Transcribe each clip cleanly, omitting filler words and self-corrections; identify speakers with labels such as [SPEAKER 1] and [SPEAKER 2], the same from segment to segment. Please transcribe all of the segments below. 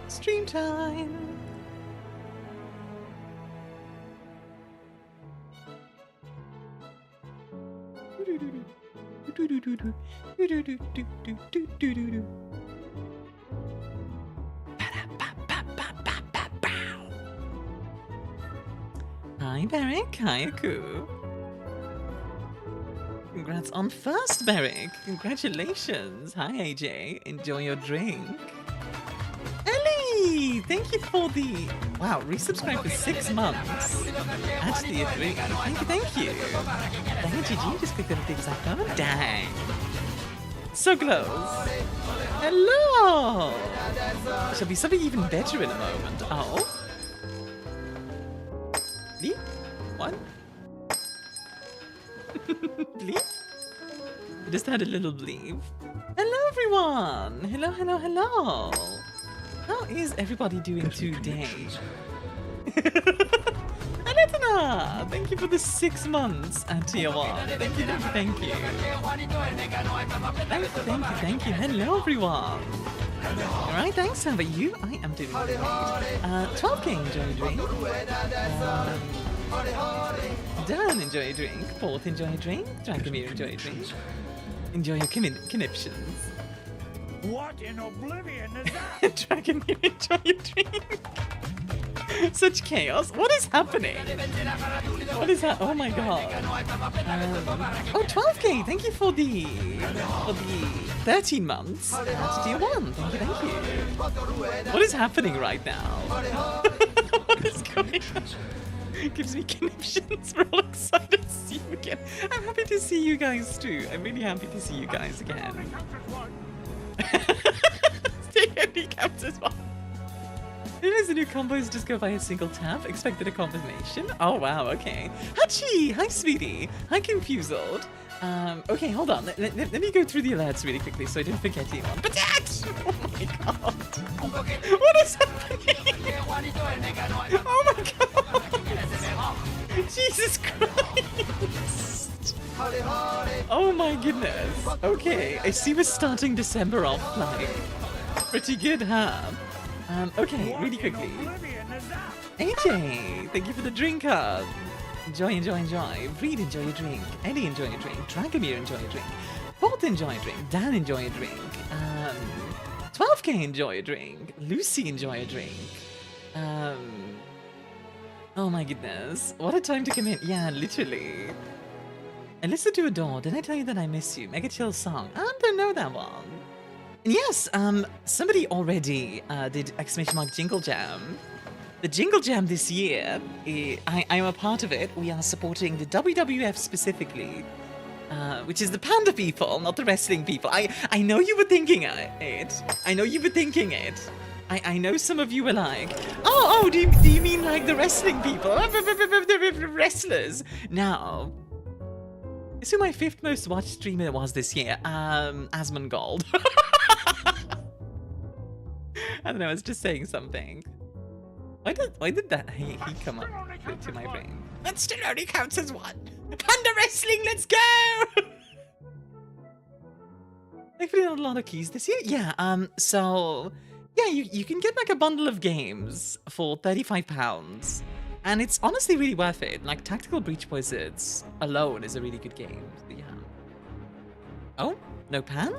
[SPEAKER 1] Stream time. Hi, Beric. Hi, Aku. Congrats on first, Beric. Congratulations. Hi, AJ. Enjoy your drink. Ellie, thank you for the... Wow, resubscribe for 6 months. At the 3. Thank you. Dang it, GG, just clicked on the exact moment. Dang. So close. Hello. Shall be something even better in a moment. Oh. Bleep? What? Bleep? I just had a little bleep. Hello, everyone. Hello, hello, hello. How is everybody doing today? Anetana, thank you for the 6 months at Tier 1. Thank you, thank you, thank you. Thank you. Hello, everyone. Alright, thanks. How about you? I am doing great. 12K, enjoy a drink. Dan, enjoy a drink. Fourth, enjoy a drink. Dragomir, enjoy a drink. Enjoy your conniptions.
[SPEAKER 2] What in oblivion is that?
[SPEAKER 1] Dragomir, enjoy your drink. Such chaos. What is happening? What is that? Oh my god. Oh, 12K. Thank you for the 13 months. That's tier 1. Thank you, thank you. What is happening right now? What is going on? It gives me conniptions. We're all excited to see you again. I'm happy to see you guys too. I'm really happy to see you guys again. Stay only counts as one. Realize the new combos just go by a single tap. Expected a combination. Oh wow, okay. Hachi! Hi sweetie! Hi Confused. Okay, hold on. Let me go through the alerts really quickly so I don't forget anyone. But that! Oh my god! What is happening? Oh my god! Jesus Christ! Oh my goodness. Okay, I see we're starting December off like pretty good, huh? Okay, really quickly. AJ, thank you for the drink card. Enjoy, enjoy, enjoy. Reed, enjoy your drink. Eddie, enjoy your drink. Dragomir, enjoy your drink. Both enjoy a drink. Dan, enjoy a drink. 12K, enjoy a drink. Lucy, enjoy a drink. Oh my goodness. What a time to come in. Yeah, literally. And listen to Adore. Did I tell you that I miss you? Mega chill song. I don't know that one. And yes, somebody already did ! Jingle Jam. The Jingle Jam this year, I'm a part of it. We are supporting the WWF specifically, which is the panda people, not the wrestling people. I know you were thinking it. I know you were thinking it. I know some of you were like, oh, do you mean like the wrestling people? The wrestlers. Now, guess who my 5th most watched streamer was this year? Asmongold. I don't know, I was just saying something. Why did that he come up to my brain? That still only counts as 1. Panda wrestling, let's go! They've put in a lot of keys this year. Yeah, so yeah, you can get like a bundle of games for £35. And it's honestly really worth it. Like Tactical Breach Wizards alone is a really good game. So, yeah. Oh, no pan?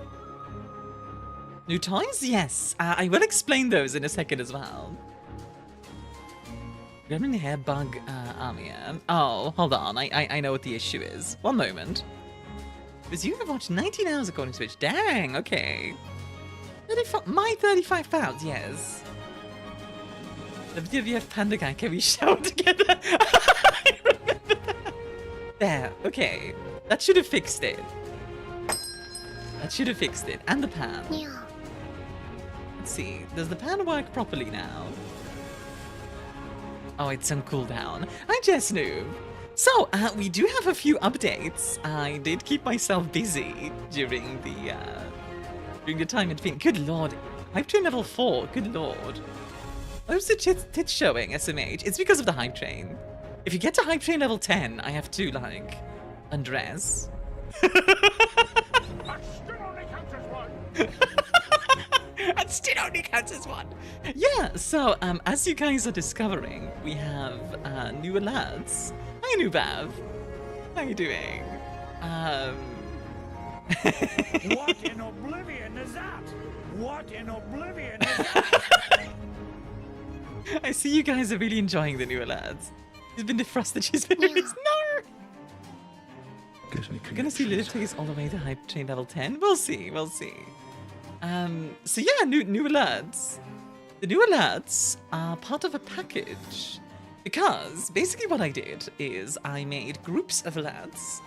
[SPEAKER 1] New toys? Yes. I will explain those in a second as well. Gremlin hair bug Armia. Oh, hold on. I know what the issue is. One moment. Because you have watched 19 hours according to Switch. Dang, okay. My £35, yes. The WWF Panda Gang, can we shower together? I remember that. There, okay. That should have fixed it. That should have fixed it. And the pan.
[SPEAKER 3] Yeah.
[SPEAKER 1] Let's see. Does the pan work properly now? Oh, it's on cooldown. Hi, Jennchube. So, we do have a few updates. I did keep myself busy during the time it's been. Good lord. Hype train level 4. Good lord. Where's the tits showing, SMH? It's because of the hype train. If you get to hype train level 10, I have to, like, undress. That Still only counts as one. Yeah, so as you guys are discovering, we have new alerts. Hi, new Bav. How you doing?
[SPEAKER 2] What in oblivion is that? What in oblivion is that?
[SPEAKER 1] I see you guys are really enjoying the new alerts. She's been defrosted. She's been released. No! We're gonna see Lilith take us all the way to hype train level 10. We'll see. We'll see. So yeah, new alerts. The new alerts are part of a package because basically what I did is I made groups of alerts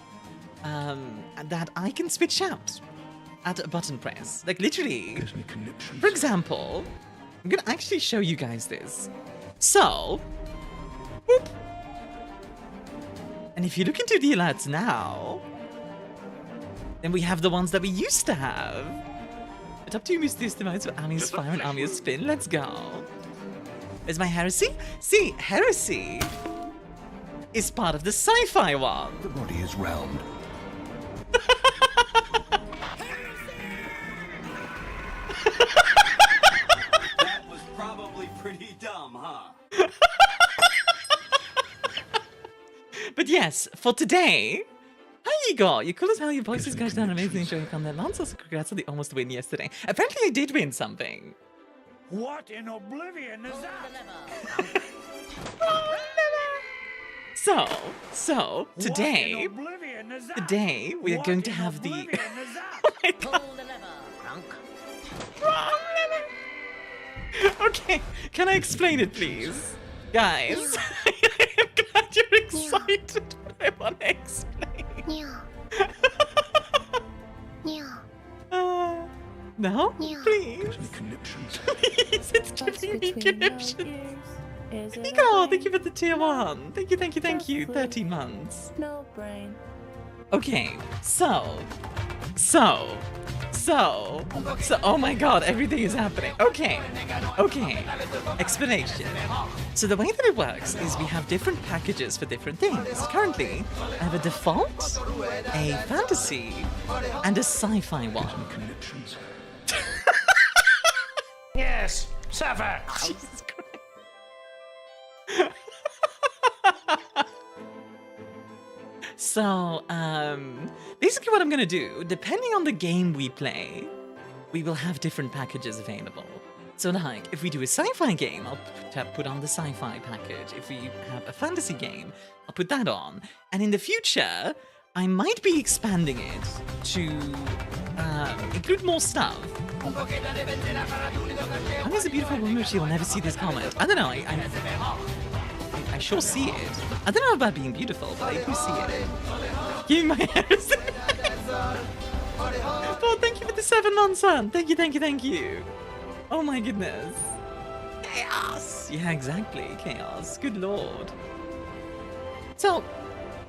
[SPEAKER 1] that I can switch out at a button press. Like literally, for example, I'm gonna actually show you guys this. So, whoop. And if you look into the alerts now, then we have the ones that we used to have. But up to you, Mr. Estimates for Armia's Fire and Armia's Spin. Let's go. Is my heresy? See, heresy is part of the sci-fi one.
[SPEAKER 3] The body is round.
[SPEAKER 4] That was probably pretty dumb, huh?
[SPEAKER 1] But yes, for today, hi Igor, you're cool as hell, your voices goes down amazing, enjoying content. Lance, also congrats on the almost win yesterday. Apparently I did win something.
[SPEAKER 2] What in oblivion is that?
[SPEAKER 1] So, today,
[SPEAKER 2] What in oblivion is that?
[SPEAKER 1] today, we are
[SPEAKER 2] What
[SPEAKER 1] going to
[SPEAKER 2] in
[SPEAKER 1] have the...
[SPEAKER 2] oblivion is that?
[SPEAKER 1] Oh my god. Okay, can I explain it, please? Guys, I'm glad you're excited, but I want to explain. No? Please? Please, it's giving me conniptions. Igor, thank you for the tier 1. Thank you. 13 months.
[SPEAKER 5] No brain.
[SPEAKER 1] Okay, so, oh my god, everything is happening. Okay, explanation. So the way that it works is we have different packages for different things. Currently, I have a default, a fantasy, and a sci-fi one.
[SPEAKER 2] Yes, suffer.
[SPEAKER 1] Jesus Christ. So, basically what I'm gonna do, depending on the game we play, we will have different packages available. So like, if we do a sci-fi game, I'll put on the sci-fi package. If we have a fantasy game, I'll put that on. And in the future, I might be expanding it to include more stuff. Amia's a beautiful woman, she will never see this comment. I don't know, I sure see it. I don't know about being beautiful, but I do see it. Giving my hairs. Oh, thank you for the 7 months, son. Thank you. Oh my goodness. Chaos. Yeah, exactly. Chaos. Good lord. So,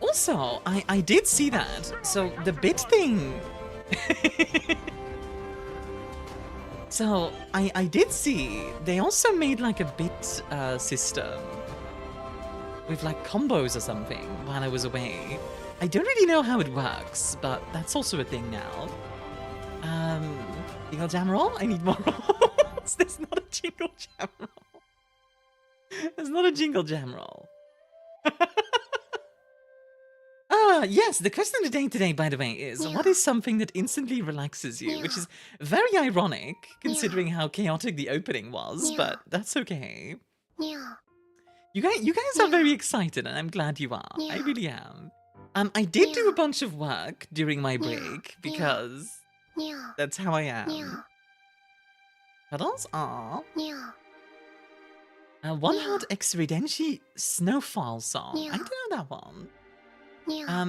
[SPEAKER 1] also, I did see that. So, the bit thing. So, I did see they also made like a bit system with like combos or something while I was away. I don't really know how it works, but that's also a thing now. Jingle jam roll? I need more rolls. There's not a jingle jam roll. There's not a jingle jam roll. Yes, the question of the day today, by the way, is what is something that instantly relaxes you? Which is very ironic, considering how chaotic the opening was, but that's okay. You guys are very excited, and I'm glad you are. I really am. I did do a bunch of work during my break, because that's how I am. What else? Aww. One Heart X-Redenshi Snowfall song. I don't know that one.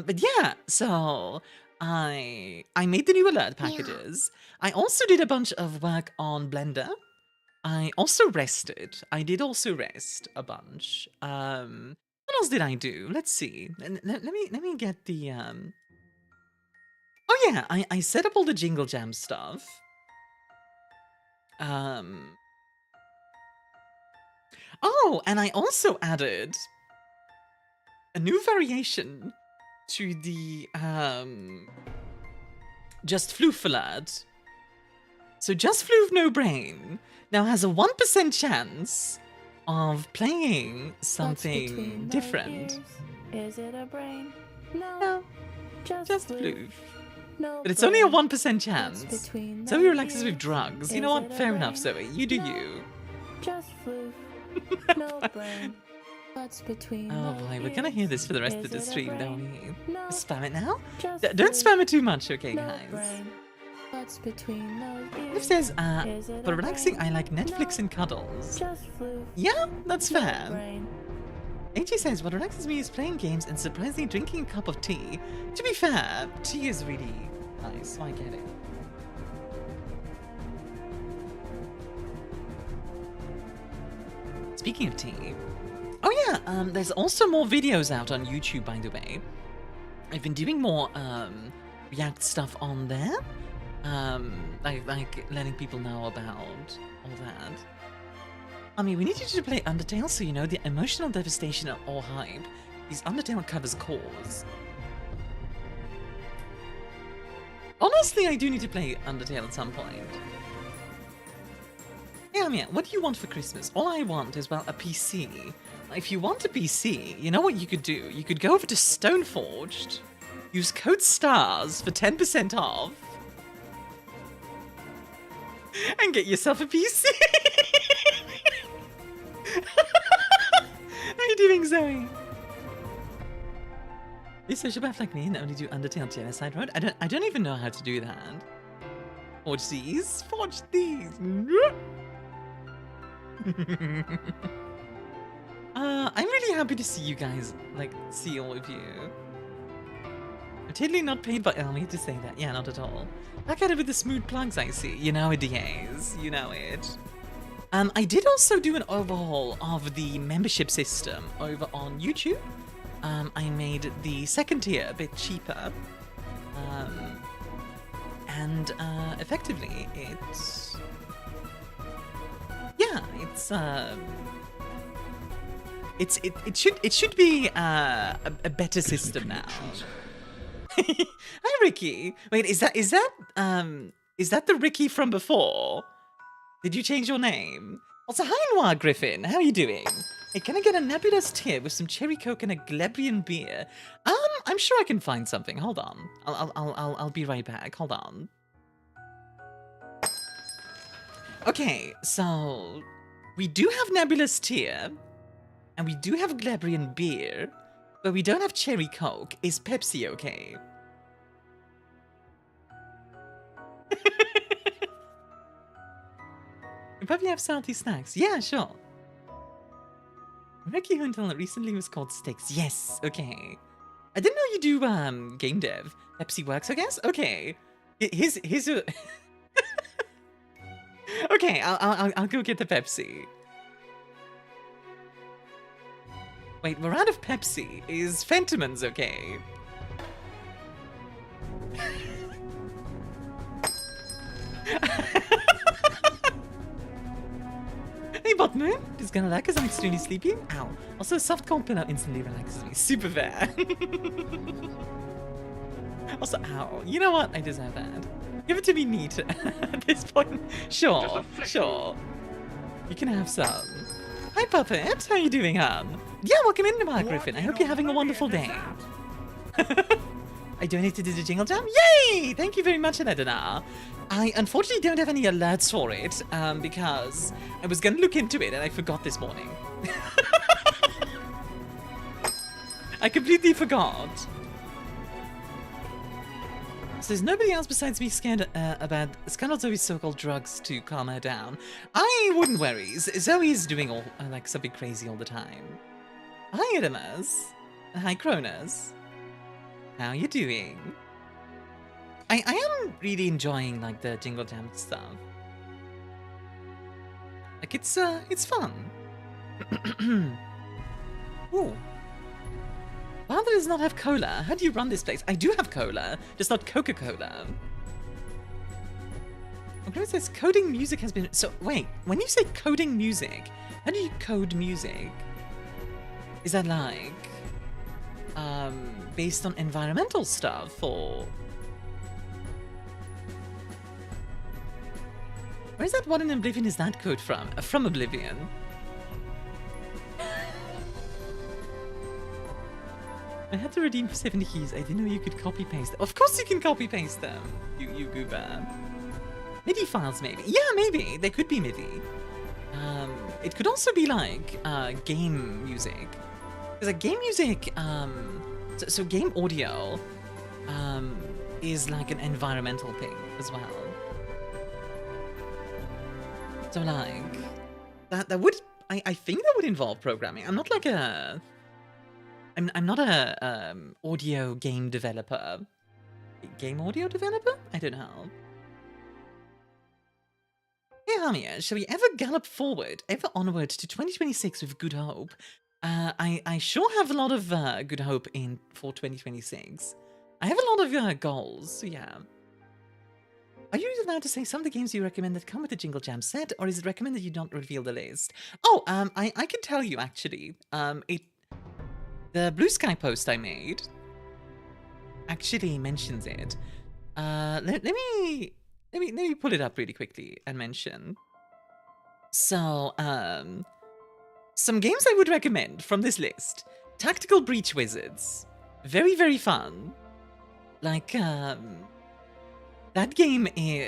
[SPEAKER 1] But yeah, so I made the new alert packages. I also did a bunch of work on Blender. I also rested. I did also rest a bunch. What else did I do? Let's see. Let me get the Oh yeah, I set up all the Jingle Jam stuff. Oh, and I also added a new variation to the Just Floof alert. So Just Floof No Brain now has a 1% chance of playing something different.
[SPEAKER 3] Is it a brain?
[SPEAKER 1] No, just
[SPEAKER 3] Floof.
[SPEAKER 1] Floof.
[SPEAKER 3] No
[SPEAKER 1] But it's only a
[SPEAKER 3] brain.
[SPEAKER 1] 1% chance.
[SPEAKER 3] between
[SPEAKER 1] Zoe
[SPEAKER 3] the
[SPEAKER 1] relaxes with
[SPEAKER 3] ears.
[SPEAKER 1] drugs. You
[SPEAKER 3] Is
[SPEAKER 1] know what?
[SPEAKER 3] it a
[SPEAKER 1] Fair enough,
[SPEAKER 3] brain?
[SPEAKER 1] Zoe. You do
[SPEAKER 3] No.
[SPEAKER 1] you.
[SPEAKER 3] Just Floof. No brain. What's between
[SPEAKER 1] Oh
[SPEAKER 3] the
[SPEAKER 1] boy, we're gonna hear this for the rest
[SPEAKER 3] ears?
[SPEAKER 1] of the
[SPEAKER 3] Is it a
[SPEAKER 1] stream, don't
[SPEAKER 3] brain?
[SPEAKER 1] we?
[SPEAKER 3] No.
[SPEAKER 1] Spam it now?
[SPEAKER 3] Just
[SPEAKER 1] Don't
[SPEAKER 3] Floof.
[SPEAKER 1] spam it too much, okay,
[SPEAKER 3] No
[SPEAKER 1] guys?
[SPEAKER 3] brain. What's between those ears?
[SPEAKER 1] Liv says,
[SPEAKER 3] Is it
[SPEAKER 1] for
[SPEAKER 3] a
[SPEAKER 1] relaxing,
[SPEAKER 3] brain?
[SPEAKER 1] I like Netflix
[SPEAKER 3] No.
[SPEAKER 1] and cuddles.
[SPEAKER 3] Just Floof.
[SPEAKER 1] Yeah, that's
[SPEAKER 3] No
[SPEAKER 1] fair.
[SPEAKER 3] brain.
[SPEAKER 1] AG says, what relaxes me is playing games and surprisingly drinking a cup of tea. To be fair, tea is really nice, I get it. Speaking of tea, oh yeah, there's also more videos out on YouTube, by the way. I've been doing more React stuff on there, like letting people know about all that. I mean, we need you to play Undertale so you know the emotional devastation or hype these Undertale covers cause. Honestly, I do need to play Undertale at some point. Yeah, Mia, what do you want for Christmas? All I want is, well, a PC. If you want a PC, you know what you could do? You could go over to Stoneforged, use code STARS for 10% off, and get yourself a PC. How are you doing, Zoe? You sociopath like me and only do Undertale Genocide Road? I don't even know how to do that. Forge these. Forge these. I'm really happy to see you guys, like, see all of you. I'm totally not paid by Army to say that. Yeah, not at all. Back at it with the smooth plugs, I see. You know it, DAs. You know it. I did also do an overhaul of the membership system over on YouTube. I made the second tier a bit cheaper. And effectively, it's... Yeah, it should be a better system now. Hi, Ricky. Wait, is that the Ricky from before? Did you change your name? Also, hi, Noir Griffin. How are you doing? Hey, can I get a nebulous tier with some cherry coke and a Glebrian beer? I'm sure I can find something. Hold on. I'll be right back. Hold on. Okay, so we do have nebulous tier, and we do have Glebrian beer, but we don't have cherry coke. Is Pepsi okay? We probably have salty snacks. Yeah, sure. Ricky Huntel recently was called Sticks. Yes, okay. I didn't know you do game dev. Pepsi works, I guess. Okay. Here's a. Okay, I'll go get the Pepsi. Wait, we're out of Pepsi. Is Fentimans okay? Hey, Botmoon! Just gonna lag because I'm extremely sleepy. Ow. Also, a soft cold pillow instantly relaxes me. Super fair. Also, ow. You know what? I deserve that. Give it to me neat at this point. Sure, sure. You can have some. Hi, Puppet. How are you doing, hon? Yeah, welcome in, Mark Griffin. I hope you're having a wonderful day. I donated to the Jingle Jam. Yay! Thank you very much, Edina. I unfortunately don't have any alerts for it because I was going to look into it and I forgot this morning. I completely forgot. So there's nobody else besides me scared about Scandal Zoe's so-called drugs to calm her down. I wouldn't worry. Zoe is doing all like something crazy all the time. Hi, Edemas. Hi, Cronus. How you doing? I am really enjoying like the Jingle Jam stuff. Like it's fun. Ooh. Father does not have cola. How do you run this place? I do have cola, just not Coca-Cola. Okay, says coding music has been... So, wait, when you say coding music, how do you code music? Is that like... based on environmental stuff, or... Where's that What in Oblivion is that code from? From Oblivion. I had to redeem for 70 keys. I didn't know you could copy paste them. Of course you can copy paste them, you goober. MIDI files, maybe. Yeah, maybe. They could be MIDI. It could also be like game music. Because like game music, so game audio is like an environmental thing as well. So like that would I think that would involve programming. I'm not like a I'm not a audio game developer. Game audio developer? I don't know. Hey Armia, shall we ever gallop forward, ever onward to 2026 with good hope? I sure have a lot of good hope for 2026. I have a lot of goals, so yeah. Are you allowed to say some of the games you recommend that come with the jinglejam set, or is it recommended you don't reveal the list? Oh, I can tell you actually. The Blue Sky post I made actually mentions it. Let me pull it up really quickly and mention. So, some games I would recommend from this list. Tactical Breach Wizards. Very, very fun. Like, that game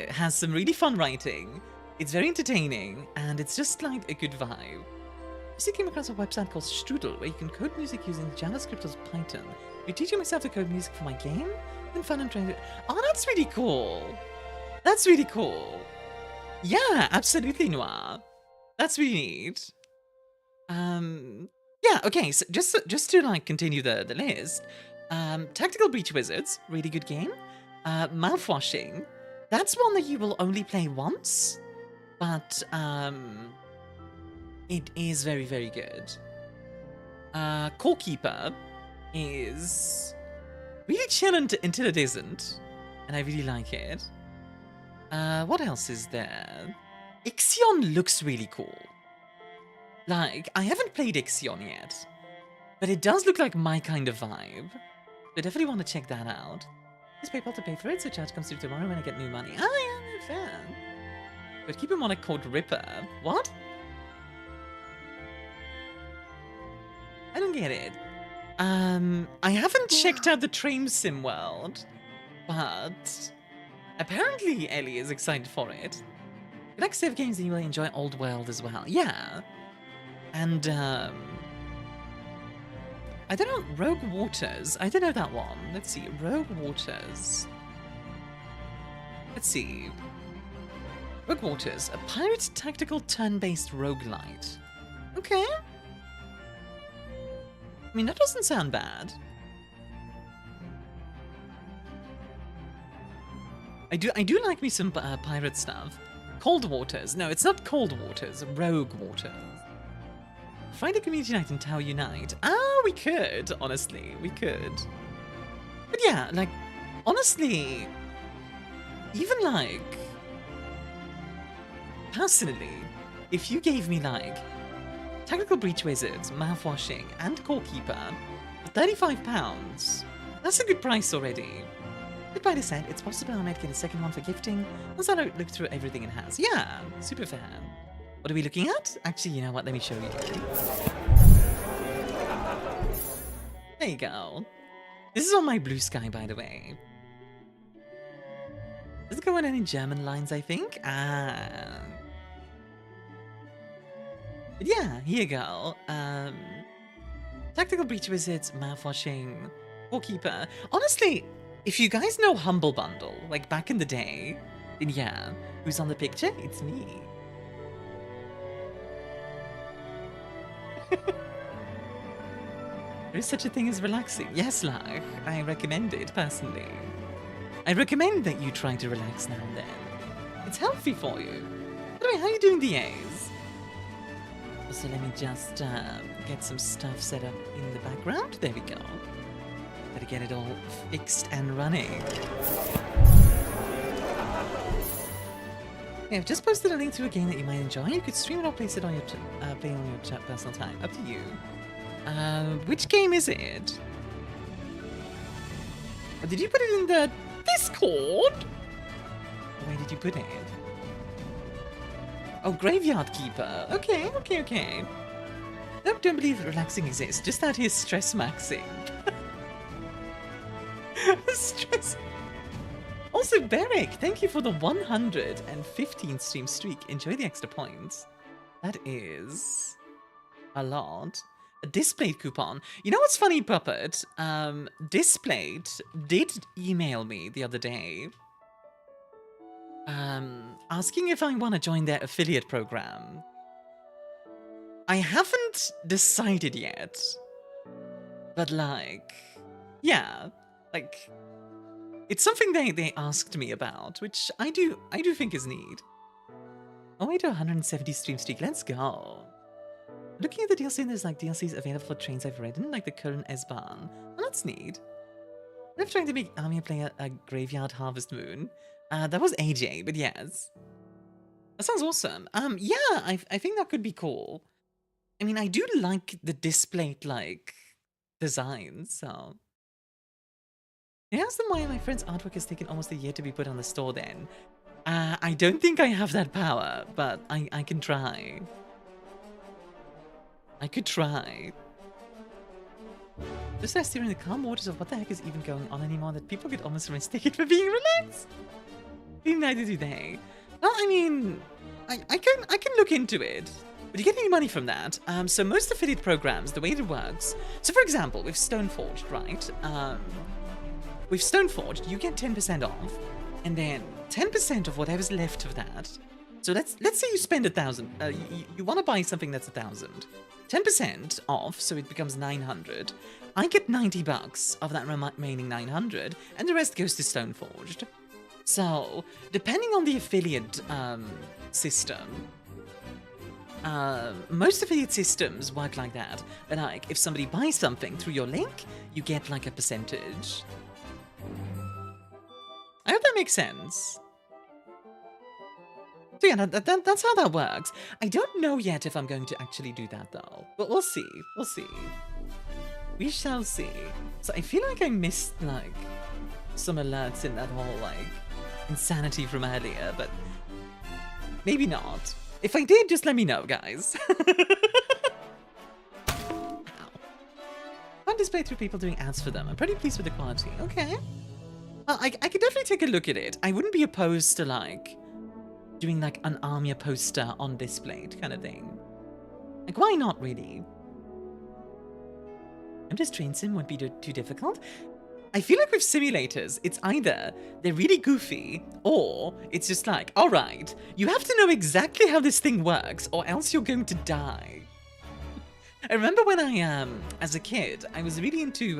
[SPEAKER 1] has some really fun writing. It's very entertaining, and it's just like a good vibe. I just came across a website called Strudel, where you can code music using JavaScript or Python. You're teaching myself to code music for my game? And fun and trying to... Oh, that's really cool. That's really cool. Yeah, absolutely, Noir. That's really neat. Yeah, okay, so just to like continue the list. Tactical Breach Wizards, really good game. Mouthwashing, that's one that you will only play once, but it is very, very good. Core Keeper is really chill until it isn't, and I really like it. What else is there? Ixion looks really cool. Like, I haven't played Ixion yet, but it does look like my kind of vibe. I definitely want to check that out. Use PayPal to pay for it, so charge comes through tomorrow when I get new money. Ah, yeah, no fair. But keep him on a called Ripper. What? I don't get it. I haven't checked out the Train Sim world, but apparently Ellie is excited for it. You like save games, then you will enjoy Old World as well. Yeah. And, I don't know, Rogue Waters. I don't know that one. Let's see, Rogue Waters. Let's see. Rogue Waters, a pirate tactical turn-based roguelite. Okay. I mean, that doesn't sound bad. I do like me some pirate stuff. Cold Waters. No, it's not Cold Waters. Rogue Waters. Friday Community Night and Tower Unite. Ah, we could. Honestly, we could. But yeah, like, honestly, even like, personally, if you gave me like Tactical Breach Wizards, Mouthwashing, and Core Keeper for £35, that's a good price already. Goodbye to said, it's possible I might get a second one for gifting once I look through everything it has. Yeah, super fan. What are we looking at? Actually, you know what? Let me show you. There you go. This is on my Blue Sky, by the way. Does it go on any German lines, I think? Ah. But yeah, here you go. Tactical Breach Wizards, Mouthwashing, Core Keeper. Honestly, if you guys know Humble Bundle, like back in the day, then yeah, who's on the picture? It's me. There is such a thing as relaxing. Yes, like, I recommend it personally. I recommend that you try to relax now and then. It's healthy for you. By the way, how are you doing the A's? Also, let me just get some stuff set up in the background. There we go. Gotta get it all fixed and running. Okay, I've just posted a link to a game that you might enjoy. You could stream it or place it on your play on your personal time. Up to you. Which game is it? Oh, did you put it in the Discord? Where did you put it? Oh, Graveyard Keeper. Okay, okay, okay. Nope, don't believe relaxing exists. Just out here stress maxing. Stress. Also, Beric, thank you for the 115 stream streak. Enjoy the extra points. That is a lot. A Displayed coupon. You know what's funny, Puppet? Displayed did email me the other day. Asking if I want to join their affiliate program. I haven't decided yet. But like, yeah, like, it's something they asked me about, which I do think is neat. Oh, wait, 170 stream streak. Let's go. Looking at the DLC, and there's like DLCs available for trains I've ridden, like the current S-Bahn. Oh, that's neat. I'm trying to make Armia play a Graveyard Harvest Moon. That was AJ, but yes. That sounds awesome. Yeah, I think that could be cool. I mean, I do like the displayed, like, design, so... Can you ask them why my friend's artwork has taken almost a year to be put on the store then? I don't think I have that power, but I can try. I could try. Just as steering the calm waters of what the heck is even going on anymore that people could almost mistake it for being relaxed. Neither do they. Well, I mean, I can look into it. But you get any money from that? So most affiliate programs, the way it works. So for example, with Stoneforged, right? With Stoneforged, you get 10% off, and then 10% of whatever's left of that. So let's say you spend 1,000. You want to buy something that's 1,000. 10% off, so it becomes 900. I get 90 bucks of that remaining 900, and the rest goes to Stoneforged. So, depending on the affiliate system, most affiliate systems work like that. But like, if somebody buys something through your link, you get like a percentage. I hope that makes sense. So yeah, that's how that works. I don't know yet if I'm going to actually do that though. But we'll see. We'll see. We shall see. So I feel like I missed like some alerts in that whole like insanity from earlier, but maybe not. If I did, just let me know, guys. Ow. Can't display through people doing ads for them. I'm pretty pleased with the quality. Okay. Well, I could definitely take a look at it. I wouldn't be opposed to like doing like an Armia poster on displayed kind of thing. Like, why not really? Just train sim would be too difficult. I feel like with simulators, it's either they're really goofy or it's just like, all right, you have to know exactly how this thing works or else you're going to die. I remember when I, as a kid, I was really into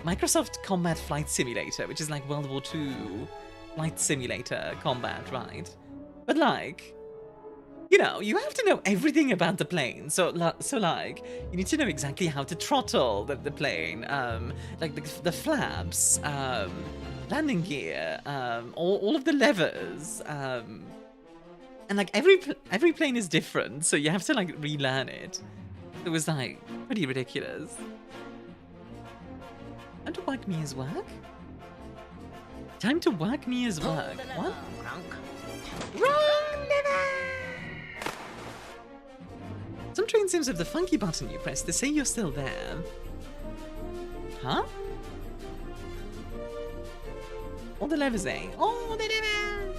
[SPEAKER 1] Microsoft Combat Flight Simulator, which is like World War II flight simulator combat, right? But like, you know, you have to know everything about the plane. So like, you need to know exactly how to throttle the plane, like the flaps, landing gear, all of the levers, and like every plane is different, so you have to like relearn it. It was like pretty ridiculous. Time to work Mia's work? Time to work Mia's work. What? Wrong lever! Some train sims have the funky button you press to say you're still there. Huh? All the levers, eh? All the levers!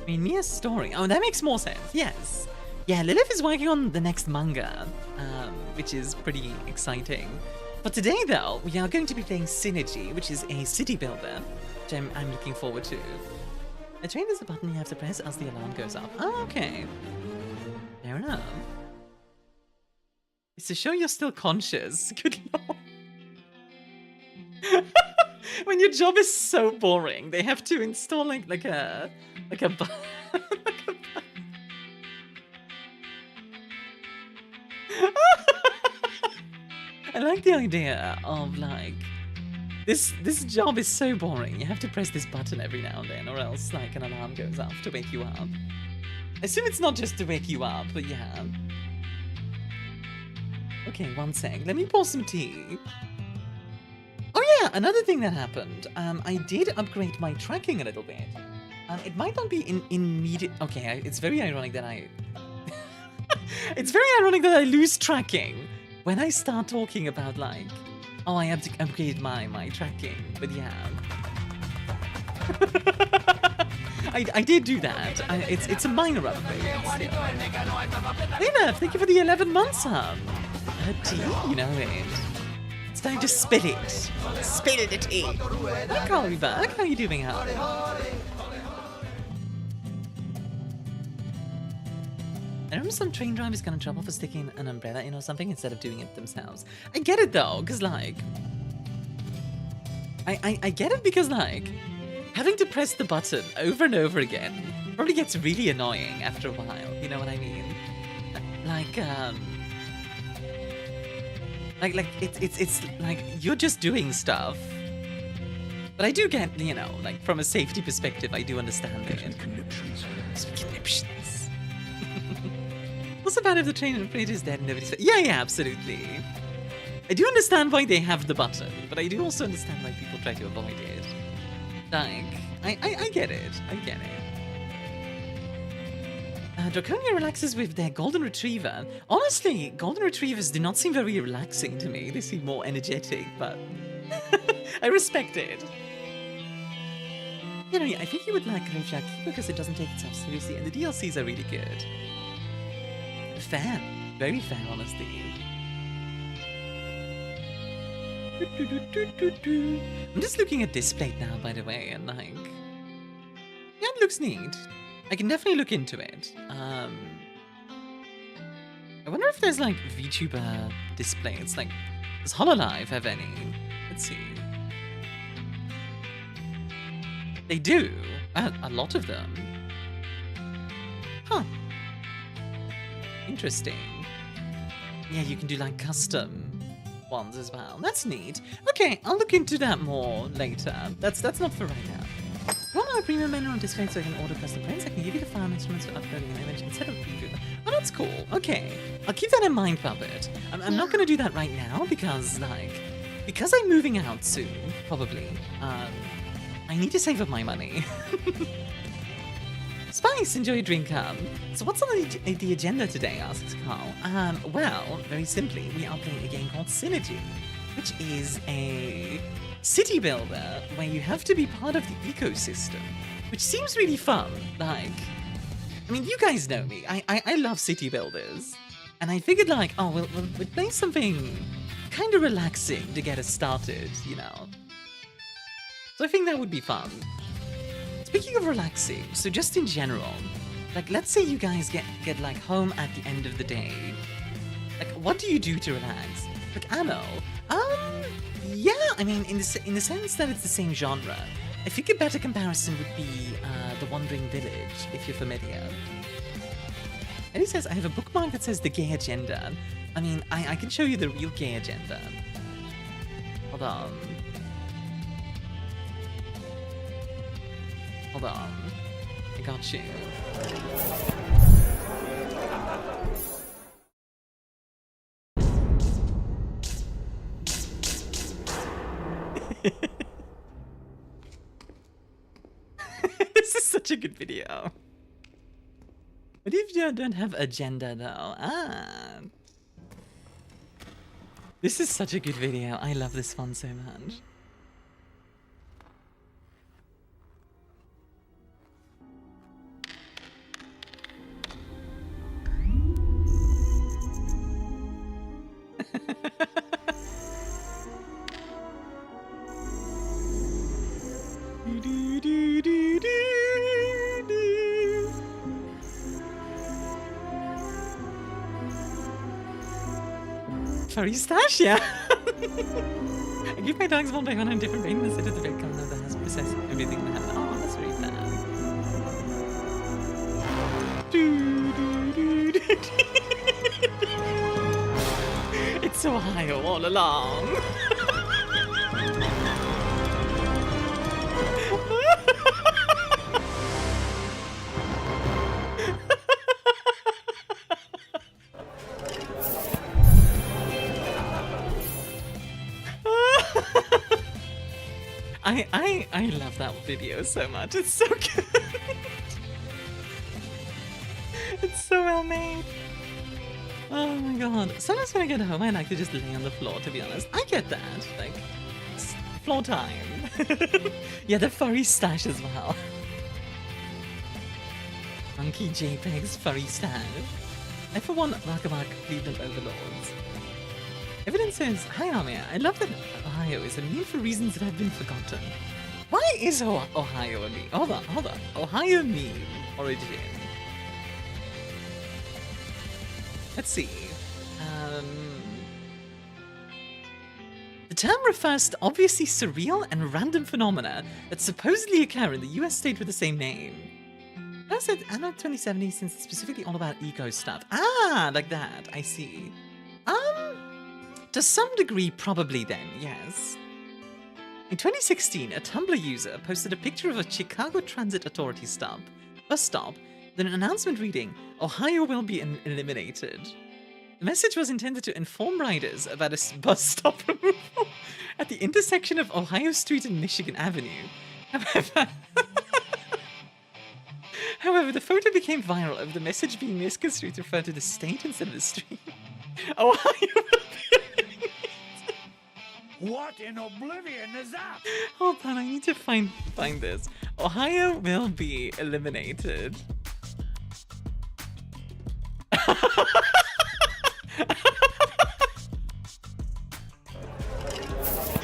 [SPEAKER 1] I mean, Mia's story. Oh, that makes more sense. Yes. Yeah, Lilith is working on the next manga, which is pretty exciting. But today, though, we are going to be playing Synergy, which is a city builder, which I'm looking forward to. A train is a button you have to press as the alarm goes off. Oh, okay. Fair enough. It's to show you're still conscious. Good lord. When your job is so boring, they have to install like a button. I like the idea of like this job is so boring. You have to press this button every now and then, or else like an alarm goes off to wake you up. I assume it's not just to wake you up, but yeah. Okay, one sec. Let me pour some tea. Oh yeah, another thing that happened. I did upgrade my tracking a little bit. It might not be in immediate. Okay, it's very ironic that I. It's very ironic that I lose tracking when I start talking about like, oh, I have to upgrade my tracking. But yeah, I did do that. It's a minor upgrade. Lena, thank you for the 11 months, hon. Tea, you know it. It's time to spill it. Spill the tea. Hi, Carly back. How are you doing, hon? I remember some train drivers got in trouble for sticking an umbrella in or something instead of doing it themselves. I get it though, because like... I get it because like... having to press the button over and over again probably gets really annoying after a while, you know what I mean? Like, it's like you're just doing stuff. But I do get, you know, like from a safety perspective, I do understand it. Conniptions. What's about if the train operator is dead and nobody's... Yeah, absolutely. I do understand why they have the button, but I do also understand why people try to avoid it. Like, I get it. I get it. Draconia relaxes with their golden retriever. Honestly, golden retrievers do not seem very relaxing to me. They seem more energetic, but I respect it. You know, I think you would like Reactive because it doesn't take itself seriously, and the DLCs are really good. Fair. Very fair, honestly. I'm just looking at this plate now, by the way, and like... yeah, it looks neat. I can definitely look into it. I wonder if there's like VTuber displays. Like, does HoloLive have any? Let's see. They do. A lot of them. Huh. Interesting. Yeah, you can do like custom ones as well. That's neat. Okay, I'll look into that more later. That's not for right now. You want my premium menu on display so I can order custom prints? I can give you the file instruments for uploading an image instead of preview. Oh, that's cool. Okay, I'll keep that in mind, Puppet. I'm not gonna do that right now because because I'm moving out soon, probably. I need to save up my money. Spice, enjoy your drink. So what's on the agenda today, asks Carl. Well, very simply, we are playing a game called Synergy, which is a city builder where you have to be part of the ecosystem, which seems really fun. Like, I mean, you guys know me. I love city builders, and I figured like, oh, we'll play something kind of relaxing to get us started, you know. So I think that would be fun. Speaking of relaxing, so just in general, like let's say you guys get like home at the end of the day. Like, what do you do to relax? Like Anno, yeah, I mean in the sense that it's the same genre, I think a better comparison would be The Wandering Village, if you're familiar. And he says, I have a bookmark that says the gay agenda. I mean, I can show you the real gay agenda. Hold on. Hold on. I got you. This is such a good video. What if you don't have agenda though? This is such a good video. I love this one so much. Furry stash, yeah. I give my dogs one by one on different brain instead of the red color that has processed everything in the hand. Oh, that's very bad. It's so high all along. I love that video so much. It's so good. well made. Oh my god. Sometimes when I get home, I like to just lay on the floor, to be honest. I get that. Like, it's floor time. Yeah, the furry stash as well. Monkey JPEG's furry stash. I, for one, welcome Cleveland Overlords. Evidence says, hi Armia, I love that Ohio is a meme for reasons that have been forgotten. Why is Ohio a meme? Hold on. Ohio meme origin. Let's see. The term refers to obviously surreal and random phenomena that supposedly occur in the US state with the same name. I said anno 2070 since it's specifically all about eco stuff. Ah, like that. I see. To some degree, probably then, yes. In 2016, a Tumblr user posted a picture of a Chicago Transit Authority bus stop, with an announcement reading, Ohio will be eliminated. The message was intended to inform riders about a bus stop removal at the intersection of Ohio Street and Michigan Avenue. However, the photo became viral over the message being misconstrued to refer to the state instead of the street. Ohio will be eliminated.
[SPEAKER 2] What in oblivion is that?
[SPEAKER 1] Hold on, I need to find this. Ohio will be eliminated.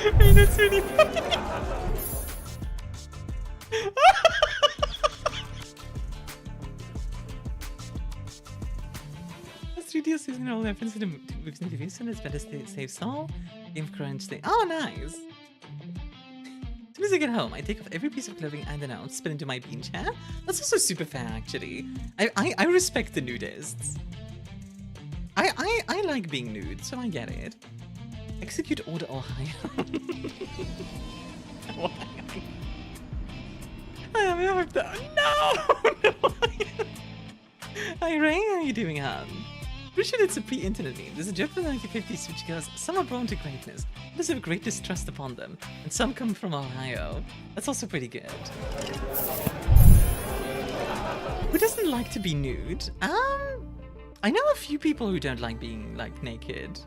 [SPEAKER 1] I mean, that's really funny. That's 3D season all reference to the movies and reviews, and it's better to save soul. Game crunch thing. Oh, nice. As soon as I get home, I take off every piece of clothing I don't know, spin into my bean chair. That's also super fair, actually. I respect the nudists. I like being nude, so I get it. Execute Order Ohio. I hope that. No! Hi Ray, how are you doing, hon? Pretty sure it's a pre-internet meme. There's a joke from the 1950s which goes, some are born to greatness, others have great distrust upon them, and some come from Ohio. That's also pretty good. Who doesn't like to be nude? I know a few people who don't like being, like, naked.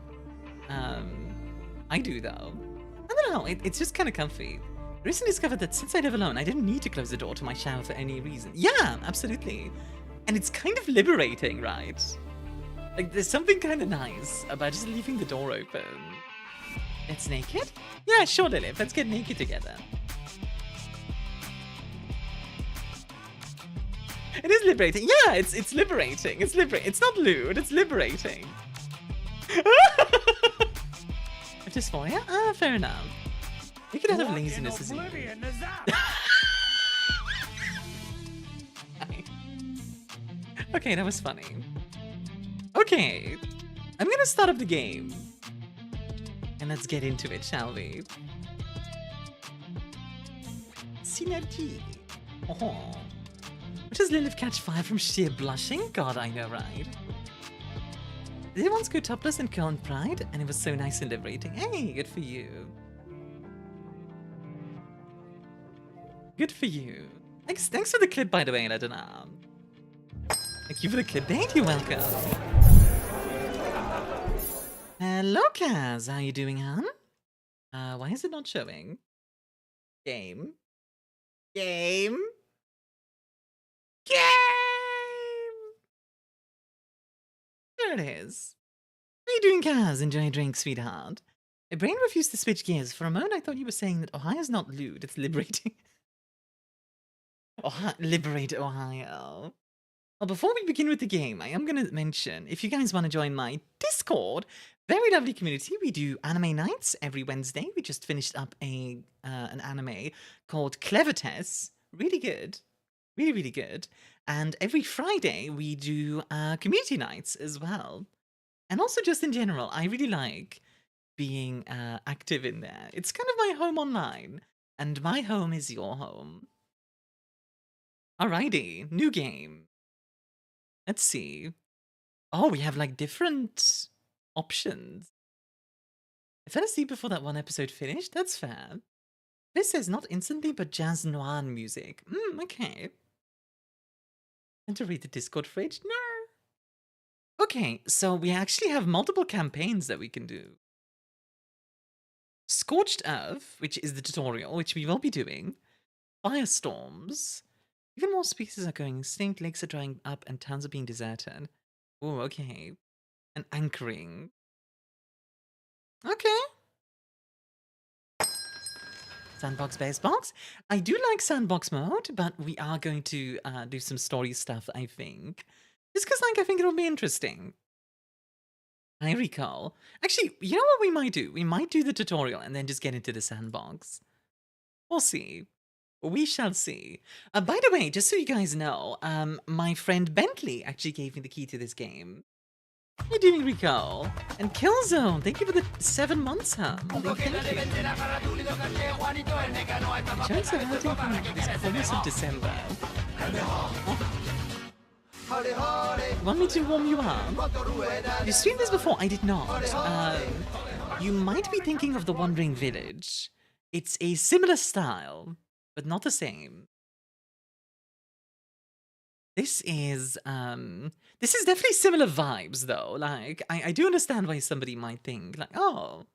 [SPEAKER 1] I do, though. I don't know, it's just kind of comfy. I recently discovered that since I live alone, I didn't need to close the door to my shower for any reason. Yeah, absolutely. And it's kind of liberating, right? Like, there's something kind of nice about just leaving the door open. It's naked? Yeah, sure, Lilith. Let's get naked together. It is liberating. Yeah, it's liberating. It's liberating. It's not lewd. It's liberating. Dysphoria? Ah, fair enough. You could have laziness as
[SPEAKER 2] oblivion is that?
[SPEAKER 1] Okay, that was funny. Okay, I'm gonna start up the game. And let's get into it, shall we? Synergy. Oh. What does Lilith catch fire from sheer blushing? God, I know, right? Did they once go topless and curl in pride? And it was so nice and liberating. Hey, good for you. Good for you. Thanks for the clip, by the way, Ladana. Thank you for the clip, thank you, welcome. Hello, Kaz. How you doing, hon? Why is it not showing? Game. Game. Game! There it is. How you doing, Kaz? Enjoy a drink, sweetheart. My brain refused to switch gears. For a moment, I thought you were saying that Ohio's not lewd, it's liberating. Liberate Ohio. Well, before we begin with the game, I am going to mention, if you guys want to join my Discord, very lovely community, we do anime nights every Wednesday. We just finished up an anime called Clevertess. Really good. Really, really good. And every Friday, we do community nights as well. And also just in general, I really like being active in there. It's kind of my home online. And my home is your home. Alrighty, new game. Let's see. Oh, we have like different options. I fell asleep before that one episode finished. That's fair. This says not instantly, but jazz noir music. Okay. And to read the Discord fridge? No. Okay, so we actually have multiple campaigns that we can do. Scorched Earth, which is the tutorial, which we will be doing. Firestorms. Even more species are going extinct, lakes are drying up, and towns are being deserted. Oh, okay. And anchoring. Okay. Sandbox based box. I do like sandbox mode, but we are going to do some story stuff, I think. Just because, like, I think it'll be interesting. I recall. Actually, you know what we might do? We might do the tutorial and then just get into the sandbox. We'll see. We shall see. By the way, just so you guys know, my friend Bentley actually gave me the key to this game. How you doing, Rico? And Killzone, thank you for the 7 months, huh? Thank you. Showing some hunting from this corners of December. Want me to warm you up? You streamed this before? I did not. You might be thinking of the Wandering Village. It's a similar style, but not the same. This is definitely similar vibes, though. Like, I do understand why somebody might think, like, oh,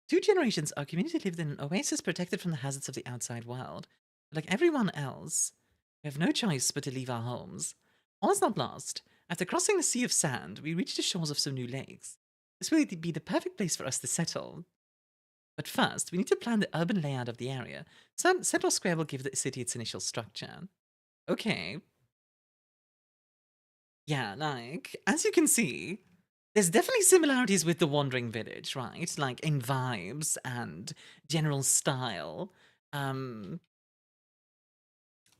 [SPEAKER 1] 2 generations, our community lived in an oasis protected from the hazards of the outside world. But like everyone else, we have no choice but to leave our homes. All is not lost. After crossing the sea of sand, we reached the shores of some new lakes. This will be the perfect place for us to settle. But first, we need to plan the urban layout of the area. Central Square will give the city its initial structure. Okay. Yeah, like, as you can see, there's definitely similarities with the Wandering Village, right? Like, in vibes and general style.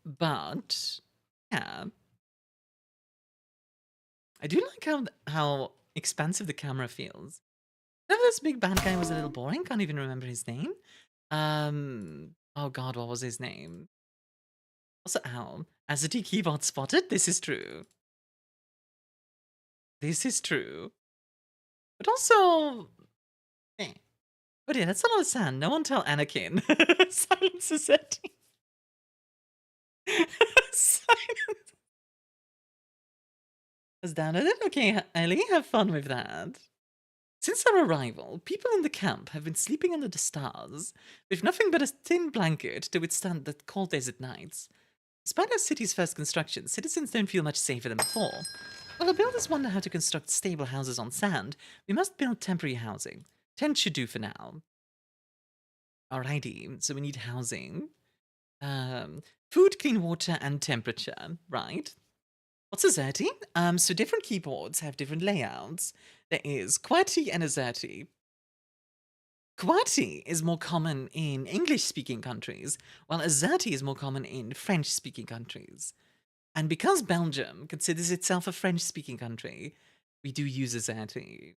[SPEAKER 1] But, yeah. I do like how expansive the camera feels. This big bad guy was a little boring, can't even remember his name. Oh god, what was his name? Also, ow. As a T keyboard spotted, this is true. This is true. But also... eh. But yeah, that's a lot of sand. No one tell Anakin. Silence is setting. Silence. Has downloaded it? Okay, Ellie, have fun with that. Since our arrival, people in the camp have been sleeping under the stars, with nothing but a thin blanket to withstand the cold desert nights. Despite our city's first construction, citizens don't feel much safer than before. While the builders wonder how to construct stable houses on sand, we must build temporary housing. Tents should do for now. Alrighty, so we need housing. Food, clean water, and temperature, right? What's AZERTY? So different keyboards have different layouts. There is QWERTY and AZERTY. QWERTY is more common in English-speaking countries, while AZERTY is more common in French-speaking countries. And because Belgium considers itself a French-speaking country, we do use AZERTY.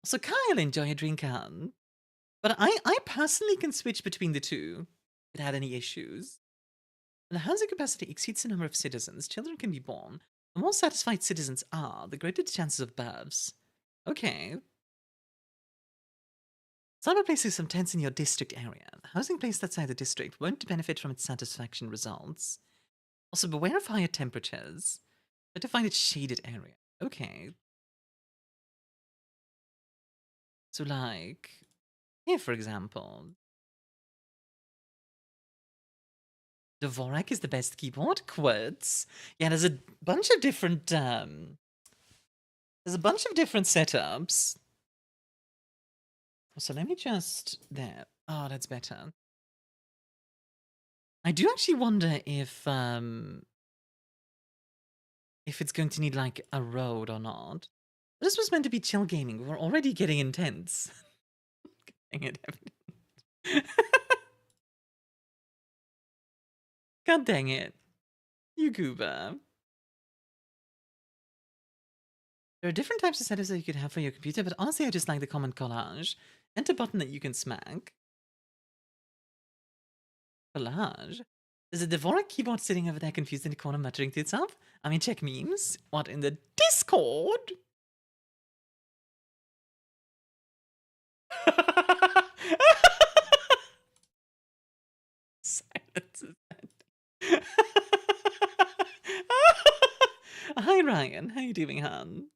[SPEAKER 1] So Kyle, enjoy a drink on. But I personally can switch between the two without any issues. When the housing capacity exceeds the number of citizens, children can be born. The more satisfied citizens are, the greater the chances of births. Okay. Start by placing some tents in your district area. The housing placed outside the district won't benefit from its satisfaction results. Also, beware of higher temperatures. Try to find a shaded area. Okay. So, like, here, for example. Dvorak is the best keyboard. QWERTZ. Yeah, there's a bunch of different, setups. So let me just, there. Oh, that's better. I do actually wonder if it's going to need, like, a road or not. This was meant to be chill gaming. We're already getting intense. Dang it. God dang it. You goober. There are different types of setups that you could have for your computer, but honestly I just like the common collage. Enter button that you can smack. Collage? There's a Dvorak keyboard sitting over there confused in the corner muttering to itself. I mean, check memes. What, in the Discord? Silence is that. Hi Ryan, how you doing, hon?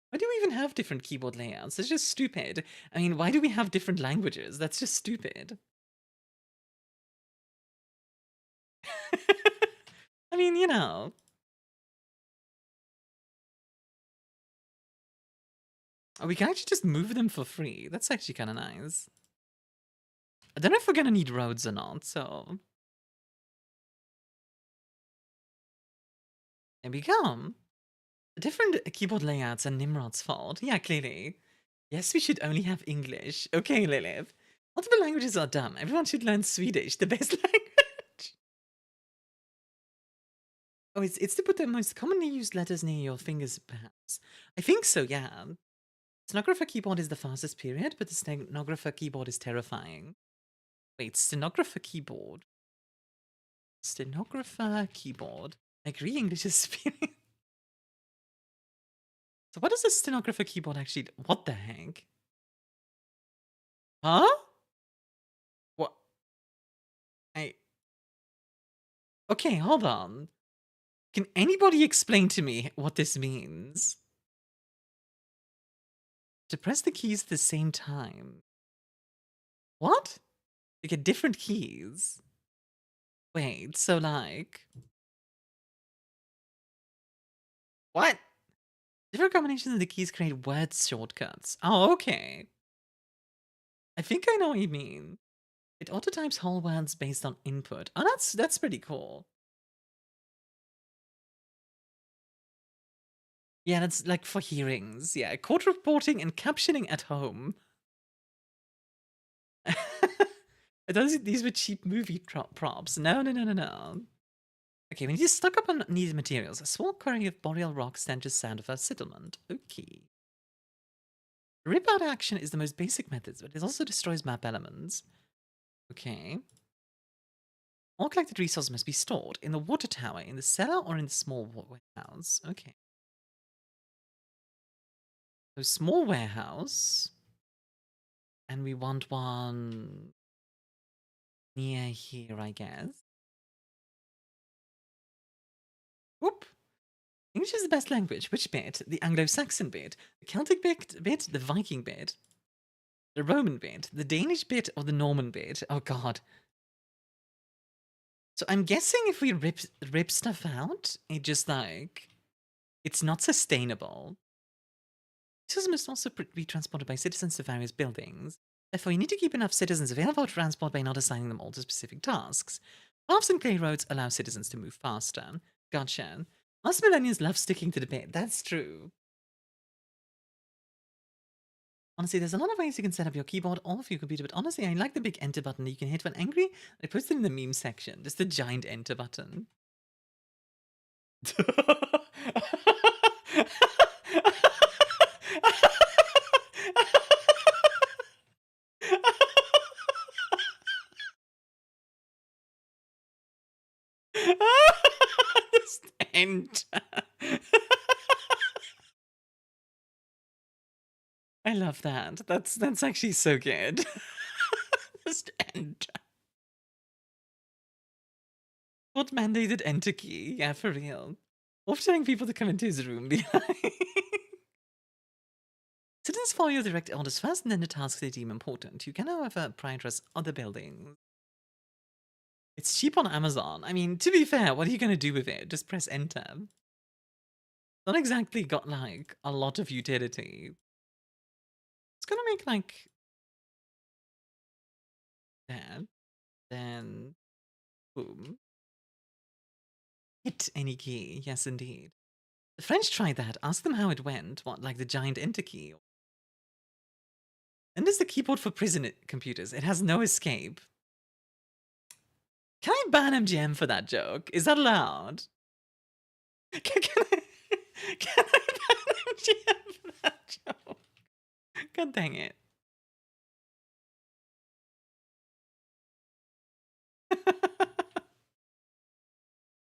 [SPEAKER 1] Why do we even have different keyboard layouts? It's just stupid. I mean, why do we have different languages? That's just stupid. I mean, you know. Oh, we can actually just move them for free. That's actually kind of nice. I don't know if we're gonna need roads or not, so... There we go. Different keyboard layouts are Nimrod's fault. Yeah, clearly. Yes, we should only have English. Okay, Lilith. Multiple languages are dumb. Everyone should learn Swedish, the best language. Oh, it's to put the most commonly used letters near your fingers, perhaps. I think so, yeah. Stenographer keyboard is the fastest period, but the stenographer keyboard is terrifying. Wait, stenographer keyboard? Stenographer keyboard. I agree, English is superior. So what does a stenographer keyboard actually do? What the heck? Huh? What? Okay, hold on. Can anybody explain to me what this means? To press the keys at the same time. What? You get different keys? Wait, so like... What? Different combinations of the keys create word shortcuts. Oh, okay. I think I know what you mean. It auto-types whole words based on input. Oh, that's pretty cool. Yeah, that's like for hearings. Yeah, court reporting and captioning at home. I thought these were cheap movie props. No. Okay, we need to stock up on needed materials. A small quarry of boreal rock stands just south of our settlement. Okay. Rip-out action is the most basic method, but it also destroys map elements. Okay. All collected resources must be stored in the water tower, in the cellar, or in the small warehouse. Okay. So small warehouse. And we want one near here, I guess. Whoop. English is the best language. Which bit? The Anglo-Saxon bit, the Celtic bit, the Viking bit, the Roman bit, the Danish bit, or the Norman bit? Oh god. So I'm guessing if we rip stuff out, it just like... It's not sustainable. Resources must also be transported by citizens to various buildings. Therefore, you need to keep enough citizens available for transport by not assigning them all to specific tasks. Paths and clay roads allow citizens to move faster. Gotcha. Us millennials love sticking to the bit. That's true. Honestly, there's a lot of ways you can set up your keyboard or your computer, but honestly, I like the big enter button that you can hit when angry. I posted in the meme section. Just the giant enter button. Just enter. I love that. That's actually so good. Just enter. What mandated enter key? Yeah, for real. Or telling people to come into his room, be like... Citizens follow your direct orders first and then the tasks they deem important. You can, however, prioritize other buildings. It's cheap on Amazon. I mean, to be fair, what are you going to do with it? Just press enter. Not exactly got, like, a lot of utility. It's gonna make, like... that. Then... boom. Hit any key. Yes, indeed. The French tried that. Ask them how it went. What, like the giant enter key? And there's the keyboard for prison computers. It has no escape. Can I ban MGM for that joke? Is that allowed? Can I ban MGM for that joke? God dang it.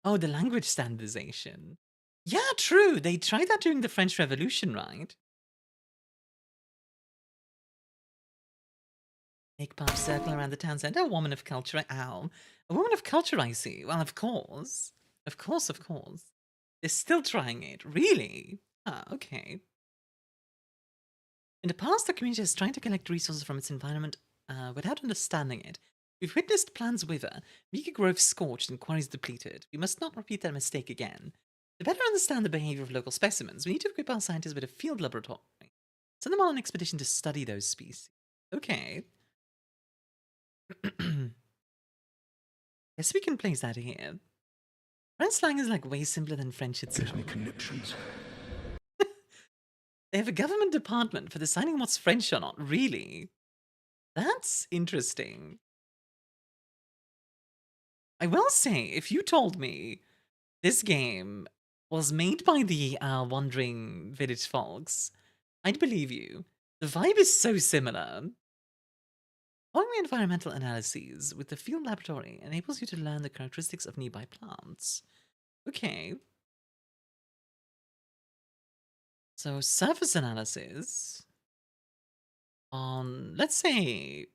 [SPEAKER 1] Oh, the language standardization. Yeah, true. They tried that during the French Revolution, right? Make paths circle around the town centre. A woman of culture. Ow. A woman of culture, I see. Well, of course. Of course, of course. They're still trying it. Really? Ah, okay. In the past, the community has tried to collect resources from its environment without understanding it. We've witnessed plants wither, meager growth scorched, and quarries depleted. We must not repeat that mistake again. To better understand the behavior of local specimens, we need to equip our scientists with a field laboratory. Send them on an expedition to study those species. Okay. Guess we can place that here. French slang is like way simpler than French itself.
[SPEAKER 2] Gives me conniptions.
[SPEAKER 1] They have a government department for deciding what's French or not. Really? That's interesting. I will say, if you told me this game was made by the Wandering Village folks, I'd believe you. The vibe is so similar. Following environmental analyses with the field laboratory enables you to learn the characteristics of nearby plants. Okay. So, surface analysis on, let's say,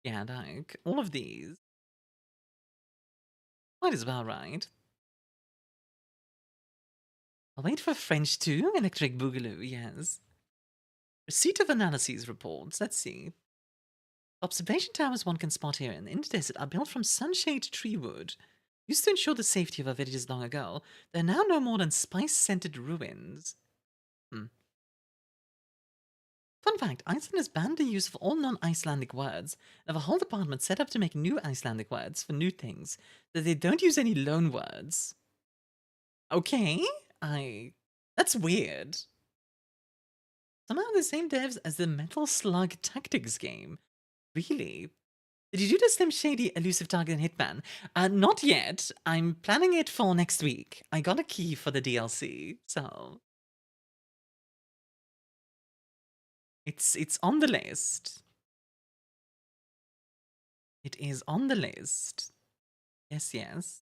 [SPEAKER 1] yeah, like, all of these. Might as well, right? I'll wait for French too. Electric Boogaloo, yes. Receipt of analyses reports. Let's see. Observation towers one can spot here in the desert are built from sunshade tree wood. Used to ensure the safety of our villages long ago, they're now no more than spice-scented ruins. Fun fact, Iceland has banned the use of all non-Icelandic words, and have a whole department set up to make new Icelandic words for new things, so they don't use any loan words. Okay, that's weird. Somehow the same devs as the Metal Slug Tactics game. Really? Did you do the Slim Shady Elusive Target and Hitman? Not yet. I'm planning it for next week. I got a key for the DLC, so... It's on the list. It is on the list. Yes, yes.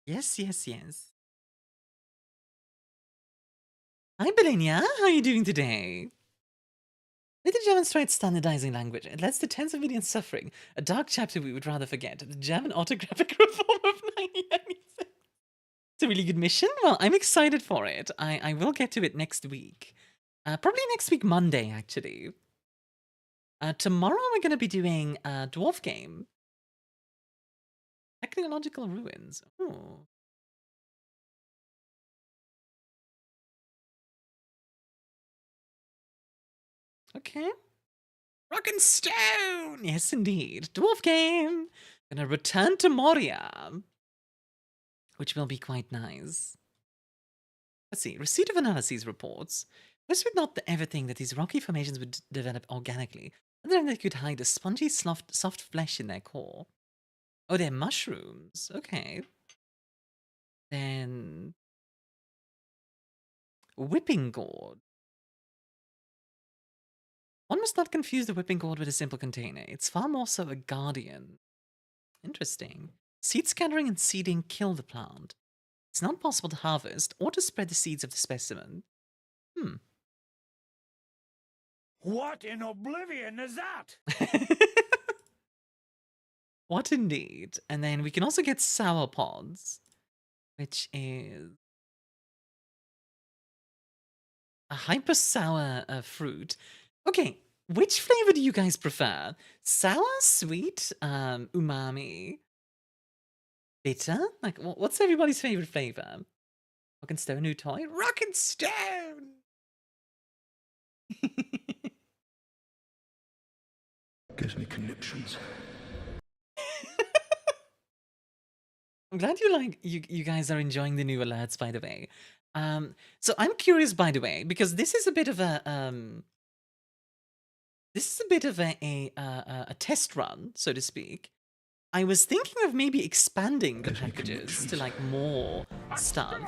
[SPEAKER 1] Yes, yes, yes. Hi, Belenia. How are you doing today? Little Germans tried standardizing language. It leads to tens of millions suffering. A dark chapter we would rather forget. The German autographic reform of 1996. It's a really good mission. Well, I'm excited for it. I will get to it next week. Probably next week, Monday, actually. Tomorrow we're going to be doing a dwarf game. Technological ruins. Ooh. Okay. Rock and Stone! Yes, indeed. Dwarf game! Gonna return to Moria. Which will be quite nice. Let's see. Receipt of analyses reports. This would not ever think that these rocky formations would develop organically, other than they could hide a spongy, soft flesh in their core. Oh, they're mushrooms. Okay. Then... Whipping gourd. One must not confuse the whipping gourd with a simple container. It's far more so a guardian. Interesting. Seed scattering and seeding kill the plant. It's not possible to harvest or to spread the seeds of the specimen.
[SPEAKER 2] What in oblivion is that?
[SPEAKER 1] What indeed. And then we can also get sour pods, which is a hyper sour fruit. Okay, which flavor do you guys prefer? Sour, sweet, umami, bitter? Like, what's everybody's favorite flavor? Rock and Stone, new toy? Rock and Stone!
[SPEAKER 2] Gives me conniptions.
[SPEAKER 1] I'm glad you guys are enjoying the new alerts, by the way. So I'm curious, by the way, because this is a bit of a a test run, so to speak. I was thinking of maybe expanding the packages to like more stuff.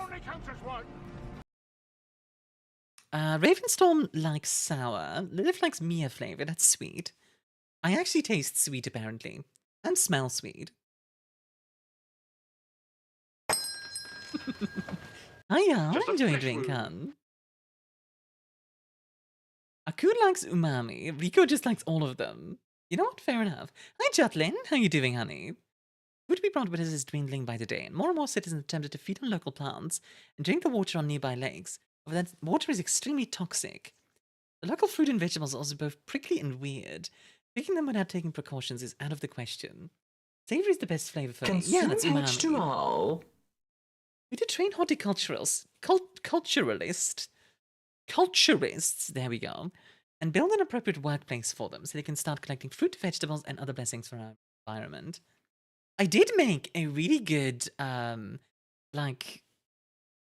[SPEAKER 1] Ravenstorm likes sour. Lilith likes Mia flavor. That's sweet. I actually taste sweet apparently, and smell sweet. Hiya, I'm enjoying a drink, hun. Akun likes umami. Rico just likes all of them. You know what? Fair enough. Hi, Jutlin. How you doing, honey? Food to be brought with us is dwindling by the day, and more citizens attempted to feed on local plants and drink the water on nearby lakes. But that water is extremely toxic. The local fruit and vegetables are also both prickly and weird. Picking them without taking precautions is out of the question. Savory is the best flavor for me. Yeah, that's umami.
[SPEAKER 5] H2O.
[SPEAKER 1] We did train culturists, there we go, and build an appropriate workplace for them so they can start collecting fruit, vegetables, and other blessings from our environment. I did make a really good, like,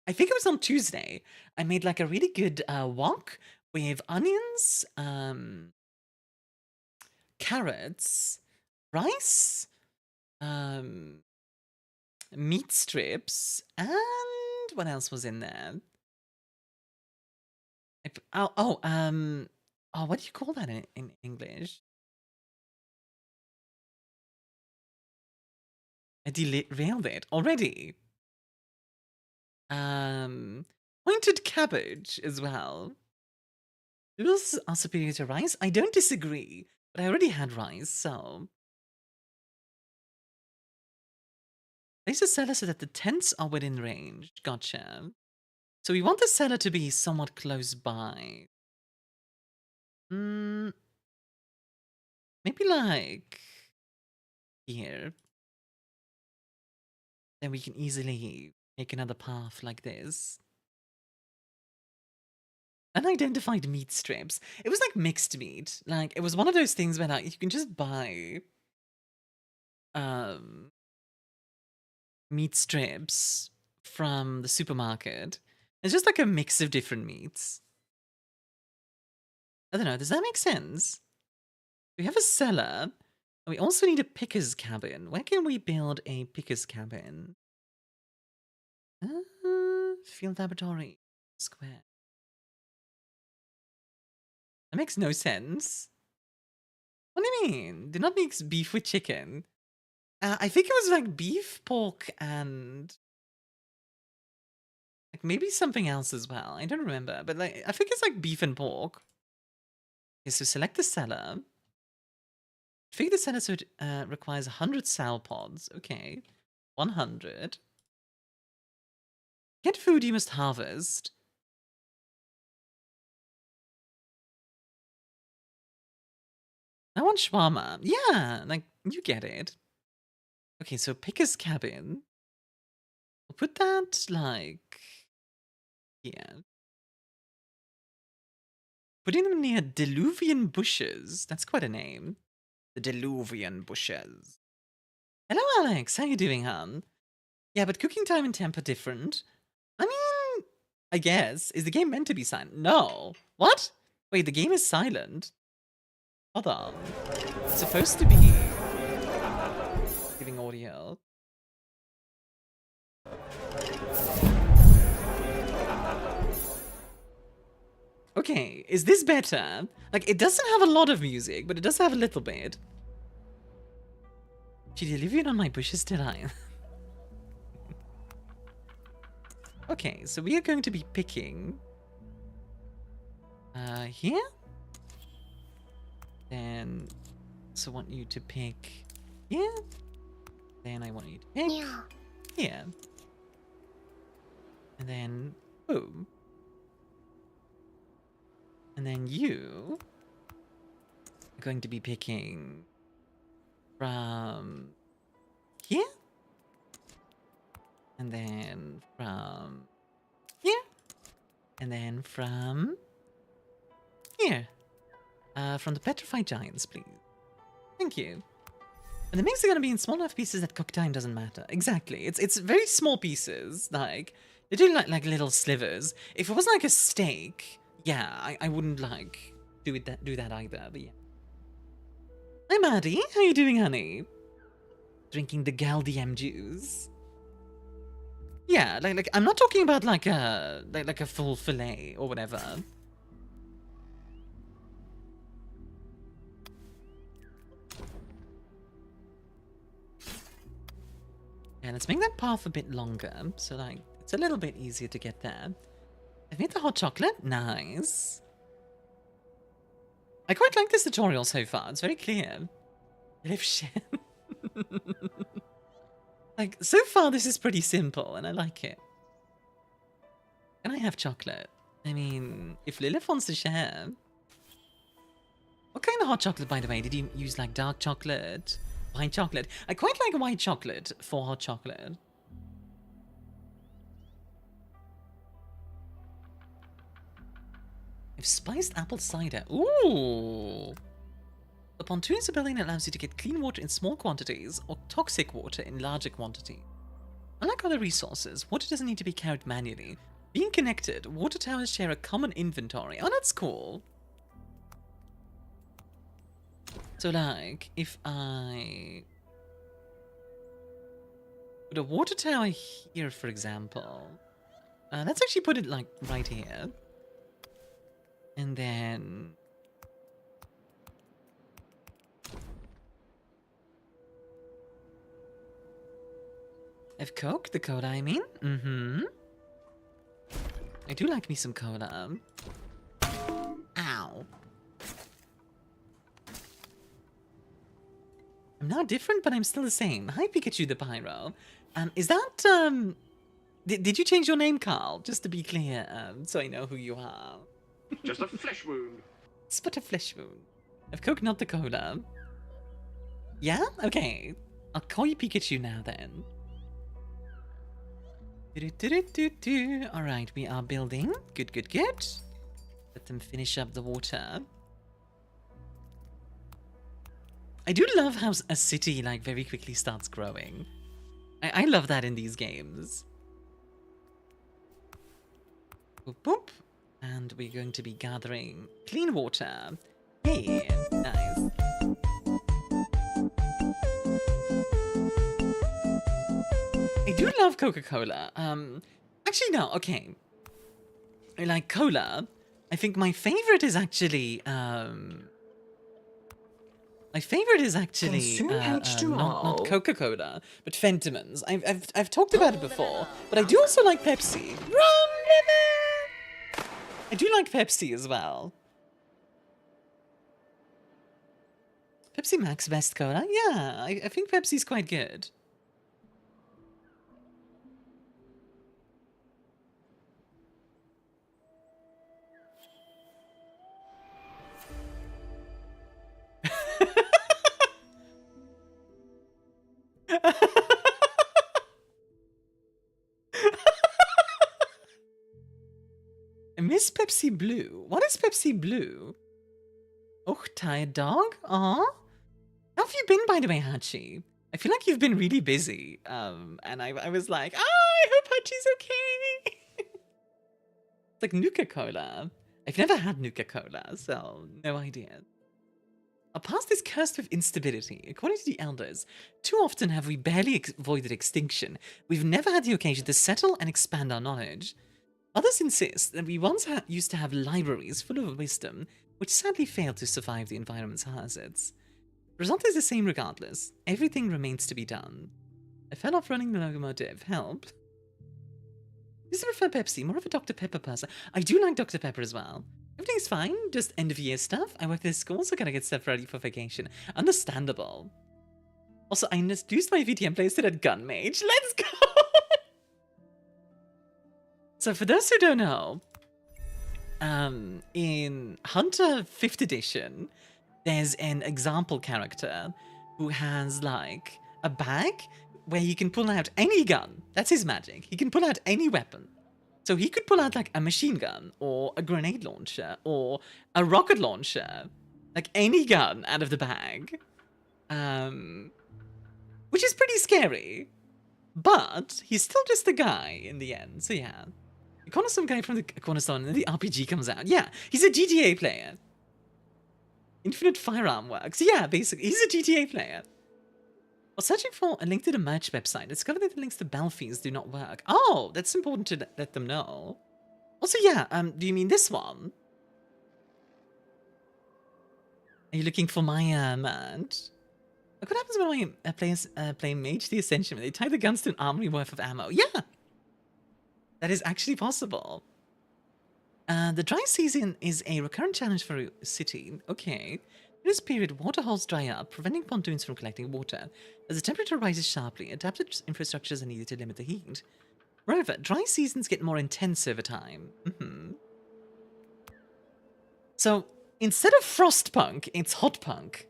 [SPEAKER 1] I think it was on Tuesday, I made like a really good wok with onions, carrots, rice, meat strips, and what else was in there? Oh, what do you call that in English? I derailed it already. Pointed cabbage as well. Noodles are superior to rice? I don't disagree, but I already had rice, so... Place the cellar so that the tents are within range. Gotcha. So we want the cellar to be somewhat close by. Maybe like... here. Then we can easily make another path like this. Unidentified meat strips. It was like mixed meat. Like, it was one of those things where like, you can just buy... meat strips from the supermarket. It's just like a mix of different meats. I don't know, does that make sense? We have a cellar, and we also need a picker's cabin. Where can we build a picker's cabin? Field laboratory square. That makes no sense. What do you mean? Do not mix beef with chicken. I think it was like beef, pork, and like maybe something else as well. I don't remember, but like I think it's like beef and pork. Okay, so select the cellar. Figure the cellar so it requires 100 sow pods. Okay, 100. Get food you must harvest. I want shawarma. Yeah, like you get it. Okay, so picker's cabin. We'll put that like here. Putting them near Diluvian bushes. That's quite a name. The Diluvian bushes. Hello, Alex. How you doing, hon? Yeah, but cooking time and temp are different. I mean, I guess. Is the game meant to be silent? No. What? Wait, the game is silent? Hold on. It's supposed to be giving audio. Okay, is this better? Like, it doesn't have a lot of music, but it does have a little bit. Did you leave it on my bushes, did I? Okay, so we are going to be picking... here? Then... So I want you to pick... here? Then I want you to pick... here. And then... boom. And then you... are going to be picking... from... here? And then from... here? And then from... here. From the petrified giants, please. Thank you. And the mix are going to be in small enough pieces that cook time doesn't matter. Exactly. It's very small pieces. Like, they do like little slivers. If it was like a steak, yeah, I wouldn't like do that either, but yeah. Hi, Maddie. How you doing, honey? Drinking the Galdium juice. Yeah, like I'm not talking about like a full fillet or whatever. Yeah, let's make that path a bit longer, so like it's a little bit easier to get there. I've made the hot chocolate. Nice. I quite like this tutorial so far. It's very clear. Live shit. Like, so far this is pretty simple, and I like it. Can I have chocolate? I mean, if Lilith wants to share... What kind of hot chocolate, by the way? Did you use, like, dark chocolate? White chocolate? I quite like white chocolate for hot chocolate. If spiced apple cider. Ooh! The pontoon is a building that allows you to get clean water in small quantities or toxic water in larger quantity. Unlike other resources, water doesn't need to be carried manually. Being connected, water towers share a common inventory. Oh, that's cool. So, like, if I put a water tower here, for example, let's actually put it, like, right here. And then... Have Coke? The cola, I mean? Mm-hmm. I do like me some cola. Ow. I'm not different, but I'm still the same. Hi, Pikachu the Pyro. Is that, Did you change your name, Carl? Just to be clear, so I know who you are.
[SPEAKER 5] Just a flesh wound.
[SPEAKER 1] It's but a flesh wound. Have Coke, not the cola. Yeah? Okay. I'll call you Pikachu now, then. Alright, we are building. Good, good, good. Let them finish up the water. I do love how a city, like, very quickly starts growing. I love that in these games. Boop, boop. And we're going to be gathering clean water. Hey, nice. I do love Coca-Cola. Actually, no, okay. I like cola. I think my favorite is actually, not Coca-Cola, but Fentimans. I've talked about it before, but I do also like Pepsi. Run, River! I do like Pepsi as well. Pepsi Max best cola? Yeah, I think Pepsi's quite good. I miss Pepsi Blue. What is Pepsi Blue? Oh, tired dog? Aw. How have you been, by the way, Hachi? I feel like you've been really busy. And I was like, I hope Hachi's okay. It's like Nuka-Cola. I've never had Nuka-Cola, so no idea. Our past is cursed with instability. According to the elders, too often have we barely avoided extinction. We've never had the occasion to settle and expand our knowledge. Others insist that we once used to have libraries full of wisdom, which sadly failed to survive the environment's hazards. The result is the same regardless. Everything remains to be done. I fell off running the locomotive. Help. Used to prefer Pepsi, more of a Dr. Pepper person. I do like Dr. Pepper as well. Everything's fine, just end of year stuff. I work at school, so gotta get stuff ready for vacation. Understandable. Also, I introduced my VTM playlist to that gun mage. Let's go! So for those who don't know, in Hunter 5th edition, there's an example character who has, like, a bag where he can pull out any gun. That's his magic. He can pull out any weapon. So he could pull out, like, a machine gun, or a grenade launcher, or a rocket launcher. Like, any gun out of the bag. Which is pretty scary. But he's still just a guy in the end, so yeah. You corner some guy from the cornerstone and then the RPG comes out. Yeah, he's a GTA player. Infinite Firearm works. Yeah, basically, he's a GTA player. While searching for a link to the merch website, discovered that the links to Belphi's do not work. Oh, that's important to let them know. Also, yeah, do you mean this one? Are you looking for my merch? Look what happens when my players play Mage the Ascension when they tie the guns to an armory worth of ammo. Yeah! That is actually possible. The dry season is a recurrent challenge for a city. Okay. In this period, water holes dry up, preventing pontoons from collecting water. As the temperature rises sharply, adapted infrastructures are needed to limit the heat. Moreover, dry seasons get more intense over time. So, instead of Frostpunk, it's Hotpunk.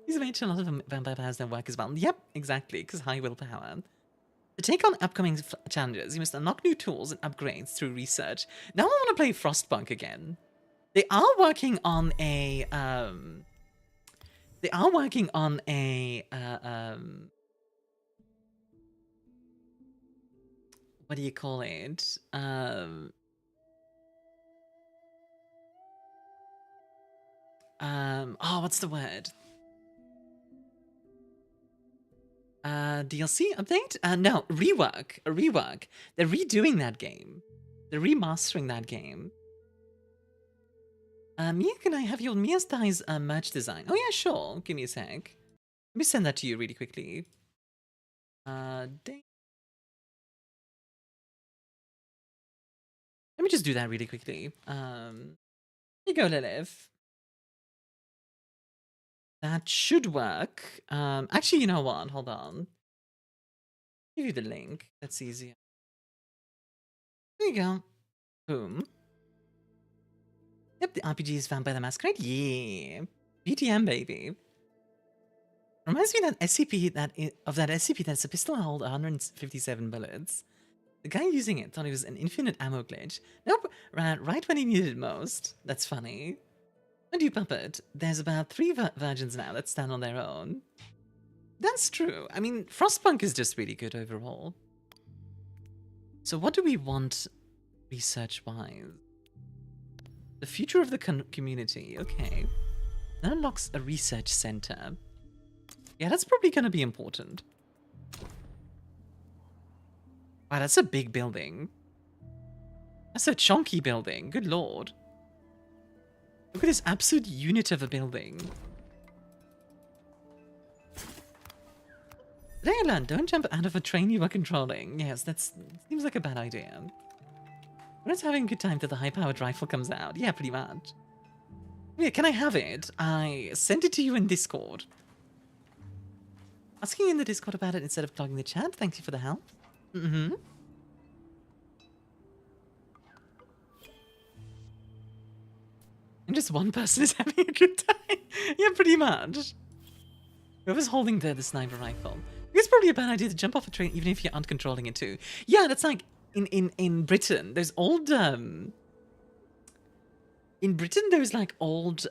[SPEAKER 1] He's mentioned a lot of vampire powers don't work as well. Yep, exactly, because high willpower. To take on upcoming challenges, you must unlock new tools and upgrades through research. Now I want to play Frostpunk again. They are working on a, what do you call it? What's the word? DLC update? No, rework. A rework. They're redoing that game. They're remastering that game. Myuk, can I have your ArmiaStars merch design? Oh yeah, sure. Give me a sec. Let me send that to you really quickly. Let me just do that really quickly. Here you go, Lilith. That should work. Actually, you know what? Hold on. Give you the link. That's easier. There you go. Boom. Yep, the RPG is Vampire the Masquerade. Yeah. BTM, baby. Reminds me of that SCP that's a pistol hold 157 bullets. The guy using it thought it was an infinite ammo glitch. Nope, ran right when he needed it most. That's funny. And you puppet, there's about 3 versions now that stand on their own. That's true. I mean, Frostpunk is just really good overall. So what do we want research-wise? The future of the community. Okay. That unlocks a research center. Yeah, that's probably going to be important. Wow, that's a big building. That's a chunky building. Good lord. Look at this absolute unit of a building. Today I learned, don't jump out of a train you are controlling. Yes, that seems like a bad idea. We're not having a good time till the high-powered rifle comes out. Yeah, pretty much. Yeah, can I have it? I sent it to you in Discord. Asking in the Discord about it instead of clogging the chat. Thank you for the help. And just one person is having a good time. Yeah, pretty much. Whoever's holding the sniper rifle. It's probably a bad idea to jump off a train even if you aren't controlling it too. Yeah, that's like in Britain. There's old in Britain there's like old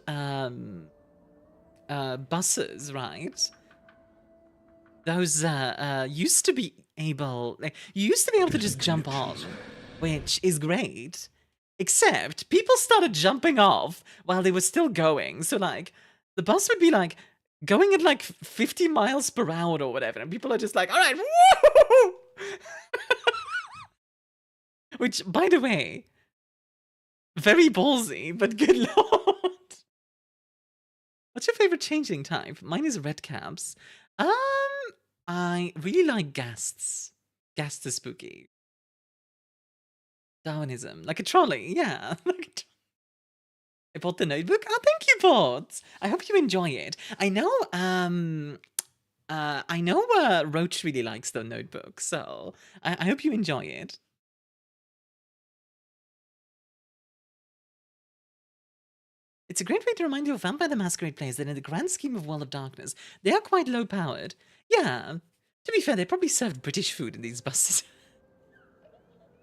[SPEAKER 1] buses, right? Those used to be able, you used to be able to just jump on, which is great. Except people started jumping off while they were still going. So like the bus would be like going at like 50 miles per hour or whatever, and people are just like, all right, woo! Which, by the way, very ballsy, but good lord. What's your favorite changing type? Mine is red caps. I really like ghasts. Ghasts are spooky. Darwinism, like a trolley, yeah. I bought the notebook. Oh, thank you, Bot. I hope you enjoy it. I know Roach really likes the notebook, so I hope you enjoy it. It's a great way to remind you of Vampire the Masquerade players that in the grand scheme of World of Darkness, they are quite low-powered. Yeah, to be fair, they probably served British food in these buses.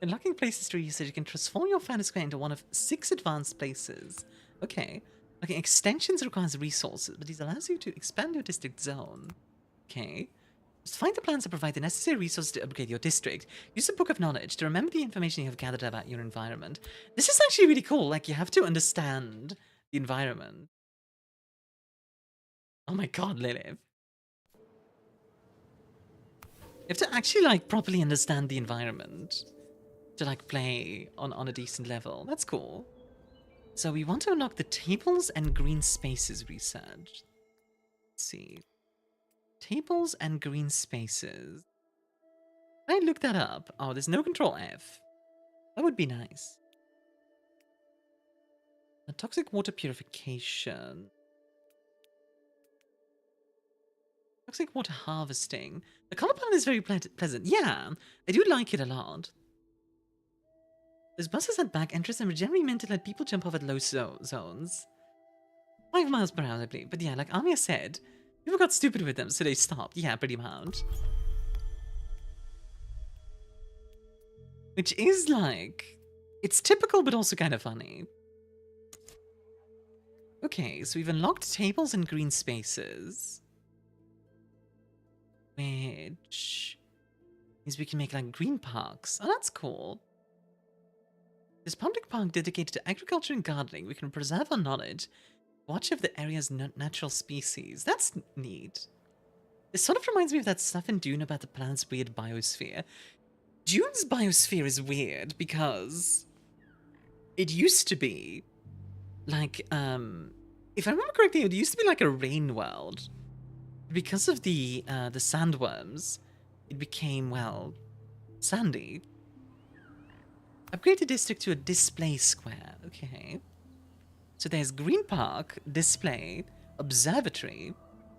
[SPEAKER 1] Unlocking places to research, you can transform your Fantasy Square into one of 6 advanced places. Okay. Okay, extensions requires resources, but this allows you to expand your district zone. Okay. Just find the plans that provide the necessary resources to upgrade your district. Use the Book of Knowledge to remember the information you have gathered about your environment. This is actually really cool. Like, you have to understand the environment. Oh my god, Lilith. You have to actually, like, properly understand the environment to, like, play on a decent level. That's cool. So we want to unlock the tables and green spaces research. Let's see. Tables and green spaces. Can I look that up? Oh, there's no control F. That would be nice. A toxic water purification. Looks like water harvesting. The color palette is very pleasant. Yeah, I do like it a lot. Those buses at back entrance and were generally meant to let people jump off at low zones. 5 miles per hour, I believe. But yeah, like Armia said, people got stupid with them, so they stopped. Yeah, pretty much. Which is like, it's typical, but also kind of funny. Okay, so we've unlocked tables and green spaces. Which means we can make like green parks. Oh, that's cool. This public park dedicated to agriculture and gardening. We can preserve our knowledge, watch of the area's natural species. That's neat. This sort of reminds me of that stuff in Dune about the planet's weird biosphere. Dune's biosphere is weird because it used to be like, if I remember correctly, it used to be like a rain world. Because of the sandworms, it became, well, sandy. Upgrade the district to a display square. Okay. So there's Green Park, Display, Observatory,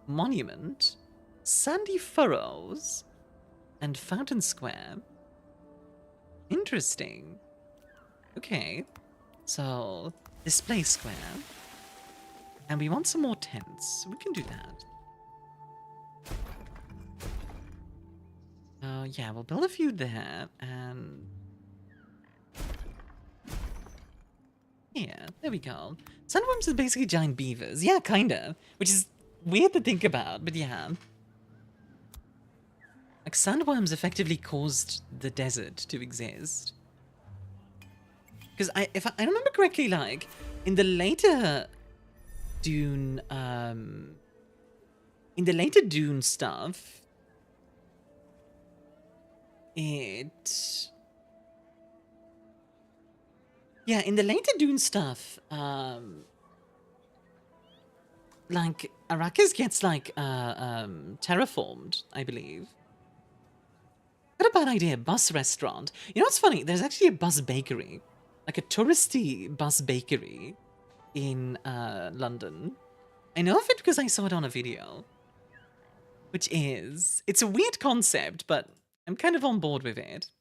[SPEAKER 1] Monument, Sandy Furrows, and Fountain Square. Interesting. Okay. So, Display Square. And we want some more tents. We can do that. Yeah, we'll build a few there, and... yeah, there we go. Sandworms are basically giant beavers. Yeah, kinda. Which is weird to think about, but yeah. Like, sandworms effectively caused the desert to exist. Because if I remember correctly, like, in the later Dune, stuff, yeah, in the later Dune stuff, like, Arrakis gets, like, terraformed, I believe. What a bad idea, bus restaurant. You know what's funny? There's actually a bus bakery. Like a touristy bus bakery in, London. I know of it because I saw it on a video. Which is... it's a weird concept, but I'm kind of on board with it.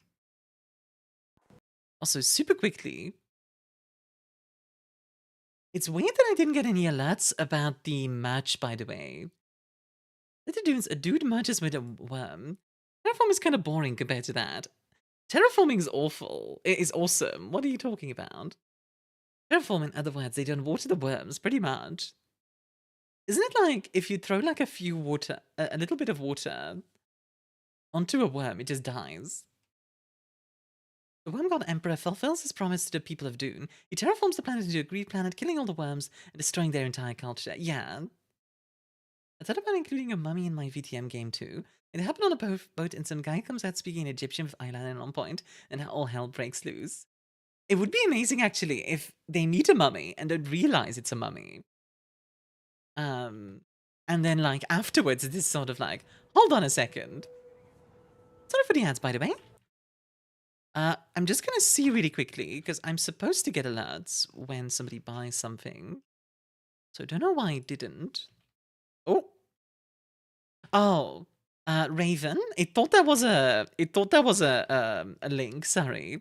[SPEAKER 1] Also, super quickly... it's weird that I didn't get any alerts about the merch, by the way. A dude merges with a worm. Terraform is kind of boring compared to that. Terraforming is awful. It is awesome. What are you talking about? Terraform, in other words, they don't water the worms, pretty much. Isn't it like if you throw like a little bit of water onto a worm, it just dies? The Worm God Emperor fulfills his promise to the people of Dune. He terraforms the planet into a green planet, killing all the worms and destroying their entire culture. Yeah. I thought about including a mummy in my VTM game too. It happened on a boat and some guy comes out speaking Egyptian with eyeliner on point and all hell breaks loose. It would be amazing actually if they meet a mummy and don't realize it's a mummy. And then like afterwards it is sort of like, hold on a second. Sorry for the ads, by the way. I'm just gonna see really quickly because I'm supposed to get alerts when somebody buys something. So I don't know why I didn't. Oh, Raven. It thought that was a link. Sorry,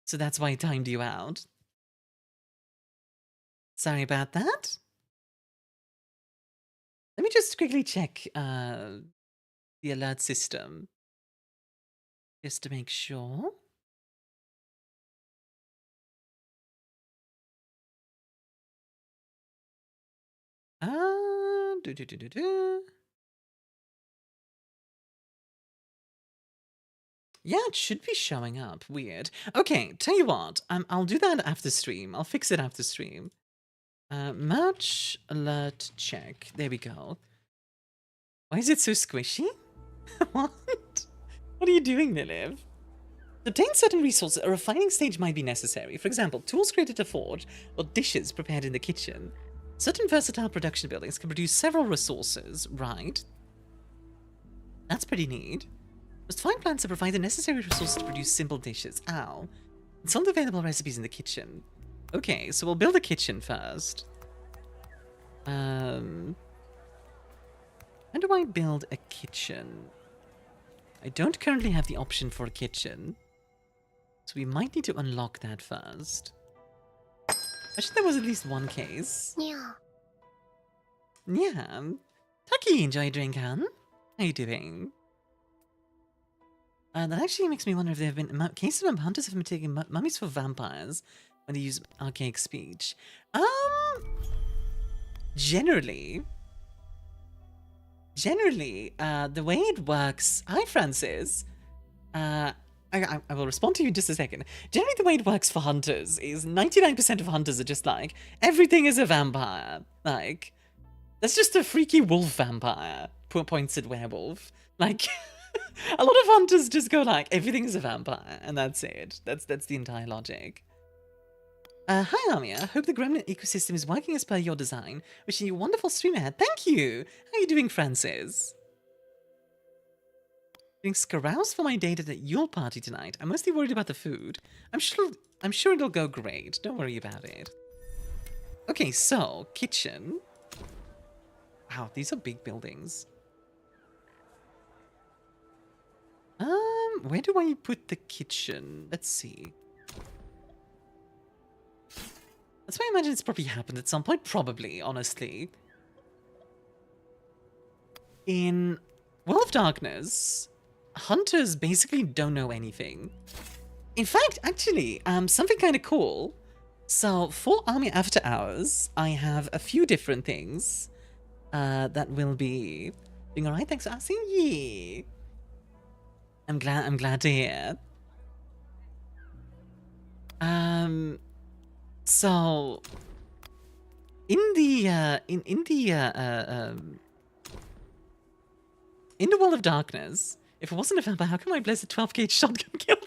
[SPEAKER 1] so that's why I timed you out. Sorry about that. Let me just quickly check the alert system just to make sure. Yeah, it should be showing up. Weird. Okay, tell you what. I'll do that after stream. I'll fix it after stream. Merch alert check. There we go. Why is it so squishy? What? What are you doing, Niliv? To obtain certain resources, a refining stage might be necessary. For example, tools created to forge or dishes prepared in the kitchen. Certain versatile production buildings can produce several resources, right? That's pretty neat. Must find plants that provide the necessary resources to produce simple dishes. Ow. And some available recipes in the kitchen. Okay, so we'll build a kitchen first. How do I build a kitchen? I don't currently have the option for a kitchen. So we might need to unlock that first. Actually, there was at least one case.
[SPEAKER 6] Yeah.
[SPEAKER 1] Yeah. Taki, enjoy your drink, hun? How you doing? That actually makes me wonder if there have been cases where hunters have been taking mummies for vampires when they use archaic speech. Generally, the way it works... Hi, Francis. I will respond to you in just a second. Generally, the way it works for hunters is 99% of hunters are just like, everything is a vampire. Like, that's just a freaky wolf vampire. Points at werewolf. Like, a lot of hunters just go like, everything is a vampire, and that's it. That's the entire logic. Hi, Armia. Hope the Gremlin ecosystem is working as per your design. Wishing you a wonderful stream ahead. Thank you. How are you doing, Francis? Getting scaroused for my date at the Yule party tonight. I'm mostly worried about the food. I'm sure it'll go great. Don't worry about it. Okay, so kitchen. Wow, these are big buildings. Where do I put the kitchen? Let's see. That's why I imagine it's probably happened at some point. Probably, honestly. In World of Darkness, hunters basically don't know anything. In fact, actually, something kind of cool. So, for Army After Hours, I have a few different things that will be doing alright. Thanks for asking. Yeah. I'm glad to hear. So in the World of Darkness, if it wasn't a vampire, how come I bless a 12-gauge shotgun kill?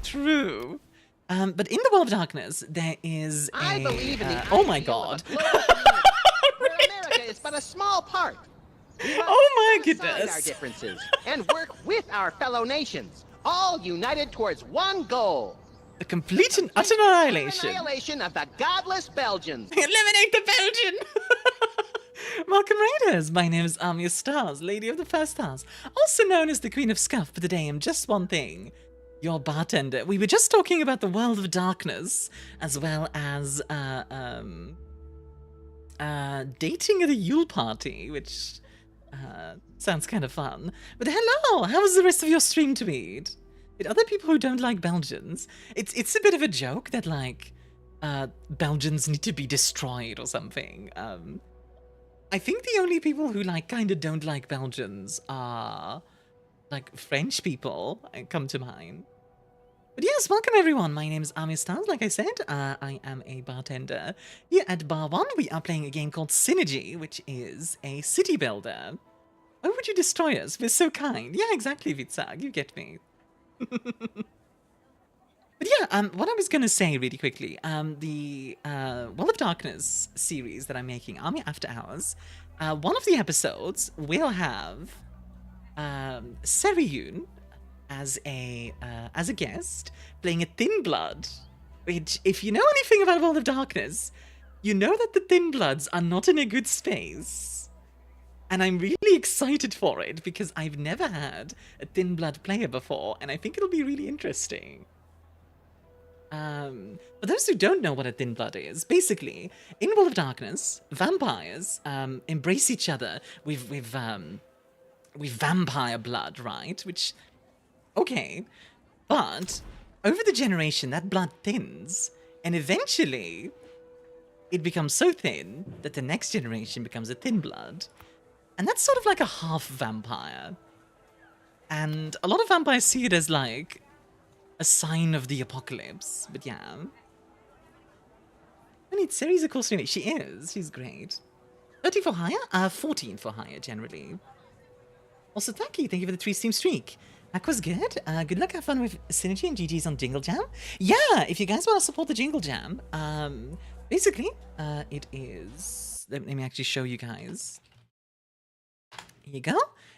[SPEAKER 1] True. But in the World of Darkness, there is a...
[SPEAKER 7] I believe in the
[SPEAKER 1] oh my
[SPEAKER 7] ideal
[SPEAKER 1] god.
[SPEAKER 7] of a global community, where America is but a small part. We must
[SPEAKER 1] Oh my
[SPEAKER 7] set aside
[SPEAKER 1] goodness.
[SPEAKER 7] our differences and work with our fellow nations, all united towards one goal.
[SPEAKER 1] A complete and utter annihilation.
[SPEAKER 7] Annihilation of the godless Belgians.
[SPEAKER 1] Eliminate the Belgian! Welcome Raiders, my name is ArmiaStars, Lady of the First Stars, also known as the Queen of Scuff, but today I'm just one thing. Your bartender. We were just talking about the World of Darkness, as well as dating at a Yule party, which sounds kind of fun. But hello, how was the rest of your stream, Tweed? Did other people who don't like Belgians? It's a bit of a joke that like Belgians need to be destroyed or something. I think the only people who like kind of don't like Belgians are like French people come to mind. But yes, welcome everyone. My name is ArmiaStars. Like I said, I am a bartender. Here at Bar 1, we are playing a game called Synergy, which is a city builder. Why would you destroy us? We're so kind. Yeah, exactly, Vitsag. You get me. But yeah, what I was going to say really quickly, the World of Darkness series that I'm making, Army After Hours, one of the episodes will have Myun as a guest, playing a Thin Blood, which, if you know anything about World of Darkness, you know that the Thin Bloods are not in a good space. And I'm really excited for it, because I've never had a Thin Blood player before, and I think it'll be really interesting. For those who don't know what a Thin Blood is, basically, in World of Darkness, vampires embrace each other with vampire blood, right? Which, okay, but over the generation, that blood thins, and eventually it becomes so thin that the next generation becomes a Thin Blood. And that's sort of like a half vampire. And a lot of vampires see it as like a sign of the apocalypse, but yeah. I mean, Siri's a cool streamer. She is. She's great. 30 for hire? 14 for hire, generally. Also, Taki, thank you for the 3-stream streak. That was good. Good luck, have fun with Synergy and GG's on jinglejam. Yeah, if you guys want to support the jinglejam, basically, it is... Let me actually show you guys. Here you go.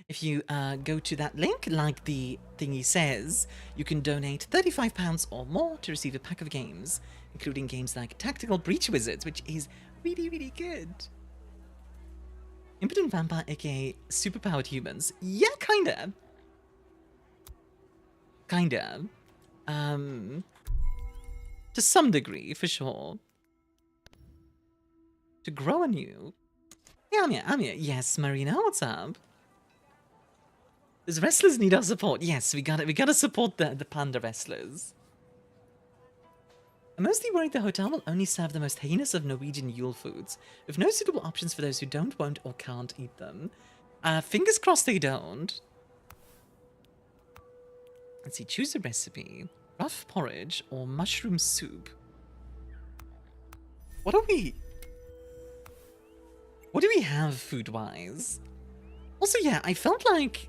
[SPEAKER 1] If you go to that link, like the thingy says, you can donate £35 or more to receive a pack of games, including games like Tactical Breach Wizards, which is really, really good. Impotent vampire, aka superpowered humans. Yeah, kinda. Kinda. To some degree, for sure. To grow anew. Yeah, Amia. Yes, Marina, what's up? Does wrestlers need our support? Yes, we gotta support the panda wrestlers. I'm mostly worried the hotel will only serve the most heinous of Norwegian Yule foods, with no suitable options for those who don't, won't, or can't eat them. Fingers crossed they don't. Let's see, choose a recipe. Rough porridge or mushroom soup. What do we have food-wise? Also, yeah, I felt like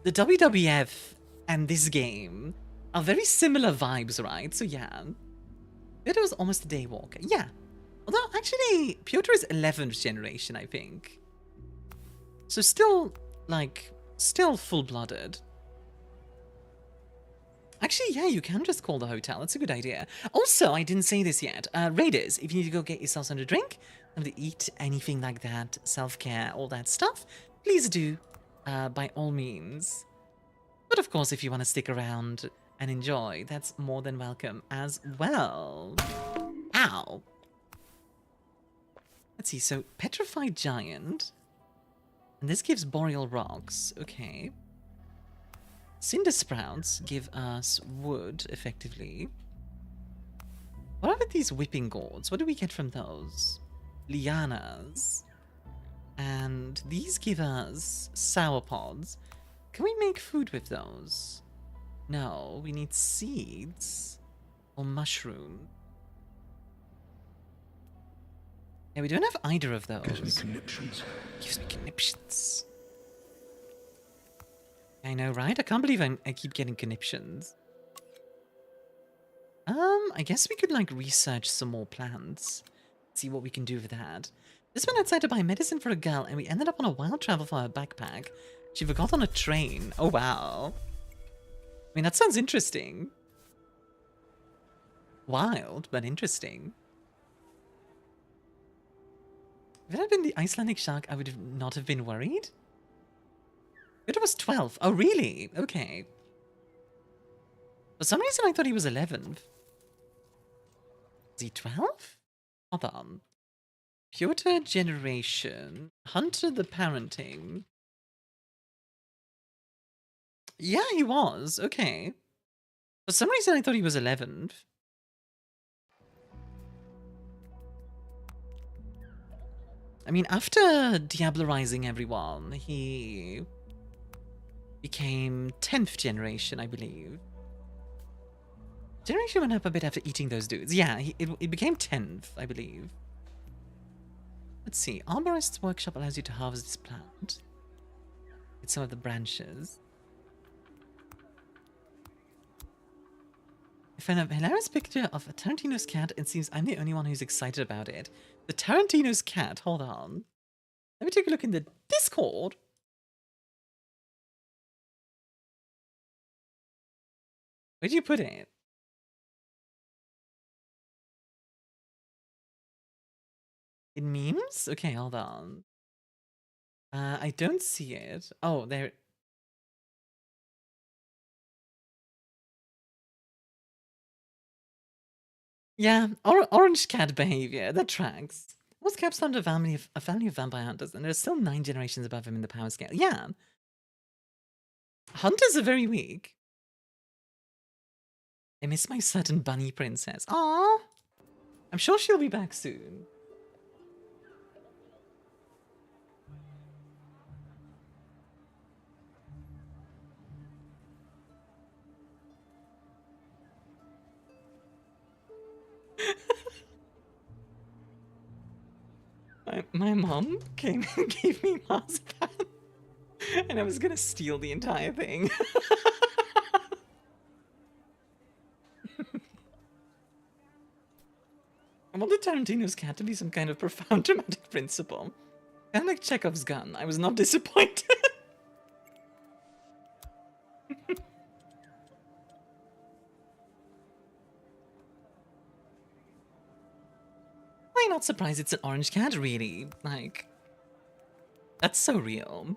[SPEAKER 1] the WWF and this game are very similar vibes, right? So yeah. It was almost a day walker. Yeah. Although, actually, Piotr is 11th generation, I think. So still, like, still full-blooded. Actually, yeah, you can just call the hotel. That's a good idea. Also, I didn't say this yet. Raiders, if you need to go get yourself something to drink, something to eat, anything like that, self-care, all that stuff, please do, by all means. But of course, if you want to stick around and enjoy, that's more than welcome as well. Ow. Let's see, so Petrified Giant. And this gives Boreal Rocks. Okay. Cinder Sprouts give us wood, effectively. What about these whipping gourds? What do we get from those? Lianas. And these give us sour pods. Can we make food with those? No, we need seeds or mushroom. Yeah, we don't have either of those.
[SPEAKER 6] Gives me conniptions.
[SPEAKER 1] Gives me conniptions. I know, right? I can't believe I keep getting conniptions. I guess we could, like, research some more plants. See what we can do with that. This went outside to buy medicine for a girl, and we ended up on a wild travel for her backpack. She forgot on a train. Oh, wow. I mean, that sounds interesting. Wild, but interesting. If it had been the Icelandic shark, I would have not have been worried. It was 12. Oh, really? Okay. For some reason, I thought he was 11. Is he 12? Hold on. Piotr Generation. Hunter the Parenting. Yeah, he was. Okay. For some reason, I thought he was 11. I mean, after diablerizing everyone, he became 10th generation, I believe. Generation went up a bit after eating those dudes. Yeah, it became 10th, I believe. Let's see. Arborist's Workshop allows you to harvest this plant. It's some of the branches. I found a hilarious picture of a Tarantino's cat and seems I'm the only one who's excited about it. The Tarantino's cat. Hold on. Let me take a look in the Discord. Where'd you put it? In memes? Okay, hold on. I don't see it. Oh, there. Yeah, orange cat behavior. That tracks. Was Capstone a family of vampire hunters, and there's still 9 generations above him in the power scale. Yeah. Hunters are very weak. I miss my certain bunny princess. Aww. I'm sure she'll be back soon. My mom came and gave me marzipan, and I was gonna steal the entire thing. I wanted Tarantino's cat to be some kind of profound dramatic principle. Kind of like Chekhov's gun. I was not disappointed. I'm not surprised it's an orange cat, really. Like, That's so real.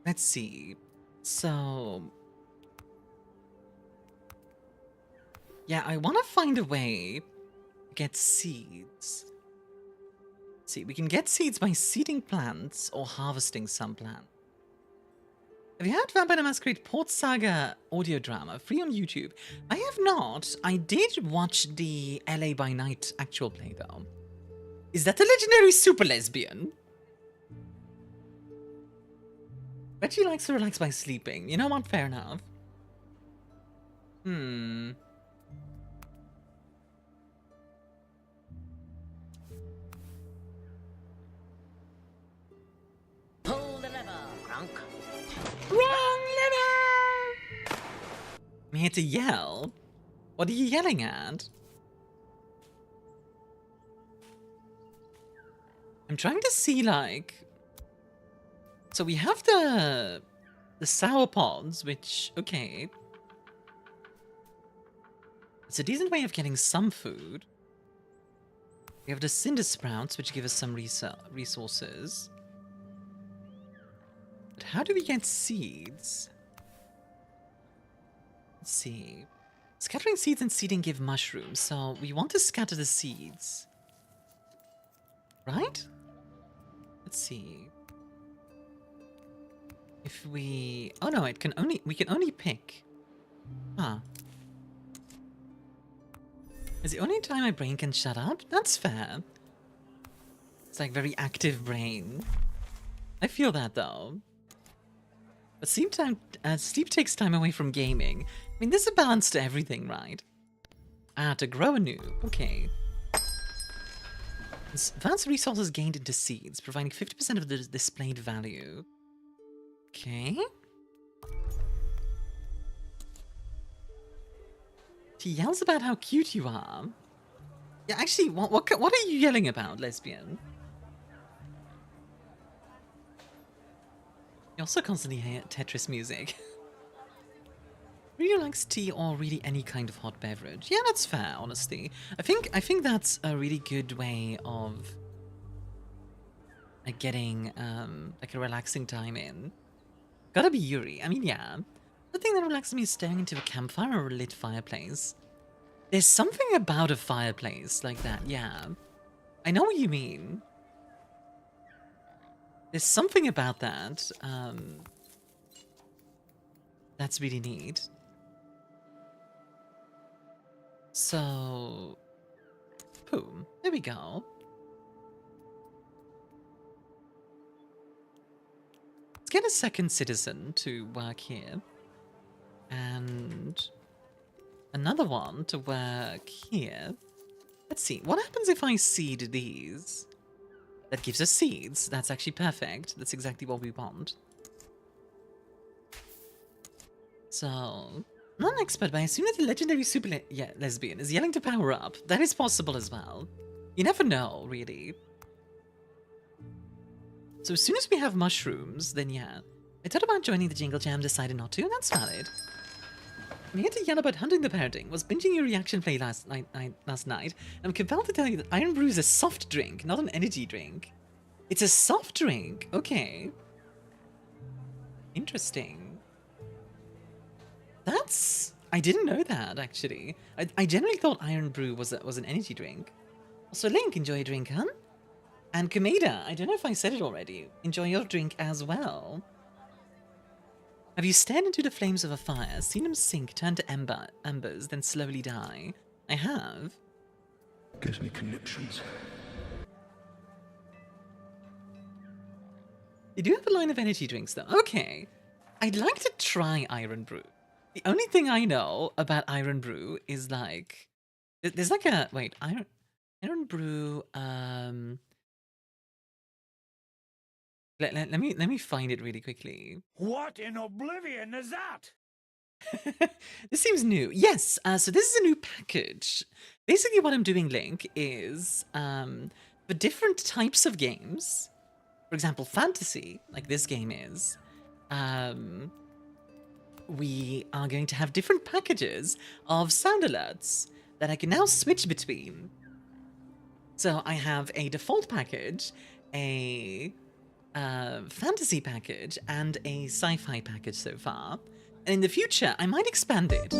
[SPEAKER 1] Let's see. So, yeah, I want to find a way to get seeds. Let's see, we can get seeds by seeding plants or harvesting some plant. Have you heard Vampire the Masquerade Port Saga audio drama free on YouTube? I have not. I did watch the LA by Night actual play though. Is that a legendary super lesbian? Bet she likes to relax by sleeping. You know what? Fair enough.
[SPEAKER 7] Pull the lever, Grunk.
[SPEAKER 1] Wrong letter! I'm here to yell. What are you yelling at? I'm trying to see, like... So we have the sour pods, which, okay. It's a decent way of getting some food. We have the cinder sprouts, which give us some resources. But how do we get seeds? Let's see. Scattering seeds and seeding give mushrooms, so we want to scatter the seeds. Right? Let's see. If we... Oh no, we can only pick. Huh. Is the only time my brain can shut up? That's fair. It's like very active brain. I feel that though. But sleep takes time away from gaming. I mean, there's a balance to everything, right? Ah, to grow a noob. Okay. Advanced resources gained into seeds, providing 50% of the displayed value. Okay. She yells about how cute you are. Yeah, actually, what are you yelling about, lesbian? You also constantly hear Tetris music. Really likes tea or really any kind of hot beverage. Yeah, that's fair, honestly. I think that's a really good way of getting like a relaxing time in. Gotta be Yuri. I mean, yeah. The thing that relaxes me is staring into a campfire or a lit fireplace. There's something about a fireplace like that, yeah. I know what you mean. There's something about that. That's really neat. So, boom. There we go. Let's get a second citizen to work here. And another one to work here. Let's see. What happens if I seed these? That gives us seeds. That's actually perfect. That's exactly what we want. So, I'm not an expert, but I assume that the legendary super lesbian is yelling to power up. That is possible as well. You never know, really. So as soon as we have mushrooms, then yeah. I thought about joining the jinglejam, decided not to, and that's valid. I'm here to yell about hunting the parenting. Was binging your reaction play last night, and I'm compelled to tell you that Iron Brew is a soft drink, not an energy drink. It's a soft drink. Okay. Interesting. I didn't know that, actually. I generally thought Iron Brew was an energy drink. Also, Link, enjoy a drink, huh? And Kameda, I don't know if I said it already. Enjoy your drink as well. Have you stared into the flames of a fire, seen them sink, turn to embers, then slowly die? I have.
[SPEAKER 2] Gives me conniptions.
[SPEAKER 1] They do have a line of energy drinks, though. Okay. I'd like to try Iron Brew. The only thing I know about Iron Brew is like... There's like a... Wait, Iron Brew... Let me find it really quickly.
[SPEAKER 2] What in oblivion is that?
[SPEAKER 1] This seems new. Yes, so this is a new package. Basically what I'm doing, Link, is for different types of games, for example, fantasy, like this game is, we are going to have different packages of sound alerts that I can now switch between. So I have a default package, a fantasy package, and a sci-fi package so far. And in the future, I might expand it.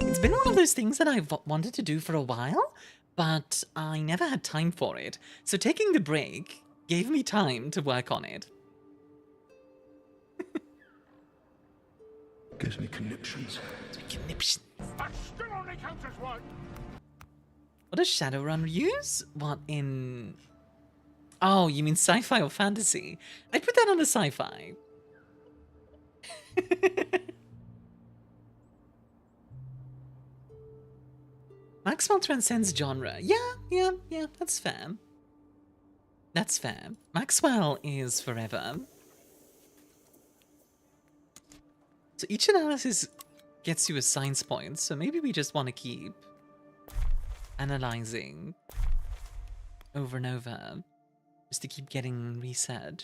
[SPEAKER 1] It's been one of those things that I've wanted to do for a while, but I never had time for it. So taking the break gave me time to work on it.
[SPEAKER 2] Gives me conniptions.
[SPEAKER 1] Conniptions.
[SPEAKER 2] That still only counts as one.
[SPEAKER 1] What does Shadowrun use? What in... Oh, you mean sci-fi or fantasy? I'd put that on the sci-fi. Maxwell transcends genre. Yeah, that's fair. That's fair. Maxwell is forever. So each analysis gets you a science point, so maybe we just want to keep analyzing over and over, just to keep getting reset.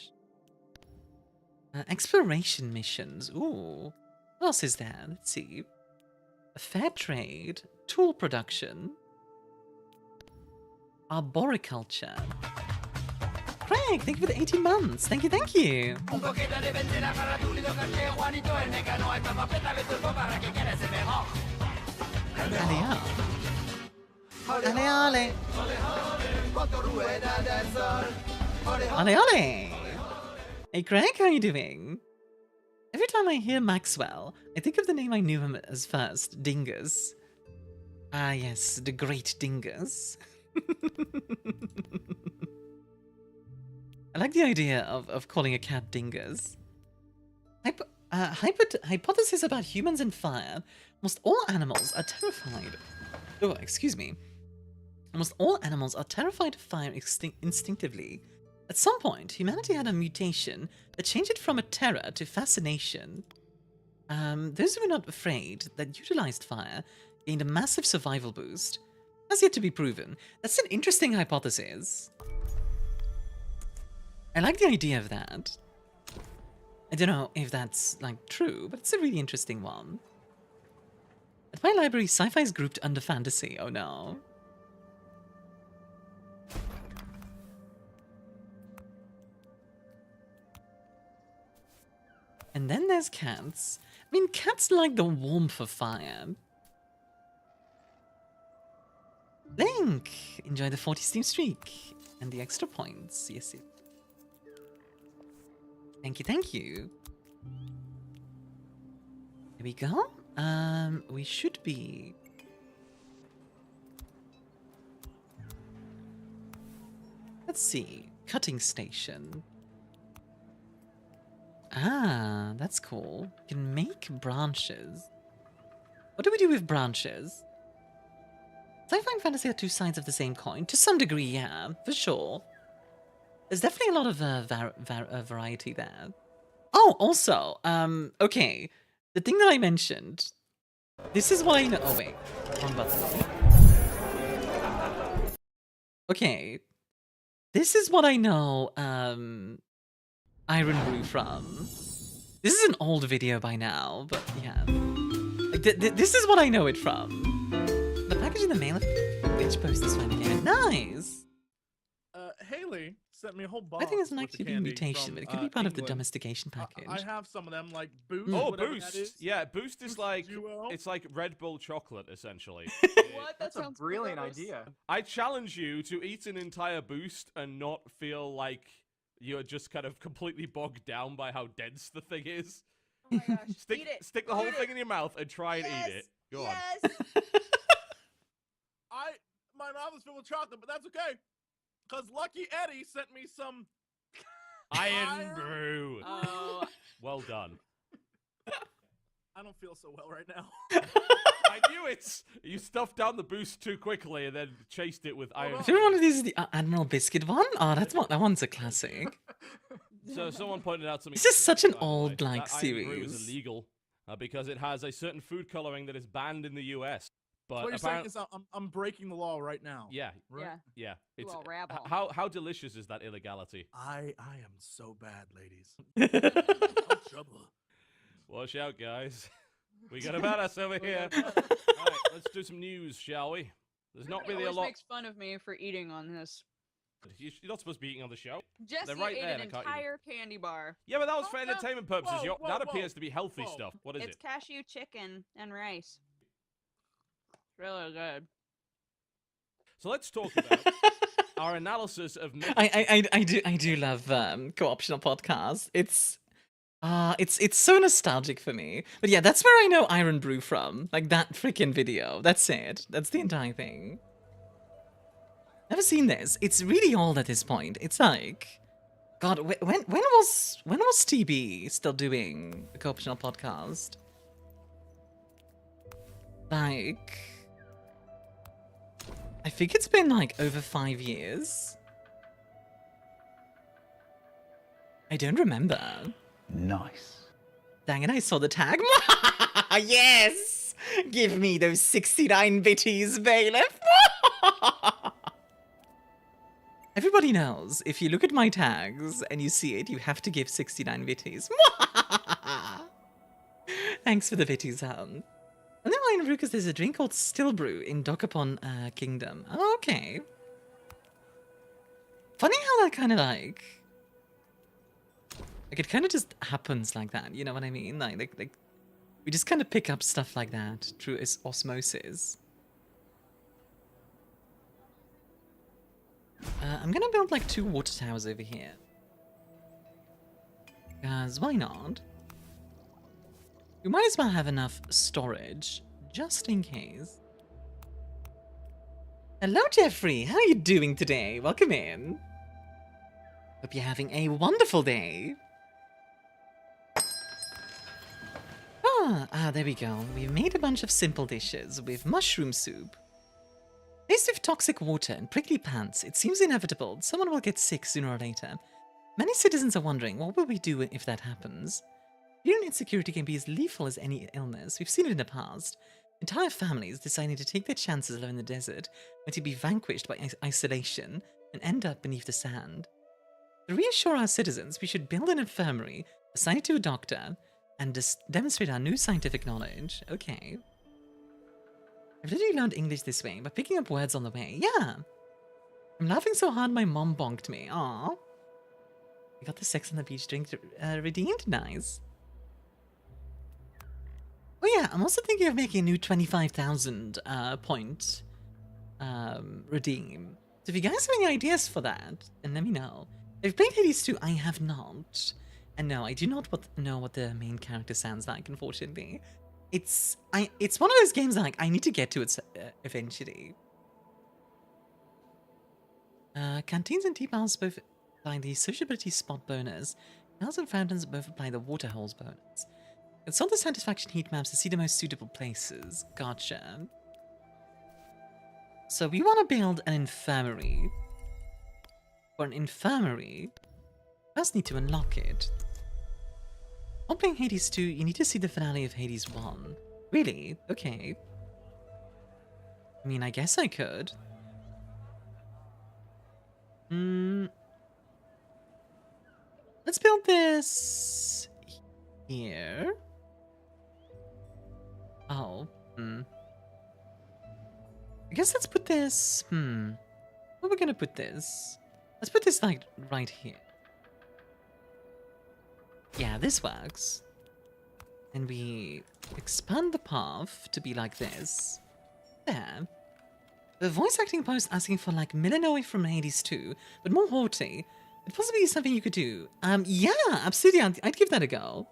[SPEAKER 1] Exploration missions. Ooh. What else is there? Let's see. A fair trade, tool production, arboriculture. Craig, thank you for the 18 months. Thank you, thank you. Ale. Ale ale. Hey Craig, how are you doing? Every time I hear Maxwell, I think of the name I knew him as first, Dingus. Ah yes, the great Dingus. I like the idea of calling a cat Dingus. Hypothesis about humans and fire. Almost all animals are terrified. Oh, excuse me. Almost all animals are terrified of fire instinctively. At some point, humanity had a mutation that changed it from a terror to fascination. Those who were not afraid, that utilized fire, gained a massive survival boost. Has yet to be proven. That's an interesting hypothesis. I like the idea of that. I don't know if that's, like, true, but it's a really interesting one. At my library, sci-fi is grouped under fantasy. Oh no. And then there's cats. I mean, cats like the warmth of fire. Link! Enjoy the 40 Steam streak. And the extra points. Yes, yes. Thank you, thank you. Here we go. We should be... Let's see. Cutting station. Ah, that's cool. You can make branches. What do we do with branches? Sci-fi and fantasy are two sides of the same coin. To some degree, yeah, for sure. There's definitely a lot of variety there. Oh, also, okay. The thing that I mentioned. This is what I know. Oh, wait. Wrong button. Okay. This is what I know, Iron Brew from. This is an old video by now, but yeah. Like, this is what I know it from. The package in the mail, which post is fine again. Nice!
[SPEAKER 6] Haley sent me a whole box.
[SPEAKER 1] I think it's an
[SPEAKER 6] with the
[SPEAKER 1] active
[SPEAKER 6] candy
[SPEAKER 1] mutation,
[SPEAKER 6] from,
[SPEAKER 1] but it could be part of the
[SPEAKER 6] England.
[SPEAKER 1] domestication package.
[SPEAKER 6] I have some of them, like Boost.
[SPEAKER 5] Oh,
[SPEAKER 6] whatever that
[SPEAKER 5] Boost!
[SPEAKER 6] is.
[SPEAKER 5] Yeah, Boost is like
[SPEAKER 6] Duo.
[SPEAKER 5] it's like Red Bull chocolate essentially.
[SPEAKER 8] What? That
[SPEAKER 9] That's a
[SPEAKER 8] sounds
[SPEAKER 9] brilliant
[SPEAKER 8] gross.
[SPEAKER 9] idea.
[SPEAKER 5] I challenge you to eat an entire Boost and not feel like you're just kind of completely bogged down by how dense the thing is.
[SPEAKER 8] Oh my gosh.
[SPEAKER 5] Stick
[SPEAKER 8] Eat it.
[SPEAKER 5] stick the whole
[SPEAKER 8] Eat
[SPEAKER 5] thing
[SPEAKER 8] it.
[SPEAKER 5] in your mouth and try and
[SPEAKER 8] Yes.
[SPEAKER 5] eat it. Go on.
[SPEAKER 8] Yes.
[SPEAKER 6] My mouth is filled with chocolate, but that's okay. Cause Lucky Eddie sent me some
[SPEAKER 5] Iron Brew.
[SPEAKER 8] Oh.
[SPEAKER 5] Well done.
[SPEAKER 6] I don't feel so well right now.
[SPEAKER 5] I knew it. You stuffed down the Boost too quickly and then chased it with Iron.
[SPEAKER 6] on.
[SPEAKER 1] Do you know one of these is the Admiral Biscuit one? Oh, that one's a classic.
[SPEAKER 5] So someone pointed out something.
[SPEAKER 1] This is such an
[SPEAKER 5] by the way,
[SPEAKER 1] old, like,
[SPEAKER 5] that Iron Brew is
[SPEAKER 1] series.
[SPEAKER 5] illegal because it has a certain food coloring that is banned in the U.S. But
[SPEAKER 6] What you're saying
[SPEAKER 5] apparently,
[SPEAKER 6] is I'm breaking the law right now.
[SPEAKER 5] yeah,
[SPEAKER 6] Right?
[SPEAKER 8] Yeah.
[SPEAKER 5] yeah. It's
[SPEAKER 8] all rabble.
[SPEAKER 5] how delicious is that illegality?
[SPEAKER 6] I am so bad, ladies. I'm trouble.
[SPEAKER 5] Watch out, guys. We got a badass over here. Alright, let's do some news, shall we? There's not
[SPEAKER 8] He
[SPEAKER 5] really a
[SPEAKER 8] always
[SPEAKER 5] lot.
[SPEAKER 8] makes fun of me for eating on this.
[SPEAKER 5] You're not supposed to be eating on the show.
[SPEAKER 8] Jesse
[SPEAKER 5] They're right
[SPEAKER 8] ate
[SPEAKER 5] there,
[SPEAKER 8] an
[SPEAKER 5] and I can't eat them.
[SPEAKER 8] entire candy bar.
[SPEAKER 5] Yeah, but that was
[SPEAKER 6] Oh,
[SPEAKER 5] for
[SPEAKER 6] no.
[SPEAKER 5] entertainment purposes.
[SPEAKER 6] Whoa, whoa,
[SPEAKER 5] That
[SPEAKER 6] whoa.
[SPEAKER 5] appears to be healthy
[SPEAKER 6] Whoa.
[SPEAKER 5] stuff. What is
[SPEAKER 8] It's
[SPEAKER 5] it?
[SPEAKER 8] cashew chicken and rice. It's really good.
[SPEAKER 5] So let's talk about our analysis of.
[SPEAKER 1] I do love co-optional podcasts. It's so nostalgic for me. But yeah, that's where I know Iron Brew from. Like that freaking video. That's it. That's the entire thing. Never seen this. It's really old at this point. It's like, God, when was TB still doing the co-optional podcast? Like, I think it's been like over 5 years. I don't remember.
[SPEAKER 2] Nice.
[SPEAKER 1] Dang it, I saw the tag. Yes! Give me those 69 bitties, bailiff. Everybody knows, if you look at my tags and you see it, you have to give 69 bitties. Thanks for the bitties, And then I know because there's a drink called Still Brew in Dokapon Kingdom. Oh, okay. Funny how that kind of like it kind of just happens like that, you know what I mean? Like we just kind of pick up stuff like that through osmosis. I'm gonna build like 2 water towers over here. Because why not? We might as well have enough storage, just in case. Hello, Jeffrey. How are you doing today? Welcome in. Hope you're having a wonderful day. There we go. We've made a bunch of simple dishes with mushroom soup. Faced with toxic water and prickly pants, it seems inevitable someone will get sick sooner or later. Many citizens are wondering, what will we do if that happens? Fear insecurity can be as lethal as any illness. We've seen it in the past. Entire families deciding to take their chances alone in the desert, only to be vanquished by isolation and end up beneath the sand. To reassure our citizens, we should build an infirmary, assign it to a doctor, and demonstrate our new scientific knowledge. Okay. I've literally learned English this way, by picking up words on the way. Yeah! I'm laughing so hard my mom bonked me. Aww. We got the Sex on the Beach drink redeemed? Nice. Oh yeah, I'm also thinking of making a new 25,000 point redeem. So if you guys have any ideas for that, then let me know. If you've played Hades 2, I have not. And no, I do not know what the main character sounds like, unfortunately. It's one of those games like I need to get to it eventually. Canteens and tea bars both apply the sociability spot bonus. Canals and fountains both apply the water holes bonus. Consult the satisfaction heat maps to see the most suitable places. Gotcha. So we want to build an infirmary. For an infirmary, first need to unlock it. While playing Hades 2, you need to see the finale of Hades 1. Really? Okay. I mean, I guess I could. Let's build this here. Oh, I guess let's put this, where are we gonna put this? Let's put this, like, right here. Yeah, this works. And we expand the path to be like this. There. The voice acting post asking for, like, Milanoe from Hades 2, but more haughty. It'd possibly be something you could do. Yeah, absolutely, I'd give that a go.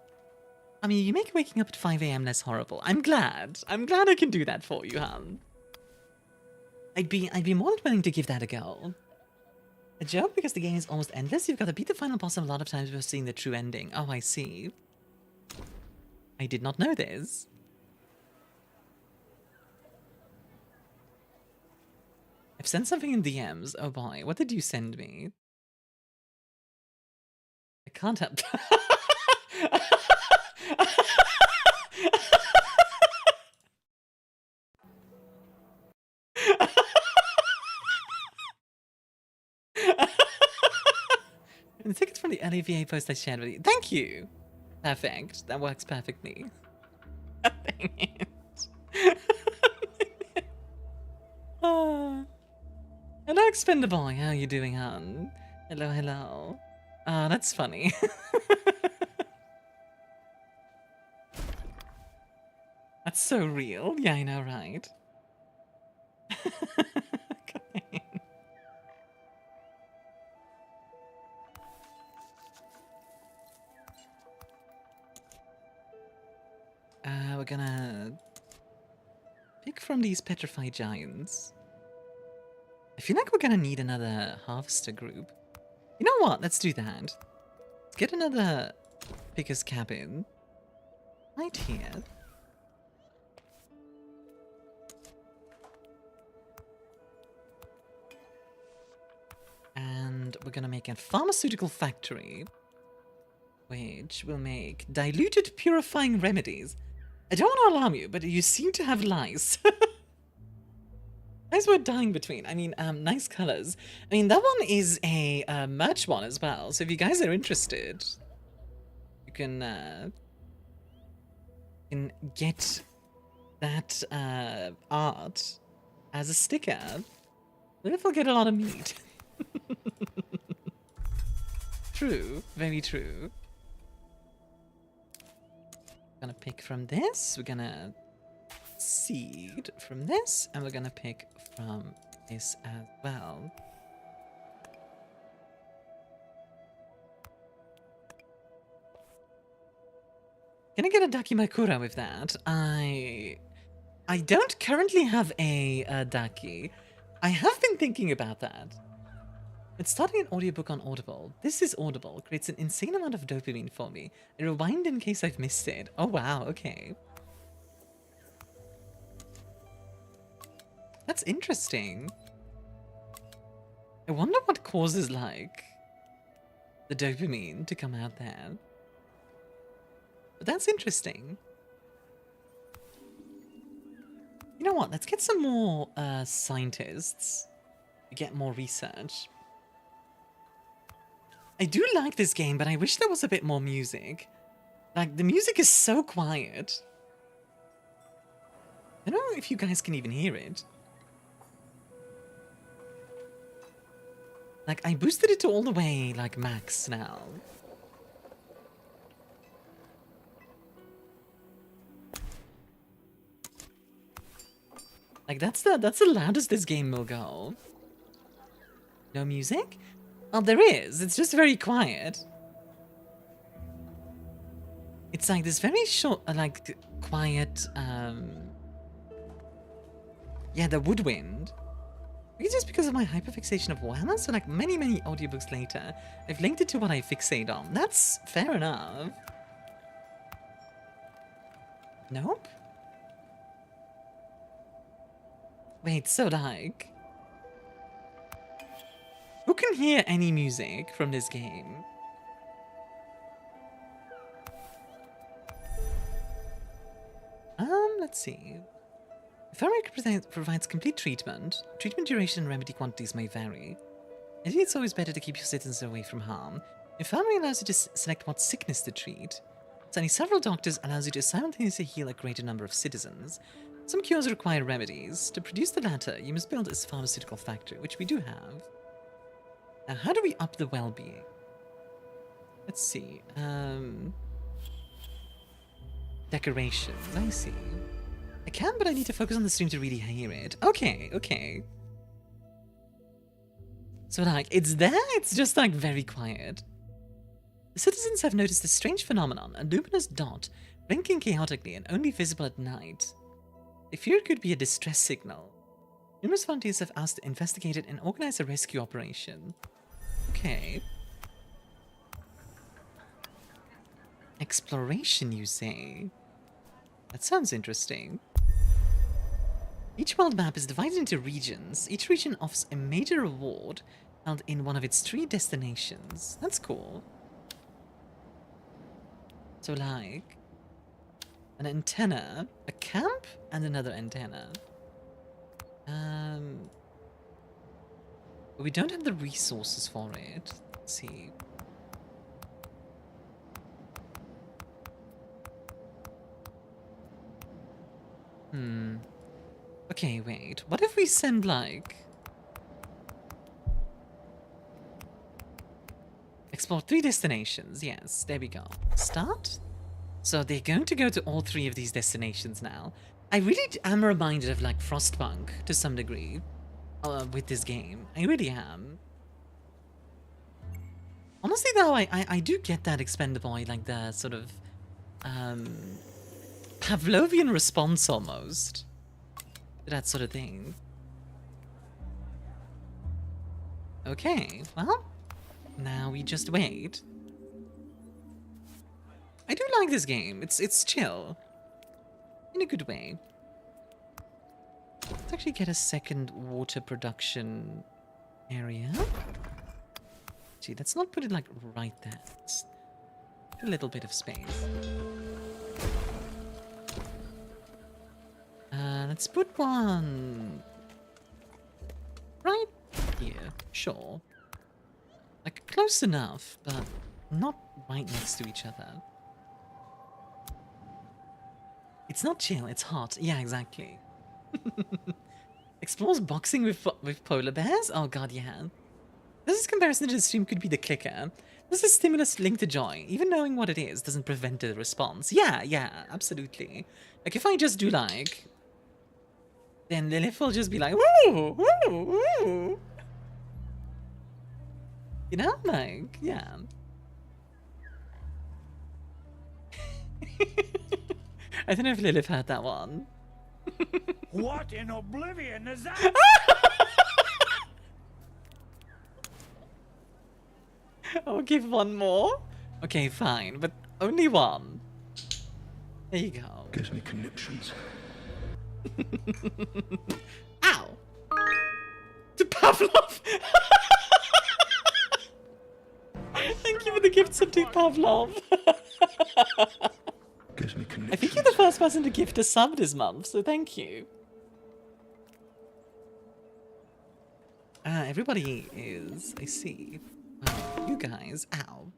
[SPEAKER 1] I mean, you make waking up at 5 AM less horrible. I'm glad I can do that for you, hon. I'd be more than willing to give that a go. A joke because the game is almost endless. You've got to beat the final boss a lot of times before seeing the true ending. Oh, I see. I did not know this. I've sent something in DMs. Oh boy, what did you send me? I can't help. And the tickets from the LAVA post I shared with you. Thank you! Perfect. That works perfectly. Dang it. Hello, Expendable. How are you doing, hon? Hello, hello. That's funny. That's so real. Yeah, I know, right? We're gonna pick from these petrified giants. I feel like we're gonna need another harvester group. You know what? Let's do that. Let's get another picker's cabin right here. And we're gonna make a pharmaceutical factory, which will make diluted purifying remedies. I don't want to alarm you, but you seem to have lice. Nice word dying between. I mean, nice colors. I mean, that one is a merch one as well. So if you guys are interested, you can get that art as a sticker. What if we'll get a lot of meat? True, very true. Gonna pick from this. We're gonna seed from this, and we're gonna pick from this as well. Gonna get a Dakimakura with that. I don't currently have a Daki. I have been thinking about that. It's starting an audiobook on Audible. This is Audible. Creates an insane amount of dopamine for me. I rewind in case I've missed it. Oh wow, okay. That's interesting. I wonder what causes, like, the dopamine to come out there. But that's interesting. You know what? Let's get some more scientists to get more research. I do like this game, but I wish there was a bit more music. Like, the music is so quiet. I don't know if you guys can even hear it. Like, I boosted it to all the way, like, max now. Like, that's the loudest this game will go. No music? Well, there is. It's just very quiet. It's like this very short, like, quiet, yeah, the woodwind. Maybe just because of my hyperfixation of Warhammer, so like many audiobooks later, I've linked it to what I fixate on. That's fair enough. Nope. Wait, so like... Who can hear any music from this game? Let's see. If Armia provides complete treatment, treatment duration and remedy quantities may vary. Indeed, it's always better to keep your citizens away from harm. If Armia allows you to select what sickness to treat, sending several doctors allows you to simultaneously heal a greater number of citizens. Some cures require remedies. To produce the latter, you must build a pharmaceutical factory, which we do have. Now, how do we up the well-being? Let's see. Decoration. I see. I can, but I need to focus on the stream to really hear it. Okay, okay. So, like, it's there, it's just, like, very quiet. The citizens have noticed a strange phenomenon, a luminous dot, blinking chaotically and only visible at night. They fear it could be a distress signal. Numerous volunteers have asked to investigate it and organize a rescue operation. Okay. Exploration, you say? That sounds interesting. Each world map is divided into regions. Each region offers a major reward held in one of its 3 destinations. That's cool. So, like, an antenna, a camp, and another antenna. But we don't have the resources for it. Let's see. Okay, wait. What if we send, like... Explore 3 destinations. Yes, there we go. Start? So they're going to go to all 3 of these destinations now. I really am reminded of, like, Frostpunk to some degree with this game. I really am. Honestly, though, I do get that Expendable, like the sort of Pavlovian response almost to that sort of thing. Okay, well, now we just wait. I do like this game. It's chill in a good way. Let's actually get a second water production area. Gee, let's not put it like right there. Let's put a little bit of space. Let's put one right here. Sure. Like close enough, but not right next to each other. It's not chill, it's hot. Yeah, exactly. Explores boxing with polar bears? Oh god, yeah. This comparison to the stream could be the clicker. This is stimulus linked to joy. Even knowing what it is doesn't prevent the response. Yeah, absolutely. Like if I just do like... Then Lilith will just be like, woo, woo, woo. You know, like, yeah. I don't know if Lilith heard that one.
[SPEAKER 2] What in oblivion is that?
[SPEAKER 1] I'll give one more. Okay, fine, but only one. There you go.
[SPEAKER 9] Gives me conniptions.
[SPEAKER 1] Ow! To Pavlov! Thank you for the gift sub to Pavlov.
[SPEAKER 9] Gives me conniptions.
[SPEAKER 1] I think you're the first person to gift a sub this month, so thank you. Everybody is... I see. You guys... Ow.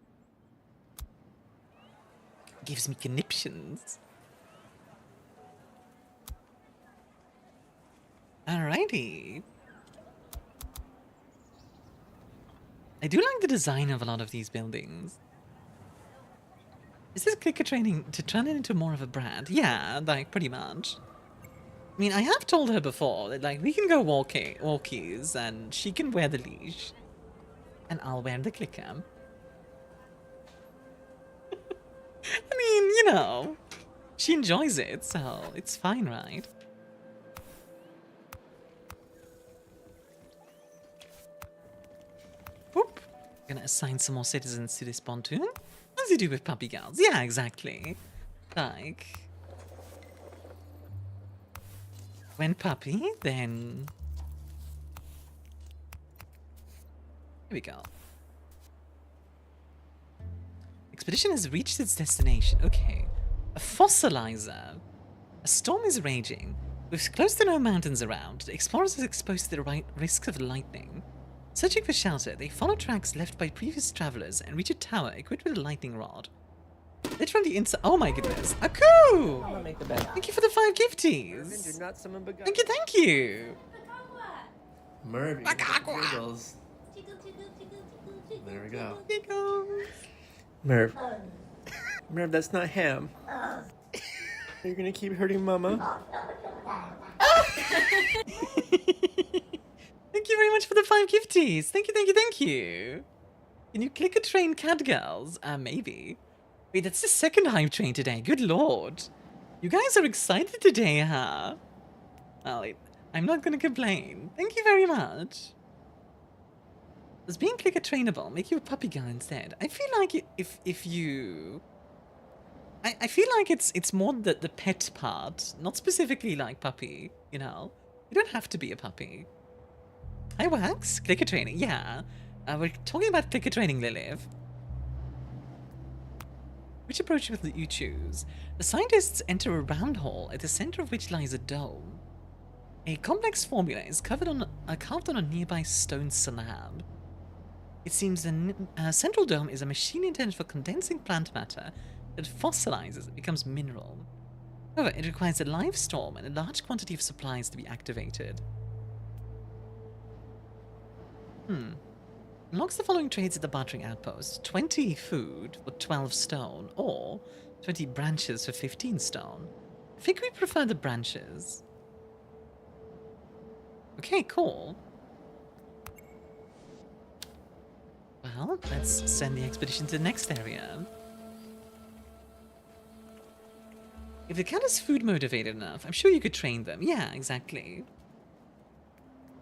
[SPEAKER 1] Gives me conniptions. Alrighty. I do like the design of a lot of these buildings. Is this clicker training to turn it into more of a brand? Yeah, like, pretty much. I mean, I have told her before that, like, we can go walkies, and she can wear the leash. And I'll wear the clicker. I mean, you know, she enjoys it, so it's fine, right? Whoop. Gonna assign some more citizens to this pontoon. As you do with puppy girls. Yeah, exactly. Like... when puppy, then... Here we go. Expedition has reached its destination. Okay. A fossilizer. A storm is raging. With close to no mountains around, the explorers are exposed to the risks of lightning. Searching for shelter, they follow tracks left by previous travelers and reach a tower equipped with a lightning rod. Lit from the inside. Oh my goodness. Aku! Thank you for the 5 gifties. Thank you.
[SPEAKER 10] Merv, giggles. There we go. Merv. Merv, that's not ham. You're gonna keep hurting Mama.
[SPEAKER 1] Thank you very much for the 5 gifties. Thank you. Can you click a train, cat girls? Maybe. Wait, that's the second hype train today. Good lord. You guys are excited today, huh? Well, I'm not gonna complain. Thank you very much. Does being clicker trainable make you a puppy girl instead? I feel like if you... I feel like it's more the pet part, not specifically like puppy, you know? You don't have to be a puppy. Hi, Wax. Clicker training. Yeah. We're talking about clicker training, Lilith. Which approach will you choose? The scientists enter a round hall, at the center of which lies a dome. A complex formula is carved on a nearby stone slab. It seems the central dome is a machine intended for condensing plant matter that fossilizes and becomes mineral. However, it requires a live storm and a large quantity of supplies to be activated. Unlocks the following trades at the bartering outpost. 20 food for 12 stone, or 20 branches for 15 stone. I think we prefer the branches. Okay, cool. Well, let's send the expedition to the next area. If the cat is food motivated enough, I'm sure you could train them. Yeah, exactly.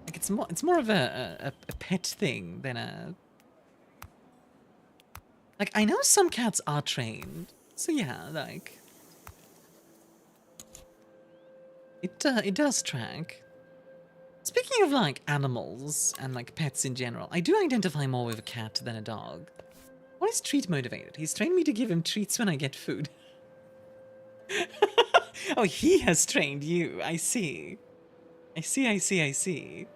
[SPEAKER 1] Like it's more of a pet thing than a. Like, I know some cats are trained, so yeah, like it does track. Speaking of like animals and like pets in general, I do identify more with a cat than a dog. What is treat motivated? He's trained me to give him treats when I get food. Oh, he has trained you. I see. I see.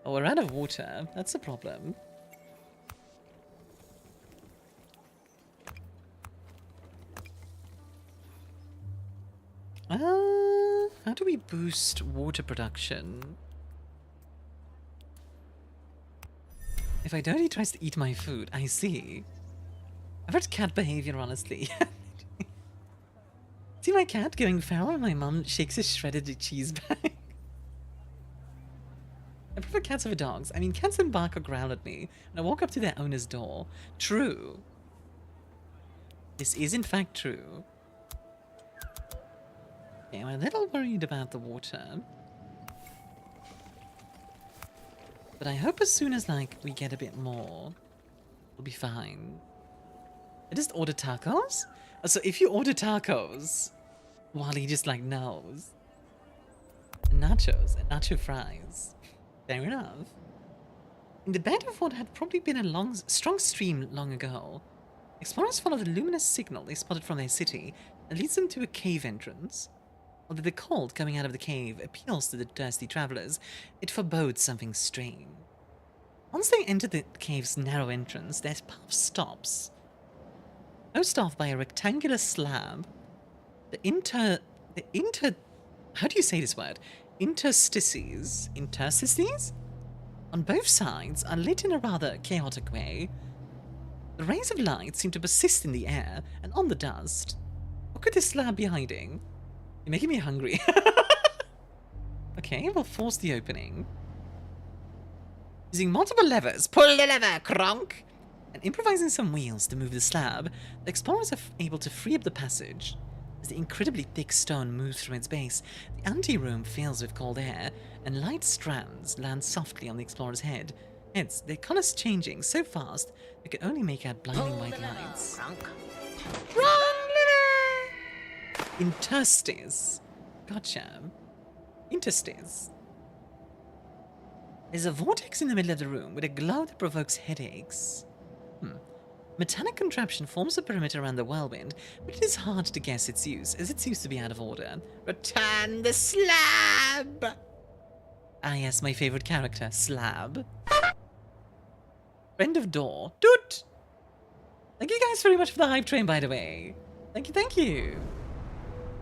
[SPEAKER 1] Oh, we're out of water. That's a problem. How do we boost water production? If I don't, he tries to eat my food. I see. I've heard cat behavior, honestly. See my cat going feral when my mum shakes his shredded cheese bag? I prefer cats over dogs. I mean, cats don't bark or growl at me when I walk up to their owner's door. True. This is in fact true. Okay, I'm a little worried about the water. But I hope as soon as, like, we get a bit more, we'll be fine. I just order tacos? So if you order tacos, Wally just, like, knows. And nachos, and nacho fries. Fair enough. In the bed of what had probably been a strong stream long ago, explorers follow the luminous signal they spotted from their city that leads them to a cave entrance. Although the cold coming out of the cave appeals to the thirsty travelers, it forebodes something strange. Once they enter the cave's narrow entrance, their path stops, closed off by a rectangular slab. How do you say this word? Interstices on both sides are lit in a rather chaotic way. The rays of light seem to persist in the air and on the dust. What could this slab be hiding? You're making me hungry. Okay, we'll force the opening. Using multiple levers, pull the lever, cronk! And improvising some wheels to move the slab, the explorers are able to free up the passage. As the incredibly thick stone moves through its base, the anteroom fills with cold air, and light strands land softly on the explorer's head. Heads, their colors changing so fast they could only make out blinding white lights. Interstice. Gotcha. Interstice. There's a vortex in the middle of the room with a glow that provokes headaches. Metallic contraption forms a perimeter around the whirlwind, but it is hard to guess its use, as it seems to be out of order. Return the slab! Ah yes, my favorite character, Slab. Friend of door. Doot! Thank you guys very much for the hype train, by the way. Thank you.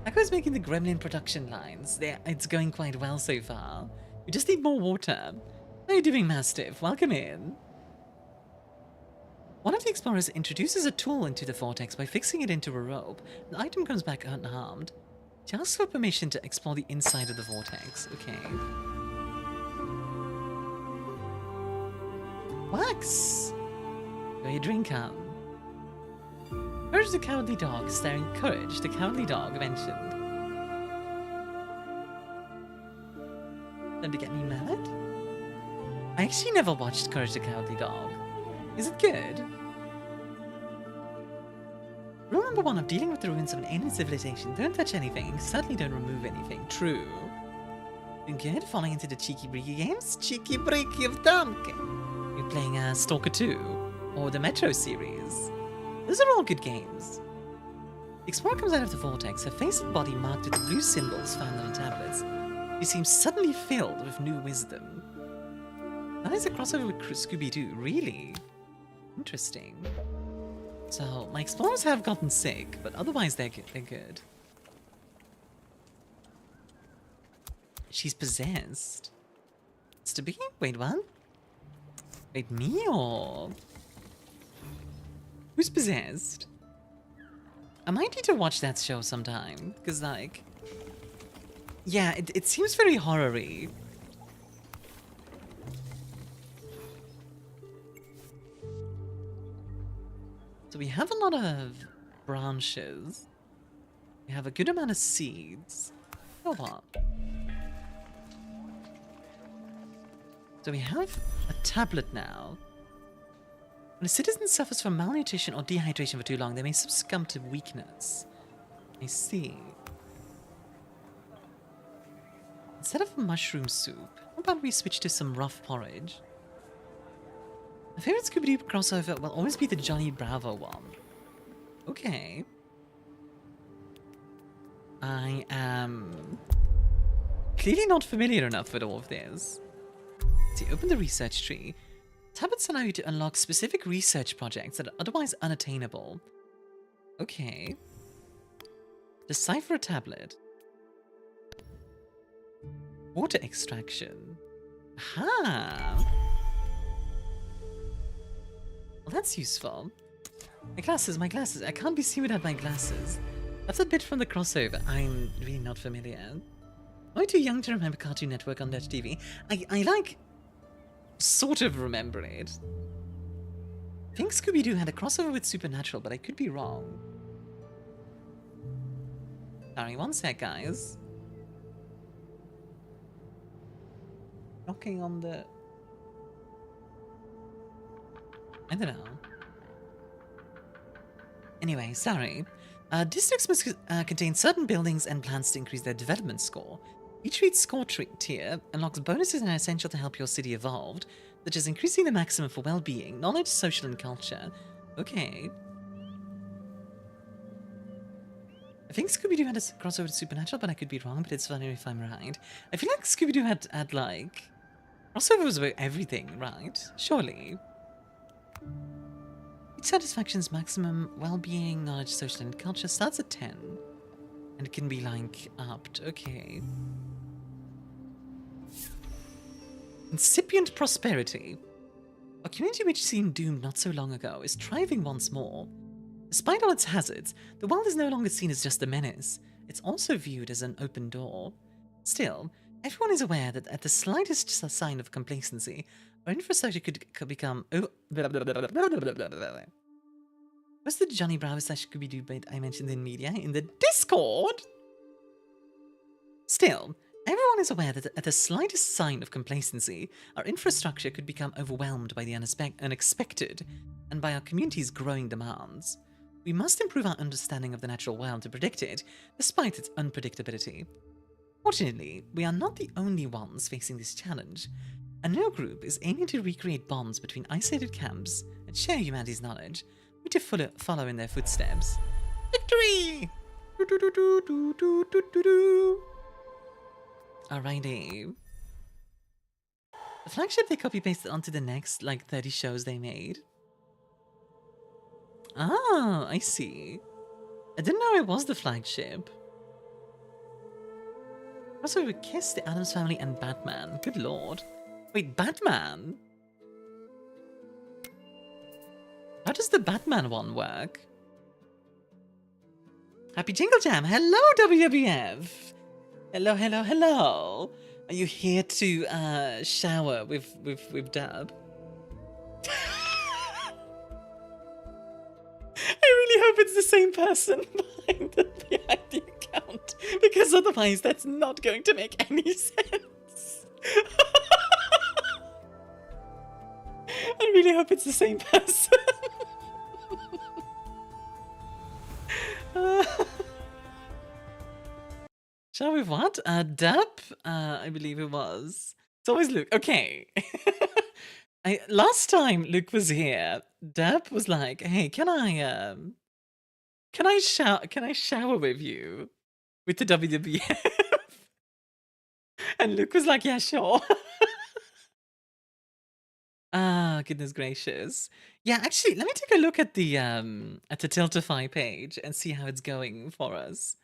[SPEAKER 1] Aqua's making the Gremlin production lines. It's going quite well so far. We just need more water. How are you doing, Mastiff? Welcome in. One of the explorers introduces a tool into the vortex by fixing it into a rope. The item comes back unharmed. She asks for permission to explore the inside of the vortex. Okay. Wax! Where your drink come? Courage the Cowardly Dog, starring Courage the Cowardly Dog mentioned. Them to get me mad? I actually never watched Courage the Cowardly Dog. Is it good? Rule number 1 of dealing with the ruins of an alien civilization: don't touch anything, certainly don't remove anything. True. Been good? Falling into the cheeky breaky games? Cheeky breaky of Dumpkin. You're playing Stalker 2 or the Metro series. Those are all good games. The explorer comes out of the vortex, her face and body marked with the blue symbols found on the tablets. She seems suddenly filled with new wisdom. That is a crossover with Scooby-Doo, really? Interesting. So, my explorers have gotten sick, but otherwise they're good. She's possessed. It's to be? Wait, what? Wait, me or... Who's possessed? I might need to watch that show sometime, because, like... Yeah, it seems very horror-y. So we have a lot of branches. We have a good amount of seeds. Oh, what? So we have a tablet now. When a citizen suffers from malnutrition or dehydration for too long, they may succumb to weakness. I see. Instead of a mushroom soup, how about we switch to some rough porridge? My favorite Scooby-Doo crossover will always be the Johnny Bravo one. Okay. I am clearly not familiar enough with all of this. See, open the research tree. Tablets allow you to unlock specific research projects that are otherwise unattainable. Okay. Decipher a tablet. Water extraction. Aha! Well, that's useful. My glasses, my glasses. I can't be seen without my glasses. That's a bit from the crossover. I'm really not familiar. Am I too young to remember Cartoon Network on Dutch TV? I like... sort of remember it. I think Scooby-Doo had a crossover with Supernatural, but I could be wrong. Sorry, one sec, guys. Knocking on the... I don't know. Anyway, sorry. Districts must contain certain buildings and plans to increase their development score. Each reach score tier unlocks bonuses that are essential to help your city evolve, such as increasing the maximum for well-being, knowledge, social, and culture. Okay. I think Scooby-Doo had a crossover with Supernatural, but I could be wrong, but it's funny if I'm right. I feel like Scooby-Doo had like... crossovers about everything, right? Surely. Each satisfaction's maximum well-being, knowledge, social, and culture starts at 10. And it can be, like, upped. Okay. Incipient prosperity. A community which seemed doomed not so long ago is thriving once more. Despite all its hazards, the world is no longer seen as just a menace. It's also viewed as an open door. Still, everyone is aware that at the slightest sign of complacency, our infrastructure could become... Oh, what's the Johnny Bravo / Scooby-Doo bit I mentioned in media? In the Discord? Still, everyone is aware that at the slightest sign of complacency, our infrastructure could become overwhelmed by the unexpected and by our community's growing demands. We must improve our understanding of the natural world to predict it, despite its unpredictability. Fortunately, we are not the only ones facing this challenge. A new group is aiming to recreate bonds between isolated camps and share humanity's knowledge, to follow in their footsteps. Victory! Alrighty. The flagship they copy-pasted onto the next, like, 30 shows they made. Ah, I see. I didn't know it was the flagship. Also, we Kiss, the Addams Family, and Batman. Good lord. Wait, Batman? How does the Batman one work? Happy Jinglejam! Hello, WWF! Hello, hello, hello! Are you here to shower with Dub? I really hope it's the same person behind the account, because otherwise that's not going to make any sense. I really hope it's the same person. Shall we what? Dub? I believe it was. It's always Luke. Okay. Last time Luke was here, Dub was like, "Hey, can I shower with you with the WWF?" And Luke was like, "Yeah, sure." Ah, goodness gracious. Yeah, actually, let me take a look at the Tiltify page and see how it's going for us.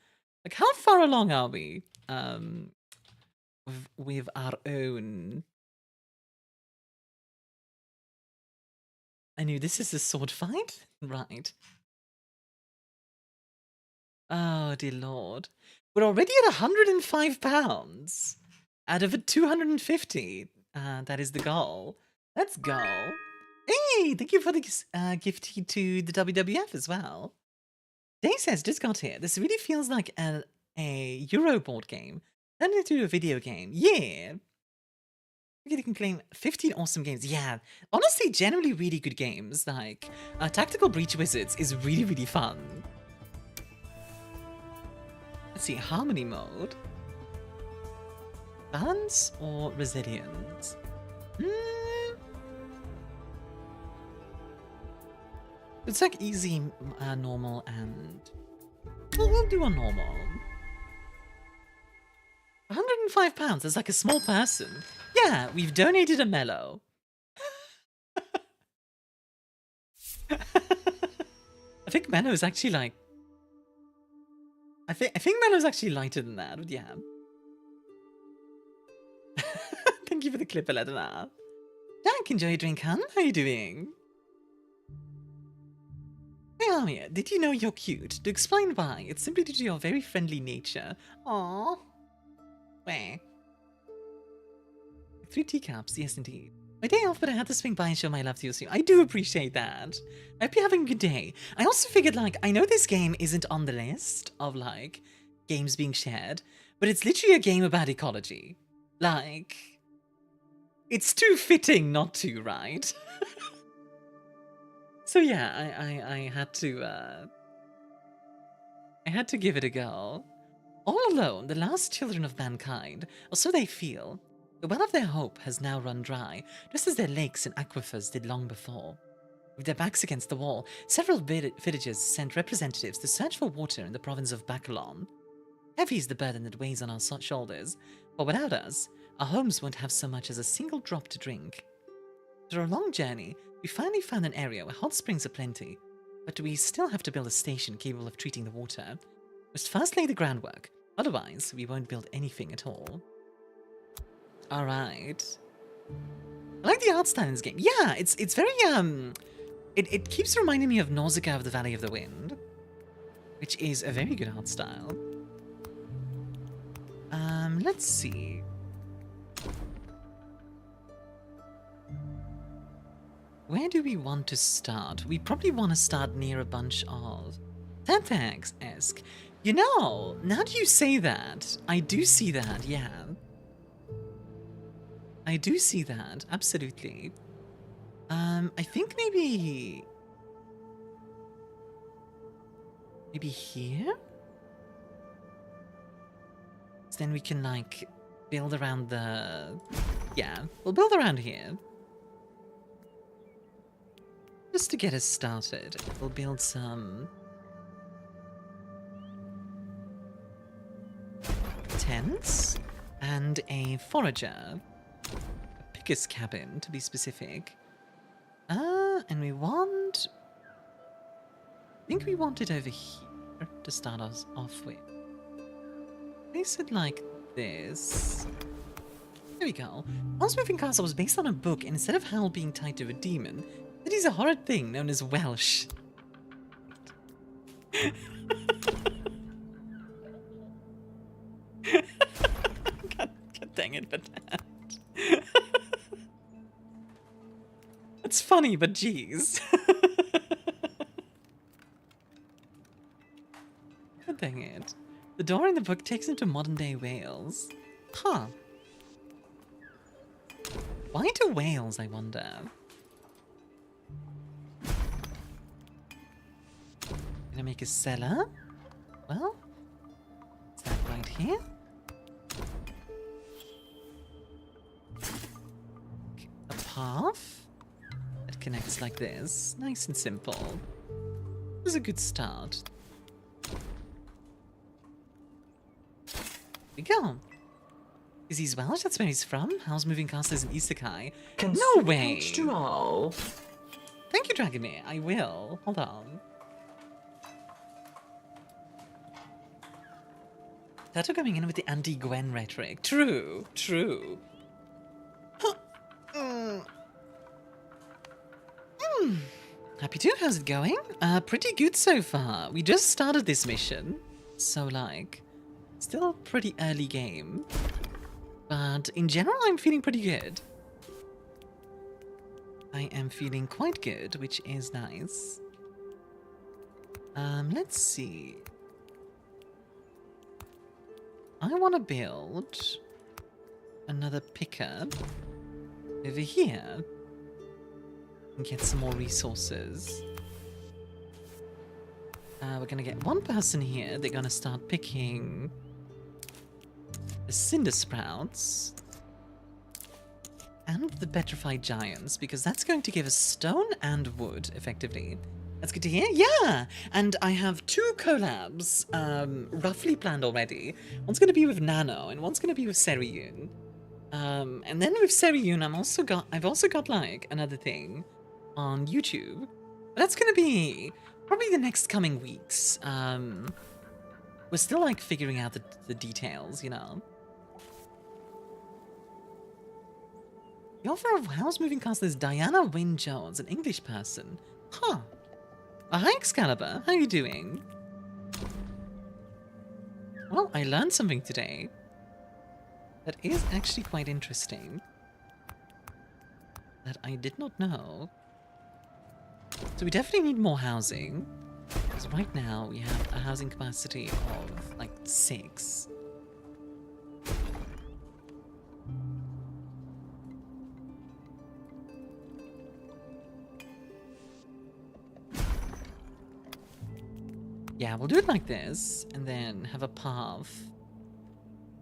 [SPEAKER 1] Like, how far along are we? with our own. I knew this is a sword fight? Right. Oh, dear lord. We're already at £105 out of a 250. That is the goal. Let's go. Hey, thank you for the gift to the WWF as well. Day says, just got here. This really feels like a Euro board game turned into a video game. Yeah. You can claim 15 awesome games. Yeah, honestly, generally really good games. Like, Tactical Breach Wizards is really, really fun. Let's see, Harmony mode. Balance or Resilience? It's like easy, normal, and... We'll do a normal. £105, that's like a small person. Yeah, we've donated a mellow. I think mellow is actually like... I think mellow is actually lighter than that, but yeah. Thank you for the clip, Elena. Jack, enjoy your drink, hun. How are you doing? Hey, Armia, did you know you're cute? To explain why, it's simply due to your very friendly nature. Aww. Where? 3 teacups, yes indeed. My day off, but I had to swing by and show my love to you soon. I do appreciate that. I hope you're having a good day. I also figured, like, I know this game isn't on the list of, like, games being shared, but it's literally a game about ecology. Like, it's too fitting not to, right? So yeah, I had to give it a go. All alone, the last children of mankind, or so they feel, the well of their hope has now run dry, just as their lakes and aquifers did long before. With their backs against the wall, several villages sent representatives to search for water in the province of Bakalon. Heavy is the burden that weighs on our shoulders, but without us, our homes won't have so much as a single drop to drink. After a long journey, we finally found an area where hot springs are plenty, but we still have to build a station capable of treating the water. Must first lay the groundwork, otherwise we won't build anything at all. Alright. I like the art style in this game. Yeah, it's very, it keeps reminding me of Nausicaa of the Valley of the Wind, which is a very good art style. Let's see. Where do we want to start? We probably want to start near a bunch of Tantax-esque. You know, now that you say that, I do see that, yeah. I do see that, absolutely. I think maybe here? So then we can, like, build around the... Yeah, we'll build around here. Just to get us started, we'll build some... tents and a forager. A picker's cabin, to be specific. And we want... I think we want it over here to start us off with. Place it like this. There we go. Once Moving Castle was based on a book, and instead of Hal being tied to a demon, it is a horrid thing known as Welsh. God dang it, but that. It's funny, but jeez. God dang it. The door in the book takes him to modern-day Wales. Huh. Why to Wales, I wonder? Gonna make a cellar? Well, is that right here? A path that connects like this. Nice and simple. This is a good start. Here we go. Is he Welsh? That's where he's from? How's Moving Castle is an isekai? No way!
[SPEAKER 10] H2O.
[SPEAKER 1] Thank you, Dragomir. I will. Hold on. Tato coming in with the anti-Gwen rhetoric. True, true. Huh. Happy to. How's it going? Pretty good so far. We just started this mission, so like, still pretty early game. But in general, I'm feeling pretty good. I am feeling quite good, which is nice. Let's see. I want to build another pickup over here and get some more resources. We're gonna get one person here. They're gonna start picking the Cinder Sprouts and the Petrified Giants, because that's going to give us stone and wood, effectively. That's good to hear. Yeah! And I have 2 collabs roughly planned already. One's going to be with Nano, and one's going to be with Seryun. And then with Seryun, I've also got like another thing on YouTube. But that's going to be probably the next coming weeks. We're still like figuring out the details, you know. The author of House Moving Castle is Diana Wynne Jones, an English person. Huh. Hi, Excalibur. How are you doing? Well, I learned something today that is actually quite interesting that I did not know. So we definitely need more housing, because right now we have a housing capacity of like 6. Yeah, we'll do it like this, and then have a path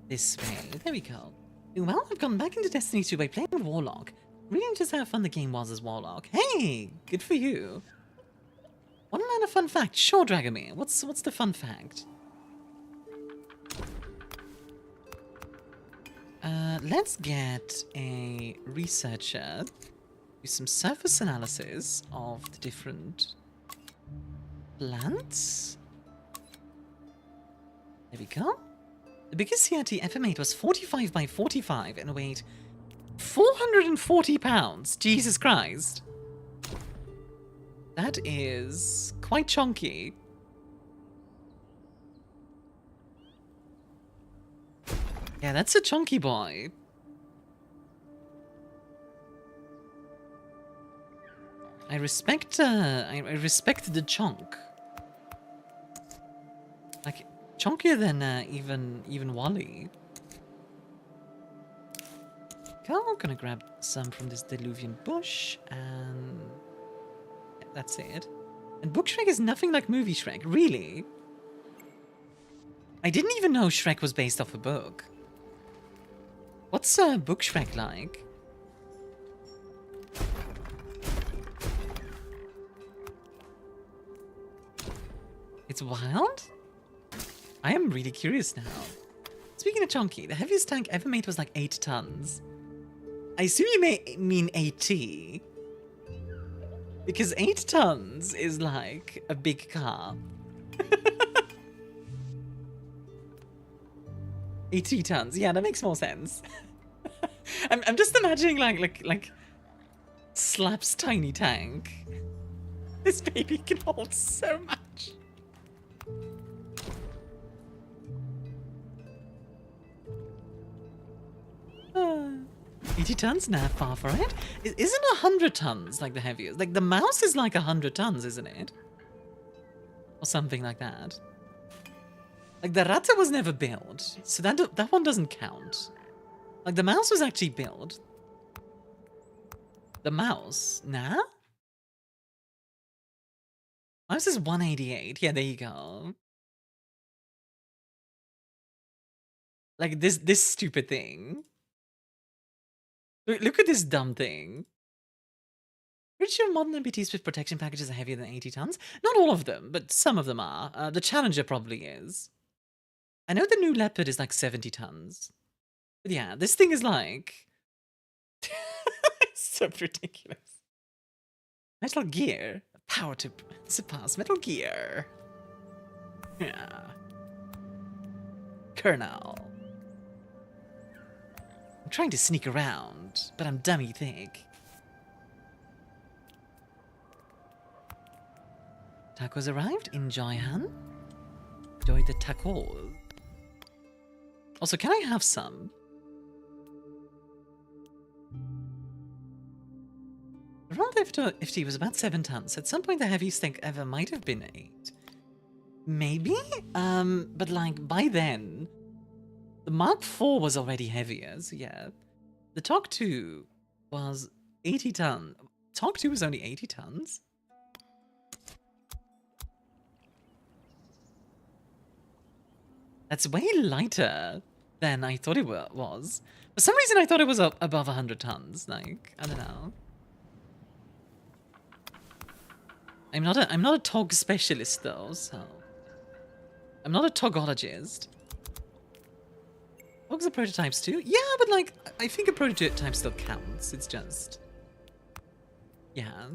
[SPEAKER 1] this way. There we go. Well, I've gone back into Destiny 2 by playing Warlock. Really just how fun the game was as Warlock. Hey, good for you. Want to learn a fun fact? Sure, Dragomir. What's the fun fact? Let's get a researcher, do some surface analysis of the different plants. There we go. The biggest CRT ever made was 45 by 45 and weighed 440 pounds. Jesus Christ. That is quite chunky. Yeah, that's a chunky boy. I respect the chunk. Like, chunkier than even Wally. Okay, I'm gonna grab some from this Diluvian bush, and yeah, that's it. And Book Shrek is nothing like movie Shrek, really. I didn't even know Shrek was based off a book. What's Book Shrek like? It's wild? I am really curious now. Speaking of chunky, the heaviest tank ever made was like 8 tons. I assume you may mean 80. Because 8 tons is like a big car. 80 tons. Yeah, that makes more sense. I'm just imagining like Slap's tiny tank. This baby can hold so much. Uh, 80 tons? Nah, far for it. Isn't 100 tons like the heaviest? Like the mouse is like 100 tons, isn't it? Or something like that. Like the Ratte was never built, so that one doesn't count. Like the mouse was actually built. The mouse? Nah? Mouse is 188. Yeah, there you go. Like this stupid thing. Look at this dumb thing. Pretty sure modern MBTs with protection packages are heavier than 80 tons. Not all of them, but some of them are. The Challenger probably is. I know the new Leopard is like 70 tons. But yeah, this thing is like... so ridiculous. Metal Gear. Power to surpass Metal Gear. Yeah. Colonel. I'm trying to sneak around, but I'm dummy thick. Tacos arrived. Enjoy, Han. Enjoy the tacos. Also, can I have some? The Royal FT was about 7 tons. At some point, the heaviest tank ever might have been 8. Maybe? But like, by then, the Mark IV was already heavier, so yeah. The Talk 2 was 80 tons. Talk 2 was only 80 tons? That's way lighter than I thought it was. For some reason, I thought it was above 100 tons. Like, I don't know. I'm not a TOG specialist though, so I'm not a TOGologist. TOGs are prototypes too? Yeah, but like I think a prototype still counts. It's just yeah.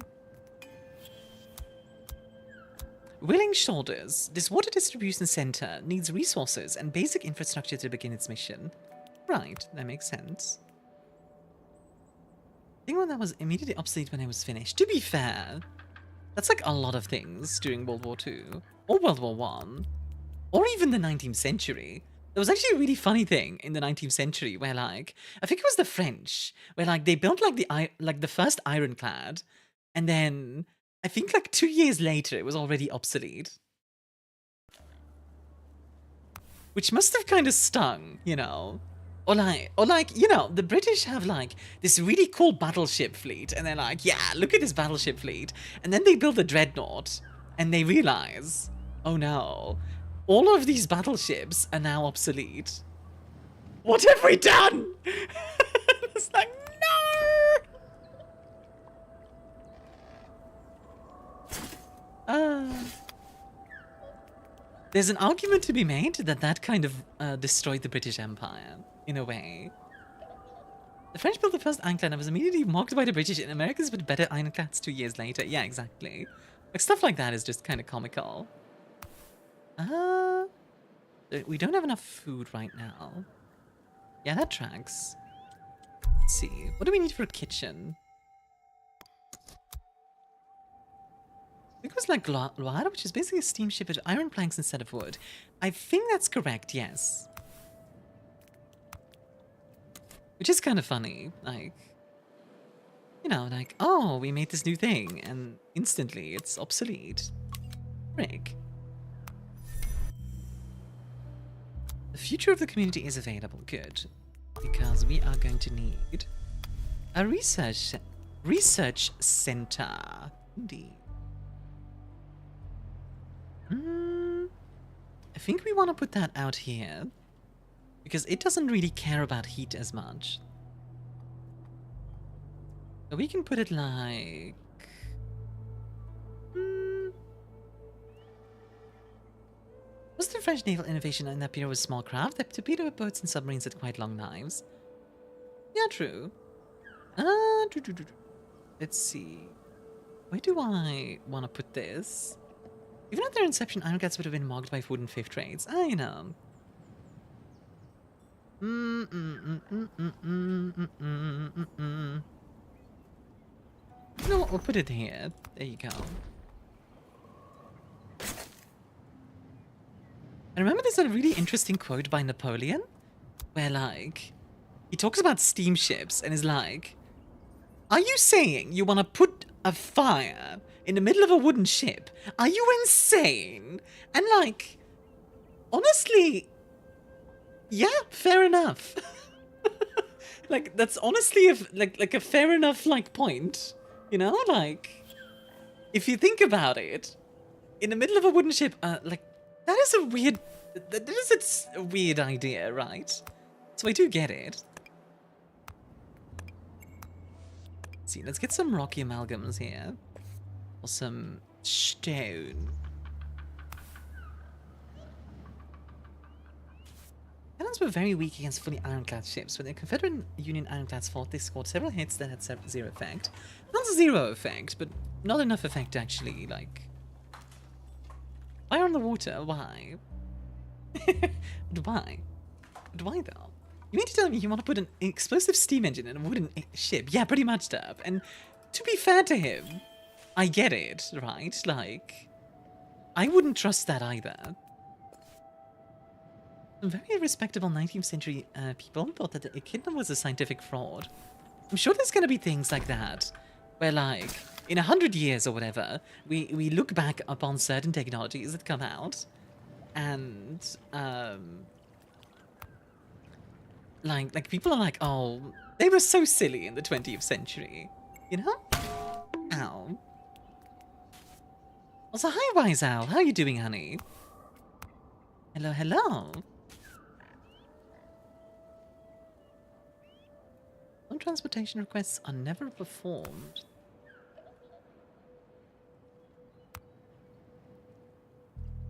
[SPEAKER 1] Willing Shoulders. This water distribution center needs resources and basic infrastructure to begin its mission. Right, that makes sense. I think that was immediately obsolete when it was finished. To be fair, that's like a lot of things during World War II, or World War I, or even the 19th century. There was actually a really funny thing in the 19th century where, like, I think it was the French, where like they built like the first ironclad, and then I think like 2 years later it was already obsolete, which must have kind of stung, you know. Or like, you know, the British have like this really cool battleship fleet, and they're like, yeah, look at this battleship fleet. And then they build a dreadnought, and they realize, oh no, all of these battleships are now obsolete. What have we done? It's like, no! There's an argument to be made that kind of destroyed the British Empire. In a way. The French built the first ironclad and was immediately mocked by the British, and Americans built better ironclads 2 years later. Yeah, exactly. Like, stuff like that is just kind of comical. We don't have enough food right now. Yeah, that tracks. Let's see. What do we need for a kitchen? I think it was like Loire, which is basically a steamship with iron planks instead of wood. I think that's correct, yes. Which is kind of funny, like, you know, like, oh, we made this new thing, and instantly it's obsolete. Frick. The future of the community is available, good, because we are going to need a research center, indeed. I think we want to put that out here, because it doesn't really care about heat as much. So we can put it like... Was the French naval innovation in that period was small craft? The torpedo boats and submarines had quite long knives. Yeah, true. Let's see. Where do I want to put this? Even at their inception, ironclads would have been mocked by food and fifth trades. You know. No, we'll put it here. There you go. I remember there's a really interesting quote by Napoleon, where like, he talks about steamships and is like, are you saying you want to put a fire in the middle of a wooden ship? Are you insane? And like, honestly, yeah, fair enough. Like, that's honestly like a fair enough like point, you know? Like, if you think about it, in the middle of a wooden ship, like, that is a weird, a weird idea, right? So I do get it. Let's see, let's get some rocky amalgams here, or some stone. Cannons were very weak against fully ironclad ships. When the Confederate Union ironclads fought, they scored several hits that had zero effect. Not zero effect, but not enough effect to actually, like... Fire on the water? Why? But why? But why though? You mean to tell me you want to put an explosive steam engine in a wooden ship? Yeah, pretty much, Derp. And to be fair to him, I get it, right? Like, I wouldn't trust that either. Some very respectable 19th century people thought that the echidna was a scientific fraud. I'm sure there's going to be things like that, where like, in 100 years or whatever, we look back upon certain technologies that come out, and, like people are like, oh, they were so silly in the 20th century, you know? Ow. Also, hi, Wise Owl. How are you doing, honey? Hello, hello. Some transportation requests are never performed.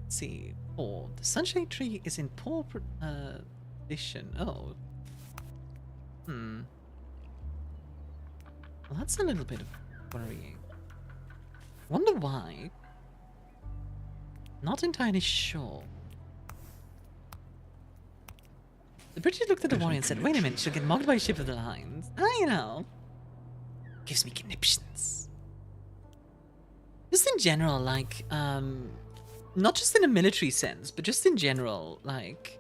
[SPEAKER 1] Let's see. Oh, the sunshade tree is in poor condition. Oh. Well, that's a little bit worrying. Wonder why. Not entirely sure. The British looked at the warrior and said, wait a minute, she'll get mocked by a ship of the lines. Ah, you know. Gives me conniptions. Just in general, like, not just in a military sense, but just in general, like,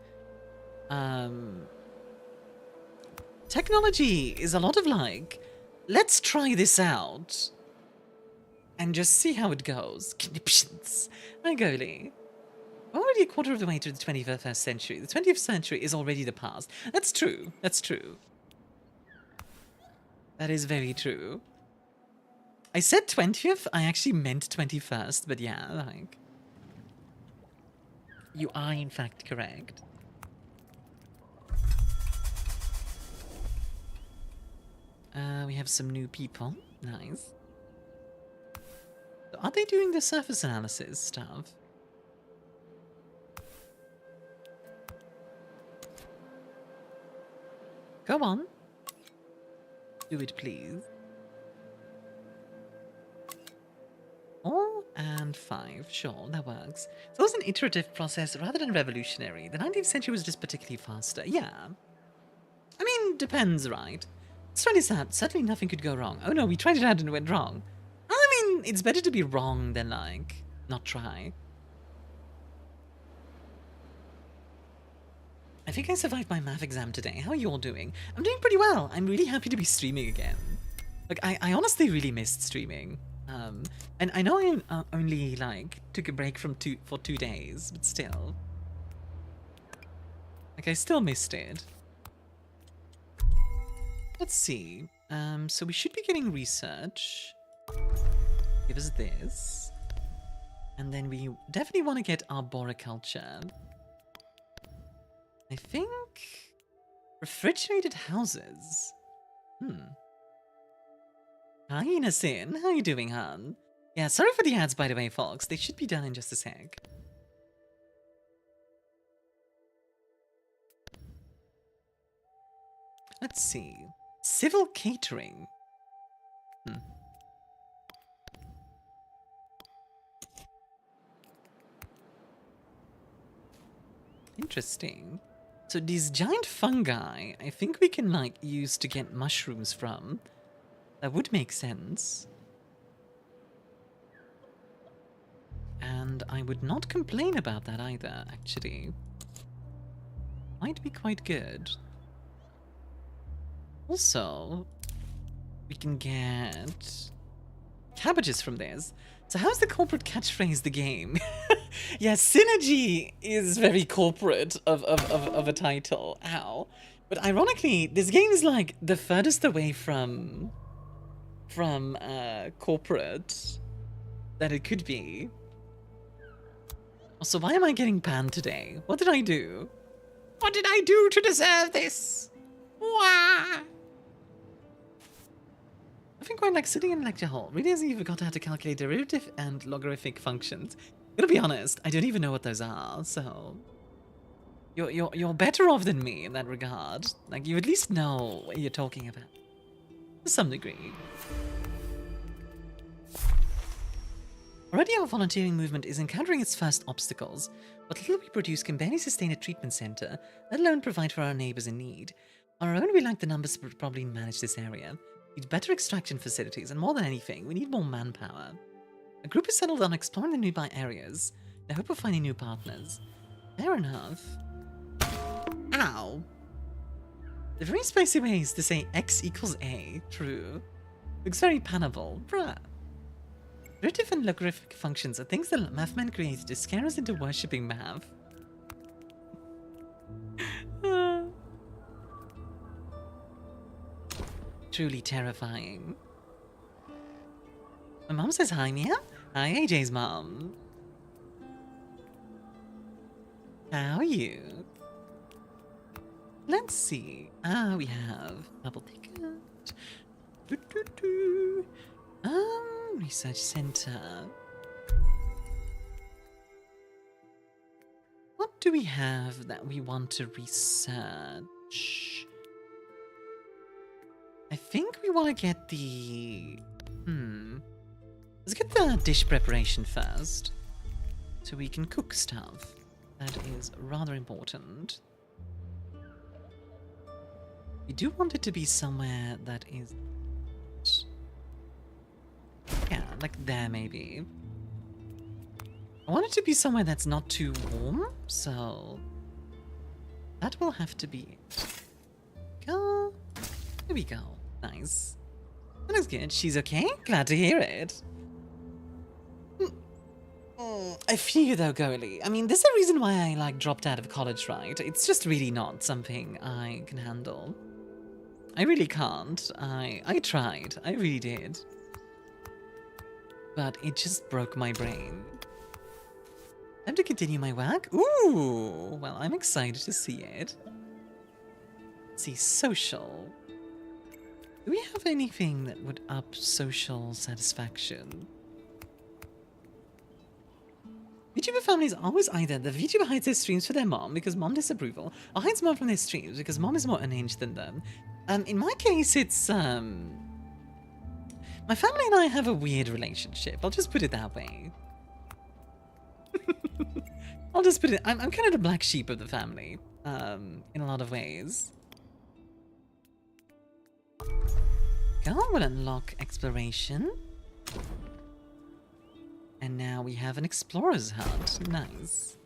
[SPEAKER 1] technology is a lot of like, let's try this out and just see how it goes. Conniptions. My golly. We're already a quarter of the way through the 21st century. The 20th century is already the past. That's true. That's true. That is very true. I said 20th. I actually meant 21st, but yeah, like, you are in fact correct. We have some new people. Nice. Are they doing the surface analysis stuff? Go on. Do it, please. 4 and 5. Sure, that works. So it was an iterative process rather than revolutionary. The 19th century was just particularly faster. Yeah. I mean, depends, right? Let's try this out. Certainly nothing could go wrong. Oh no, we tried it out and it went wrong. I mean, it's better to be wrong than, like, not try. I think I survived my math exam today. How are you all doing? I'm doing pretty well. I'm really happy to be streaming again. Like, I honestly really missed streaming. And I know I only, like, took a break for 2 days, but still. Like, I still missed it. Let's see. So we should be getting research. Give us this. And then we definitely want to get arboriculture. I think refrigerated houses. Hi, Nasin. How are you doing, hon? Yeah, sorry for the ads, by the way, folks. They should be done in just a sec. Let's see. Civil catering. Interesting. So these giant fungi, I think we can, like, use to get mushrooms from. That would make sense. And I would not complain about that either, actually. Might be quite good. Also, we can get cabbages from this. So how's the corporate catchphrase the game? Yeah, synergy is very corporate of a title. Ow. But ironically, this game is like the furthest away from corporate that it could be. Also, why am I getting banned today? What did I do? What did I do to deserve this? Wah! I think quite like sitting in a lecture hall. Really as if you forgot how to calculate derivative and logarithmic functions. Gotta be honest, I don't even know what those are, so you're better off than me in that regard. Like, you at least know what you're talking about. To some degree. Already our volunteering movement is encountering its first obstacles. What little we produce can barely sustain a treatment center, let alone provide for our neighbors in need. On our own, we lack the numbers to probably manage this area. We need better extraction facilities, and more than anything, we need more manpower. A group is settled on exploring the nearby areas, in the hope of finding new partners. Fair enough. Ow. The very spicy ways to say X equals A, true. Looks very panable, bruh. Reactive and logarithmic functions are things that mathman created to scare us into worshipping math. Truly terrifying. My mom says hi, Mia. Hi, AJ's mom. How are you? Let's see. We have bubble ticket. Research center. What do we have that we want to research? I think we want to get the... Let's get the dish preparation first. So we can cook stuff. That is rather important. We do want it to be somewhere that is... Yeah, like there maybe. I want it to be somewhere that's not too warm, so... That will have to be it. Go. There we go. Nice. That looks good. She's okay? Glad to hear it. I feel you though, Goalie. I mean, there's a reason why I, like, dropped out of college, right? It's just really not something I can handle. I really can't. I tried. I really did. But it just broke my brain. Time to continue my work? Ooh! Well, I'm excited to see it. Let's see, social. Do we have anything that would up social satisfaction? VTuber families are always either the VTuber hides their streams for their mom because mom disapproval, or hides mom from their streams because mom is more unhinged than them. In my case, it's, my family and I have a weird relationship. I'll just put it that way. I'll just put it... I'm kind of the black sheep of the family, in a lot of ways. Go, we'll unlock exploration. And now we have an explorer's hut. Nice.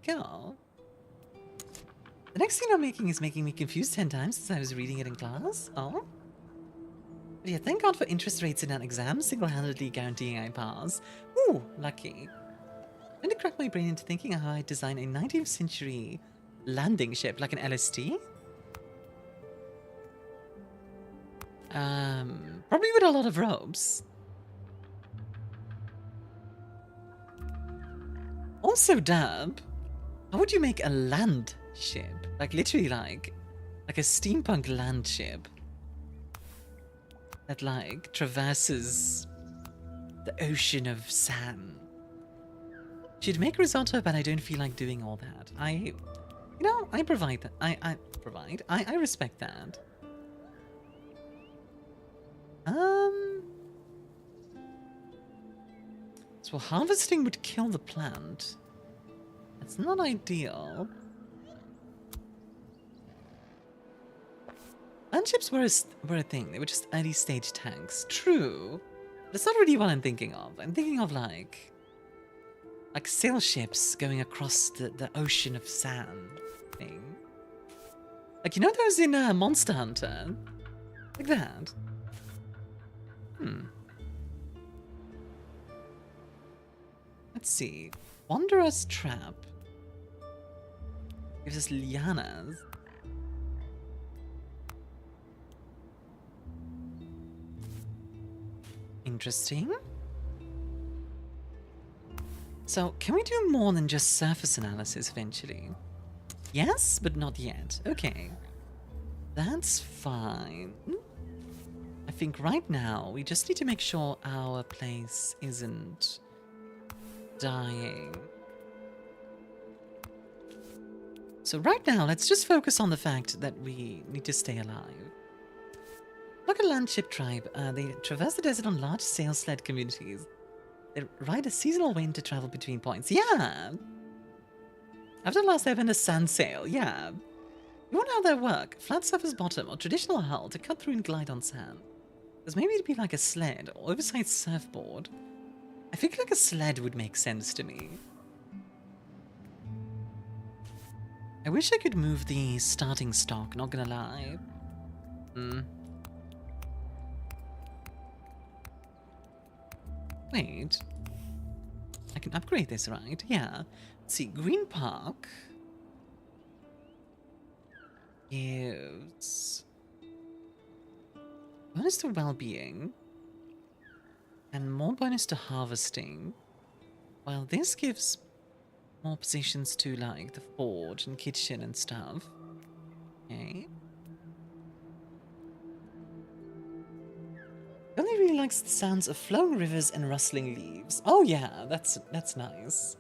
[SPEAKER 1] Go. The next thing I'm making is making me confused 10 times since I was reading it in class. Oh. But yeah, thank God for interest rates in an exam, single-handedly guaranteeing I pass. Ooh, lucky. I'm going to crack my brain into thinking how I design a 19th century landing ship, like an LST. Probably with a lot of ropes. Also, Dab, how would you make a land ship? Like, literally, like a steampunk land ship that, like, traverses the ocean of sand. She'd make risotto, but I don't feel like doing all that. I provide that. I respect that. So harvesting would kill the plant. That's not ideal. Landships were a thing. They were just early stage tanks. True. That's not really what I'm thinking of. I'm thinking of like sail ships going across the ocean of sand thing. Like, you know those in Monster Hunter? Like that. Let's see. Wanderer's Trap. Gives us lianas. Interesting. So, can we do more than just surface analysis eventually? Yes, but not yet. Okay. That's fine. I think right now we just need to make sure our place isn't dying. So right now, let's just focus on the fact that we need to stay alive. Local landship tribe. They traverse the desert on large sail sled communities. They ride a seasonal wind to travel between points. Yeah! After the last Airbender sand sail, yeah. You wonder how they work. Flat surface bottom or traditional hull to cut through and glide on sand. Because maybe it'd be like a sled or oversized surfboard. I think like a sled would make sense to me. I wish I could move the starting stock, not gonna lie. Wait. I can upgrade this, right? Yeah. Let's see. Green Park gives bonus to well-being and more bonus to harvesting, while this gives more positions to like the forge and kitchen and stuff. Okay. Belly really likes the sounds of flowing rivers and rustling leaves. Oh yeah, that's nice.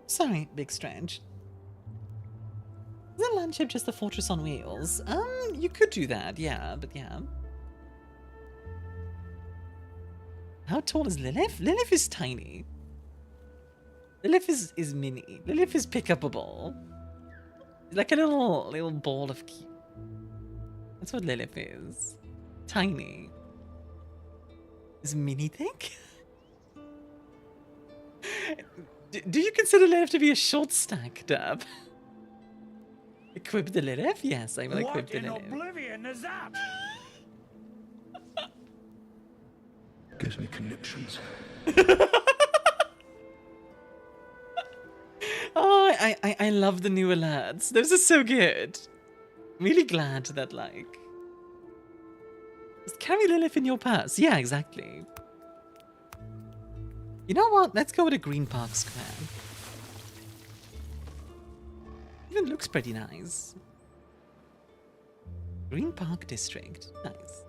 [SPEAKER 1] Sorry, Big Strange. Is that landship just a fortress on wheels? You could do that, yeah, but yeah. How tall is Lilith? Lilith is tiny. Lilith is mini. Lilith is pick-upable. Like a little ball of cute. That's what Lilith is. Tiny. Is mini thick? Do you consider Lilith to be a short stack, Dub? Equip the Lilith? Yes, I will equip the Lilith.
[SPEAKER 2] What in oblivion is that?
[SPEAKER 9] Gives me conniptions.
[SPEAKER 1] Oh, I love the new alerts. Those are so good. I'm really glad that, like... Just carry Lilith in your purse. Yeah, exactly. You know what? Let's go with a Green Park Square. Even looks pretty nice. Green Park District. Nice.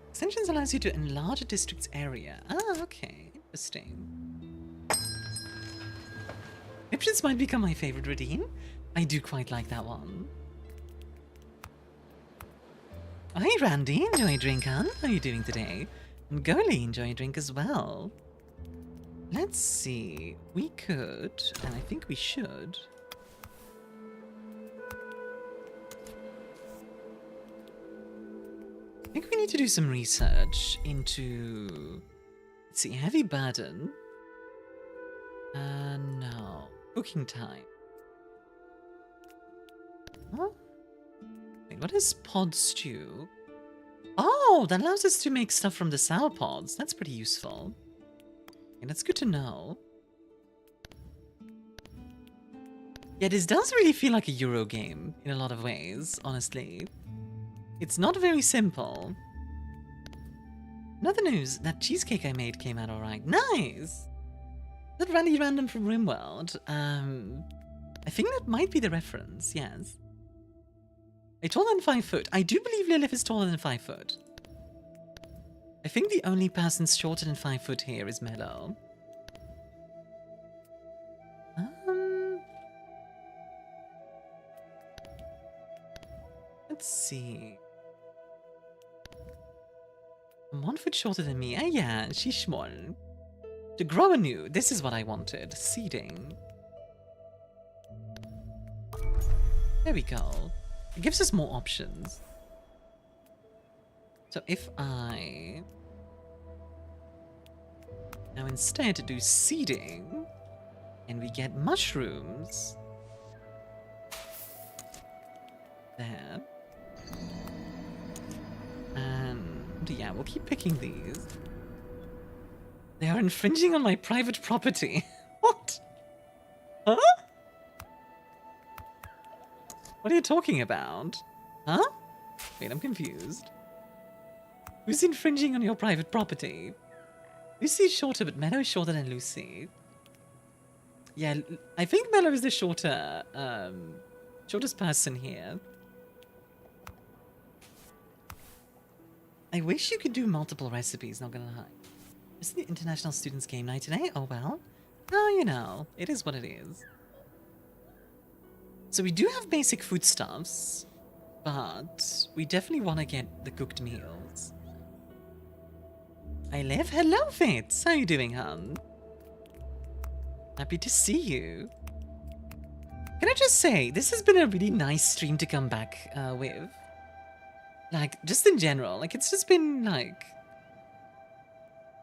[SPEAKER 1] Extensions allows you to enlarge a district's area. Ah, okay. Interesting. Options might become my favorite redeem. I do quite like that one. Oh, hey Randy, enjoy a drink, huh? How are you doing today? And Goalie, enjoy a drink as well. Let's see. We could, and I think we should. I think we need to do some research into... Let's see, heavy burden. No. Cooking time. Huh? Wait, what is pod stew? Oh, that allows us to make stuff from the sour pods. That's pretty useful. Okay, that's good to know. Yeah, this does really feel like a Euro game in a lot of ways, honestly. It's not very simple. Another news, that cheesecake I made came out alright. Nice! Is that Randy Random from RimWorld? I think that might be the reference, yes. A taller than 5 foot. I do believe Lilith is taller than 5 foot. I think the only person shorter than 5 foot here is Mellow. Let's see. 1 foot shorter than me. Yeah, she's small. To grow anew. This is what I wanted. Seeding. There we go. It gives us more options. So if I now instead do seeding, and we get mushrooms. There. And yeah, we'll keep picking these. They are infringing on my private property. What? Huh? What are you talking about? Huh? Wait, I'm confused. Who's infringing on your private property? Lucy's shorter, but Mellow is shorter than Lucy. Yeah, I think Mellow is the shorter, shortest person here. I wish you could do multiple recipes, not gonna lie. It's the International Students Game Night today. Oh well. Oh, you know, it is what it is. So we do have basic foodstuffs, but we definitely want to get the cooked meals. I live. Hello, Fitz. How you doing, hon? Happy to see you. Can I just say, this has been a really nice stream to come back with. Like, just in general. Like, it's just been, like,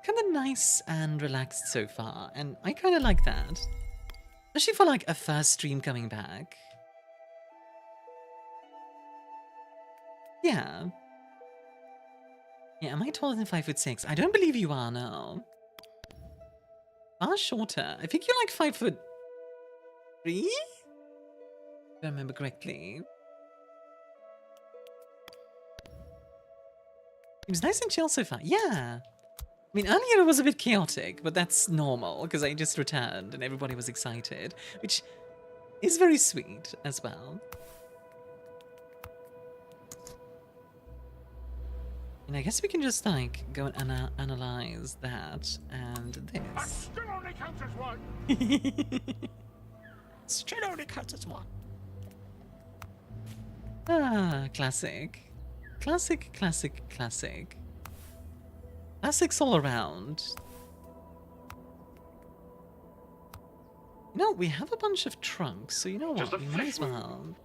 [SPEAKER 1] kind of nice and relaxed so far. And I kind of like that. Especially for, like, a first stream coming back. Yeah. Yeah, am I taller than 5'6"? I don't believe you are, no. Far shorter. I think you're like 5'3"? If I remember correctly. It was nice and chill so far. Yeah. I mean, earlier it was a bit chaotic, but that's normal because I just returned and everybody was excited, which is very sweet as well. And I guess we can just, like, go and analyze that and this.
[SPEAKER 2] Still only counts as one.
[SPEAKER 1] Still only counts as one. Ah, classic. Classic, classic, classic. Classics all around. You know, we have a bunch of trunks, so you know what? We might as well.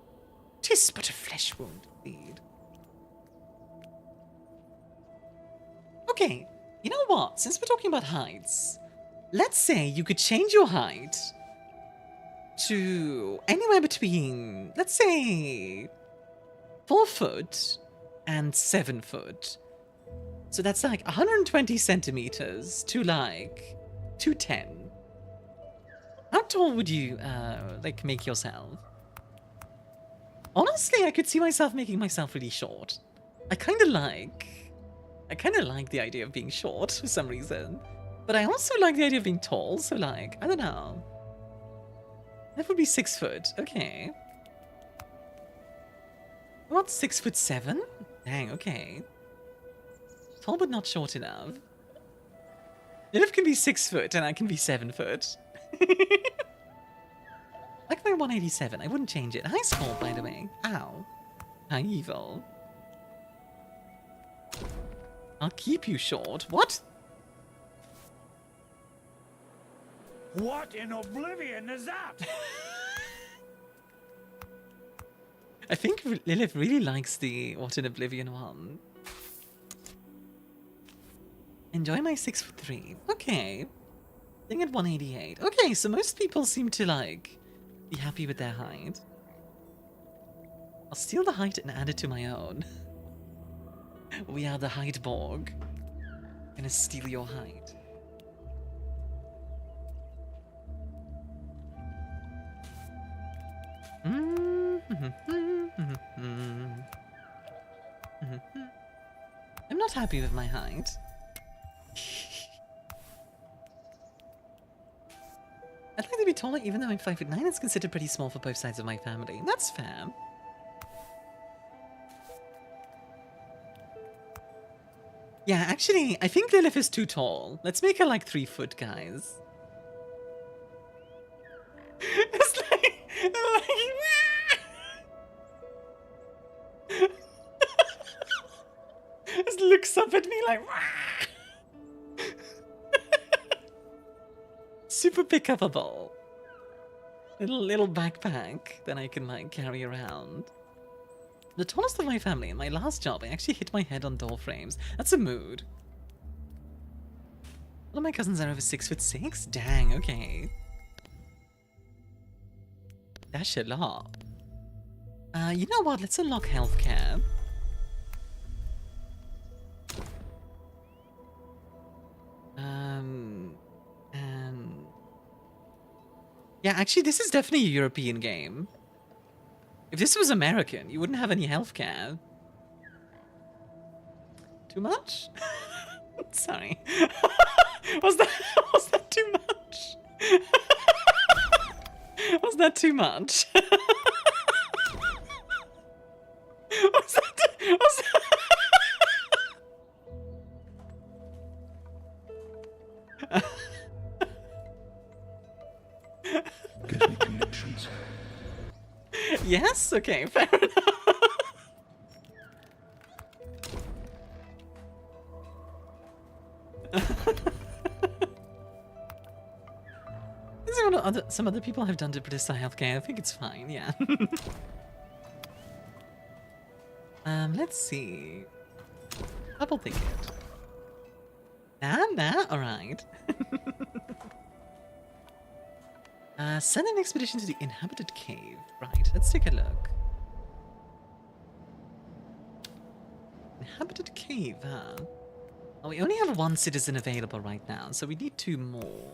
[SPEAKER 1] 'Tis but a flesh wound, indeed. Okay, you know what? Since we're talking about heights, let's say you could change your height to anywhere between, let's say, 4 foot and 7 foot. So that's like 120 centimeters to like 210. How tall would you like make yourself? Honestly, I could see myself making myself really short. I kind of like the idea of being short for some reason. But I also like the idea of being tall, so like, I don't know. That would be 6 foot, okay. What, 6'7"? Dang, okay. Tall but not short enough. Lilith can be 6 foot and I can be 7 foot. Like my 187, I wouldn't change it. High score, by the way. Ow. How evil. I'll keep you short. What?
[SPEAKER 2] What in oblivion is that?
[SPEAKER 1] I think Lilith really likes the What in Oblivion one. Enjoy my 6'3". Okay. Thing at 188. Okay, so most people seem to, like, be happy with their height. I'll steal the height and add it to my own. We are the height Borg. Gonna steal your height. I'm not happy with my height. I'd like to be taller even though I'm 5'9". It's considered pretty small for both sides of my family. That's fair. Yeah, actually, I think Lilith is too tall. Let's make her like 3 foot, guys. It's like just looks up at me like super pick-upable. Little backpack that I can like carry around. The tallest of my family. In my last job, I actually hit my head on door frames. That's a mood. All of my cousins are over 6'6". Dang, okay. That's a lot. You know what? Let's unlock healthcare. Yeah, actually, this is definitely a European game. If this was American, you wouldn't have any healthcare. Too much? Sorry. Was that too much? Was that too much? Was that Yes? Okay, fair enough. This is what some other people have done to British healthcare. I think it's fine, yeah. Let's see. Double ticket. Nah, alright. Send an expedition to the inhabited cave. Right, let's take a look. Inhabited cave, huh? Oh, we only have one citizen available right now, so we need 2 more.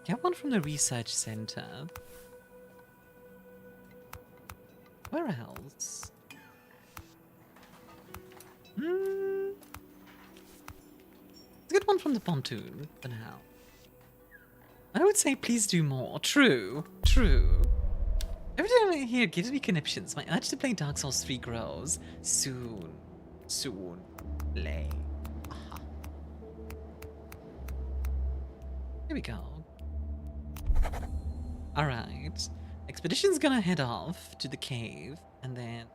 [SPEAKER 1] Get one from the research center. Where else? Let's get one from the pontoon for now. I would say please do more. True. Every time I hear gives me conniptions, my urge to play Dark Souls 3 grows. Soon. Play. Aha. Here we go. Alright. Expedition's gonna head off to the cave, and then...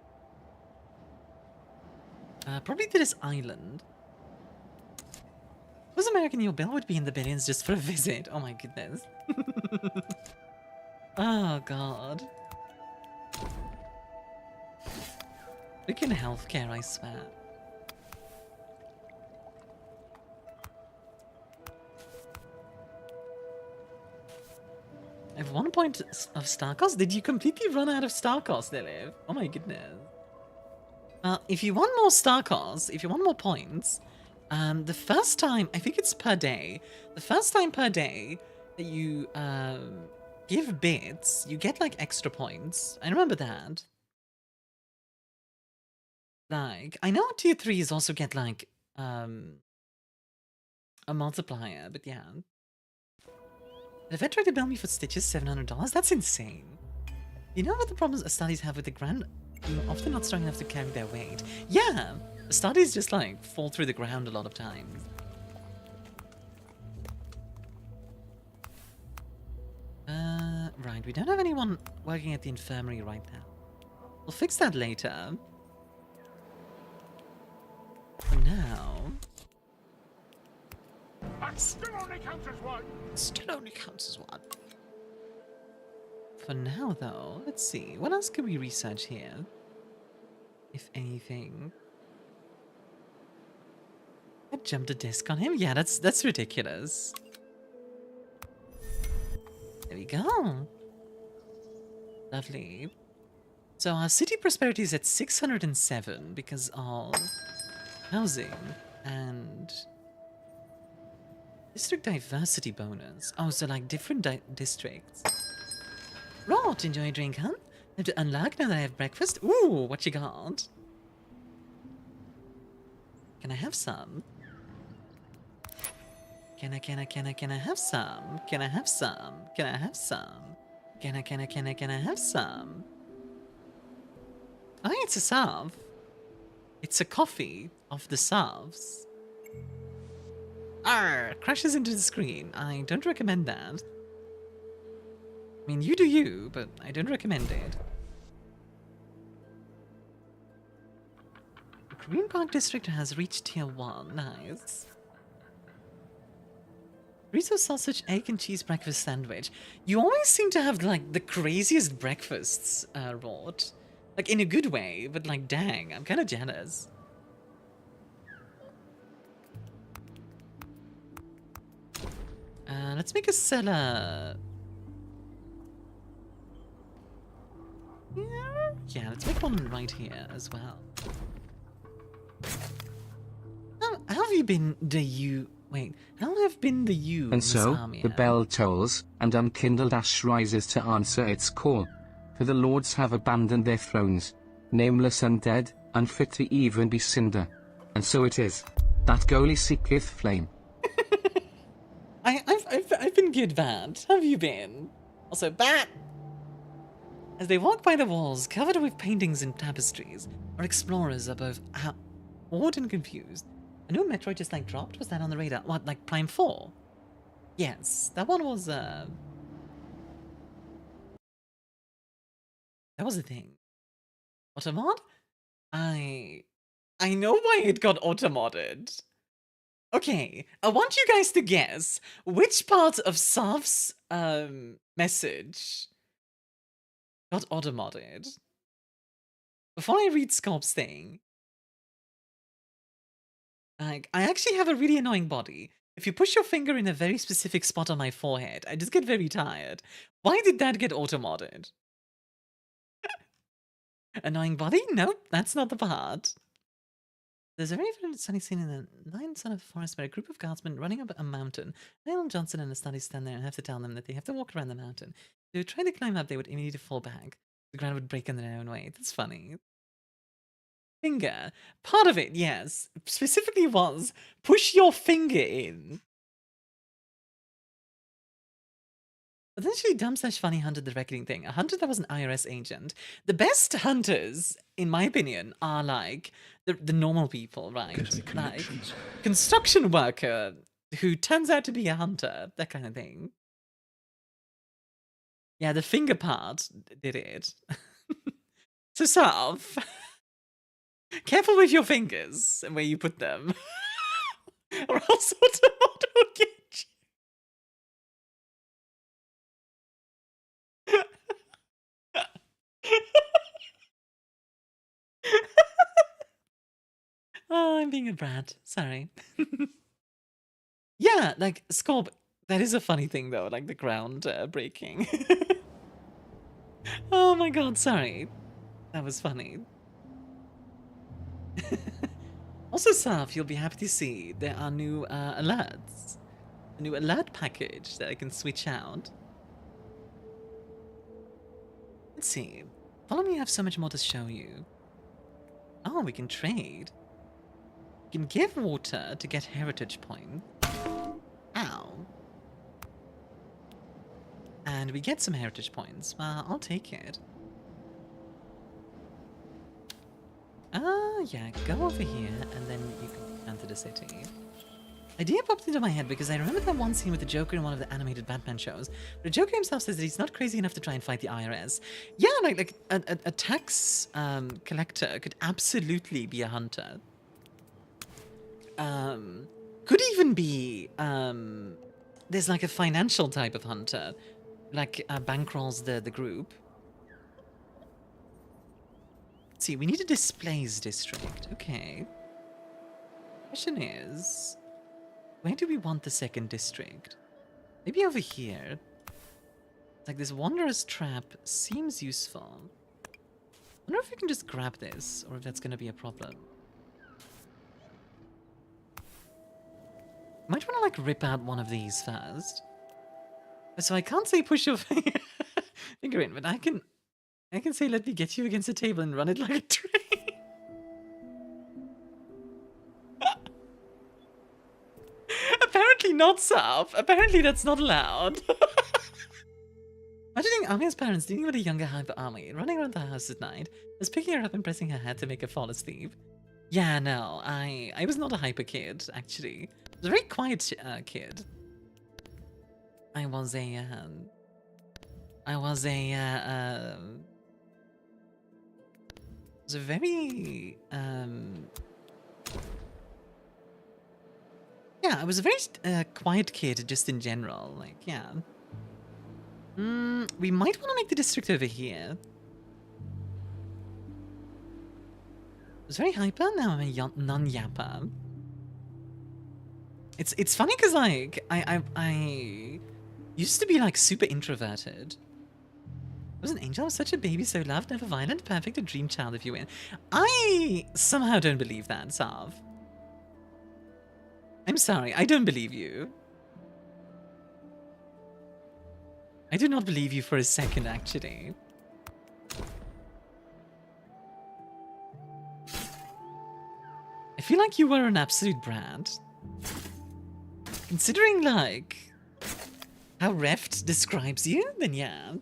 [SPEAKER 1] probably to this island. Was American your bill would be in the billions just for a visit? Oh my goodness. Oh god. Look in healthcare, I swear. I have 1 point of Starkos? Did you completely run out of Starkos, Lilith? Oh my goodness. If you want more Starkos, if you want more points, the first time, I think it's per day, the first time per day that you give bits, you get like extra points. I remember that. Like, I know tier 3s also get like a multiplier, but yeah. The vet tried to bill me for stitches, $700? That's insane. You know what the problems Astartes have with the ground? You're often not strong enough to carry their weight. Yeah! Astartes just like fall through the ground a lot of times. Right, we don't have anyone working at the infirmary right now. We'll fix that later. For now...
[SPEAKER 2] That still only counts as 1.
[SPEAKER 1] Still only counts as 1. For now, though, let's see. What else can we research here? If anything. I jumped a disc on him? Yeah, that's ridiculous. There we go. Lovely. So our city prosperity is at 607 because of housing and district diversity bonus. Oh, so like different districts. Rot, enjoy a drink, huh? I have to unlock now that I have breakfast. Ooh, what you got? Can I have some? Can I have some? Can I have some? Can I have some? Can I have some? Oh, it's a salve. It's a coffee of the salves. Arr, crashes into the screen. I don't recommend that. I mean, you do you, but I don't recommend it. The Green Park District has reached tier 1. Nice. Chorizo sausage, egg and cheese breakfast sandwich. You always seem to have, like, the craziest breakfasts, Rort. Like, in a good way, but, like, dang, I'm kind of jealous. Let's make a cellar. Yeah, let's make one right here as well. How have you been, Wait, how have been the you?
[SPEAKER 11] And so,
[SPEAKER 1] Armia?
[SPEAKER 11] the bell tolls, and unkindled ash rises to answer its call. For the lords have abandoned their thrones, nameless and dead, unfit to even be cinder. And so it is. That goalie seeketh flame.
[SPEAKER 1] I've been good, Bat. How have you been? Also, Bat! As they walk by the walls, covered with paintings and tapestries, our explorers are both awed and confused. A new Metroid just like dropped? Was that on the radar? What, like Prime 4? Yes, that one was was the thing. Automod? I know why it got automodded. Okay, I want you guys to guess which part of Saf's message got automodded. Before I read Scorp's thing, like, I actually have a really annoying body. If you push your finger in a very specific spot on my forehead, I just get very tired. Why did that get automodded? Annoying body? Nope, that's not the part. There's a very sunny scene in the Lion Son of Forest where a group of guardsmen running up a mountain. Lionel Johnson and the study stand there and have to tell them that they have to walk around the mountain. If they would try to climb up, they would immediately fall back. The ground would break under their own weight. That's funny. Finger. Part of it, yes. Specifically was push your finger in. Potentially dumb/funny hunted the reckoning thing. A hunter that was an IRS agent. The best hunters, in my opinion, are like the normal people, right? Like construction worker who turns out to be a hunter, that kind of thing. Yeah, the finger part did it. So Saf, careful with your fingers and where you put them, or else Automod will get you. Oh, I'm being a brat. Sorry. Yeah, like, Scorp, that is a funny thing, though, like the ground breaking. Oh my god, sorry. That was funny. Also, Saf, you'll be happy to see there are new alerts. A new alert package that I can switch out. Let's see. Follow me, I have so much more to show you. Oh, we can trade. We can give water to get heritage points. Ow. And we get some heritage points. Well, I'll take it. Yeah, go over here, and then you can enter the city. Idea popped into my head because I remember that one scene with the Joker in one of the animated Batman shows. But the Joker himself says that he's not crazy enough to try and fight the IRS. Yeah, like a tax collector could absolutely be a hunter. Could even be, there's like a financial type of hunter, like bankrolls the group. Let's see, we need a displays district. Okay. Question is, where do we want the second district? Maybe over here. Like this Wanderer's Trap seems useful. I wonder if we can just grab this, or if that's going to be a problem. Might want to like rip out one of these first. So I can't say push your finger in, but I can say let me get you against the table and run it like a train. Apparently not, Saf. Apparently that's not allowed. Imagining Armia's parents dealing with a younger hyper Army, running around the house at night, just picking her up and pressing her head to make her fall asleep. Yeah, no, I was not a hyper kid, actually. I was a very quiet kid. I was a very, yeah, I was a very quiet kid, just in general, like, yeah. We might want to make the district over here. I was very hyper, now I'm a non-yapper. It's funny because, like, I used to be, like, super introverted. I was an angel, I was such a baby, so loved, never violent, perfect, a dream child if you win. I somehow don't believe that, Sav. I'm sorry, I don't believe you. I do not believe you for a second, actually. I feel like you were an absolute brat. Considering, like, how Reft describes you, then yeah.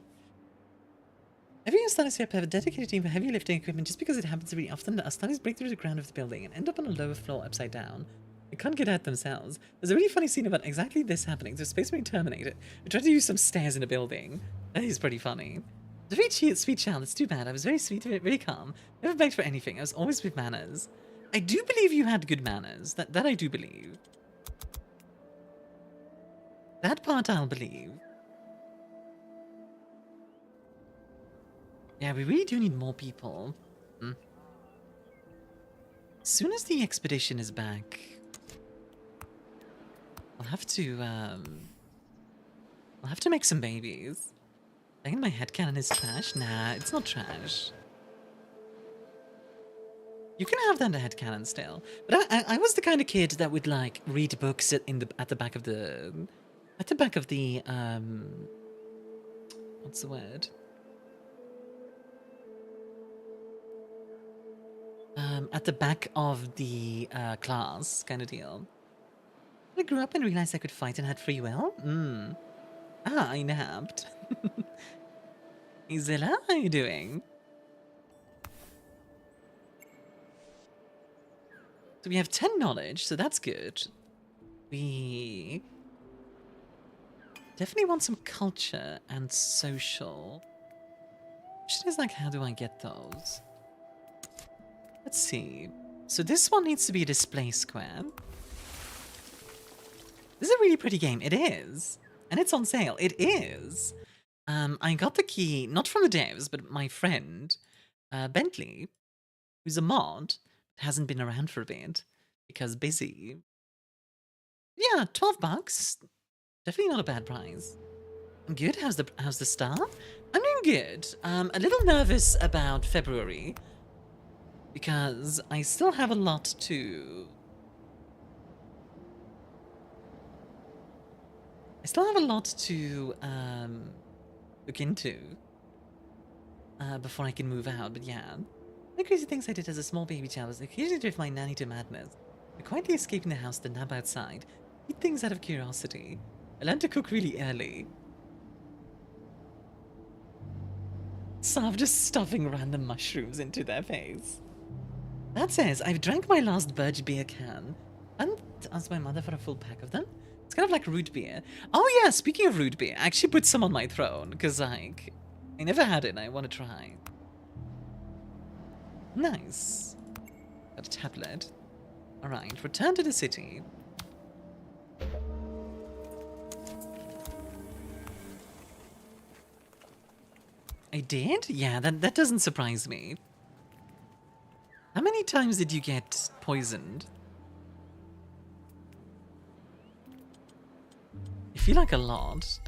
[SPEAKER 1] Every year studies here have a dedicated team for heavy lifting equipment just because it happens really often. Our studies break through the ground of the building and end up on a lower floor upside down. They can't get out themselves. There's a really funny scene about exactly this happening. There's Space Marine Terminator. We tried to use some stairs in a building. That is pretty funny. Very sweet child. It's too bad. I was very sweet, very calm. Never begged for anything. I was always with manners. I do believe you had good manners. That I do believe. That part I'll believe. Yeah, we really do need more people. As soon as the expedition is back, I'll have to make some babies. I think my headcanon is trash. Nah, it's not trash. You can have that headcanon still. But I was the kind of kid that would like read books at the back of the what's the word? At the back of the class kind of deal. I grew up and realized I could fight and had free will. I napped. Hey Zilla, how you doing? So we have 10 knowledge, so that's good. We definitely want some culture and social. Question is like, how do I get those? Let's see. So this one needs to be a display square. This is a really pretty game. It is. And it's on sale. It is. I got the key, not from the devs, but my friend, Bentley, who's a mod, hasn't been around for a bit because busy. Yeah, $12. Definitely not a bad price. I'm good. How's the star? I'm doing good. A little nervous about February because I still have a lot to. Look into before I can move out. But yeah, the crazy things I did as a small baby child was occasionally drift my nanny to madness. I quietly escaping the house to nap outside, eat things out of curiosity. I learned to cook really early. Sav just stuffing random mushrooms into their face. That says, I've drank my last birch beer can and asked my mother for a full pack of them. It's kind of like root beer. Oh yeah, speaking of root beer, I actually put some on my throne because like, I never had it and I want to try. Nice. Got a tablet. Alright, return to the city. I did? Yeah, that doesn't surprise me. How many times did you get poisoned? I feel like a lot.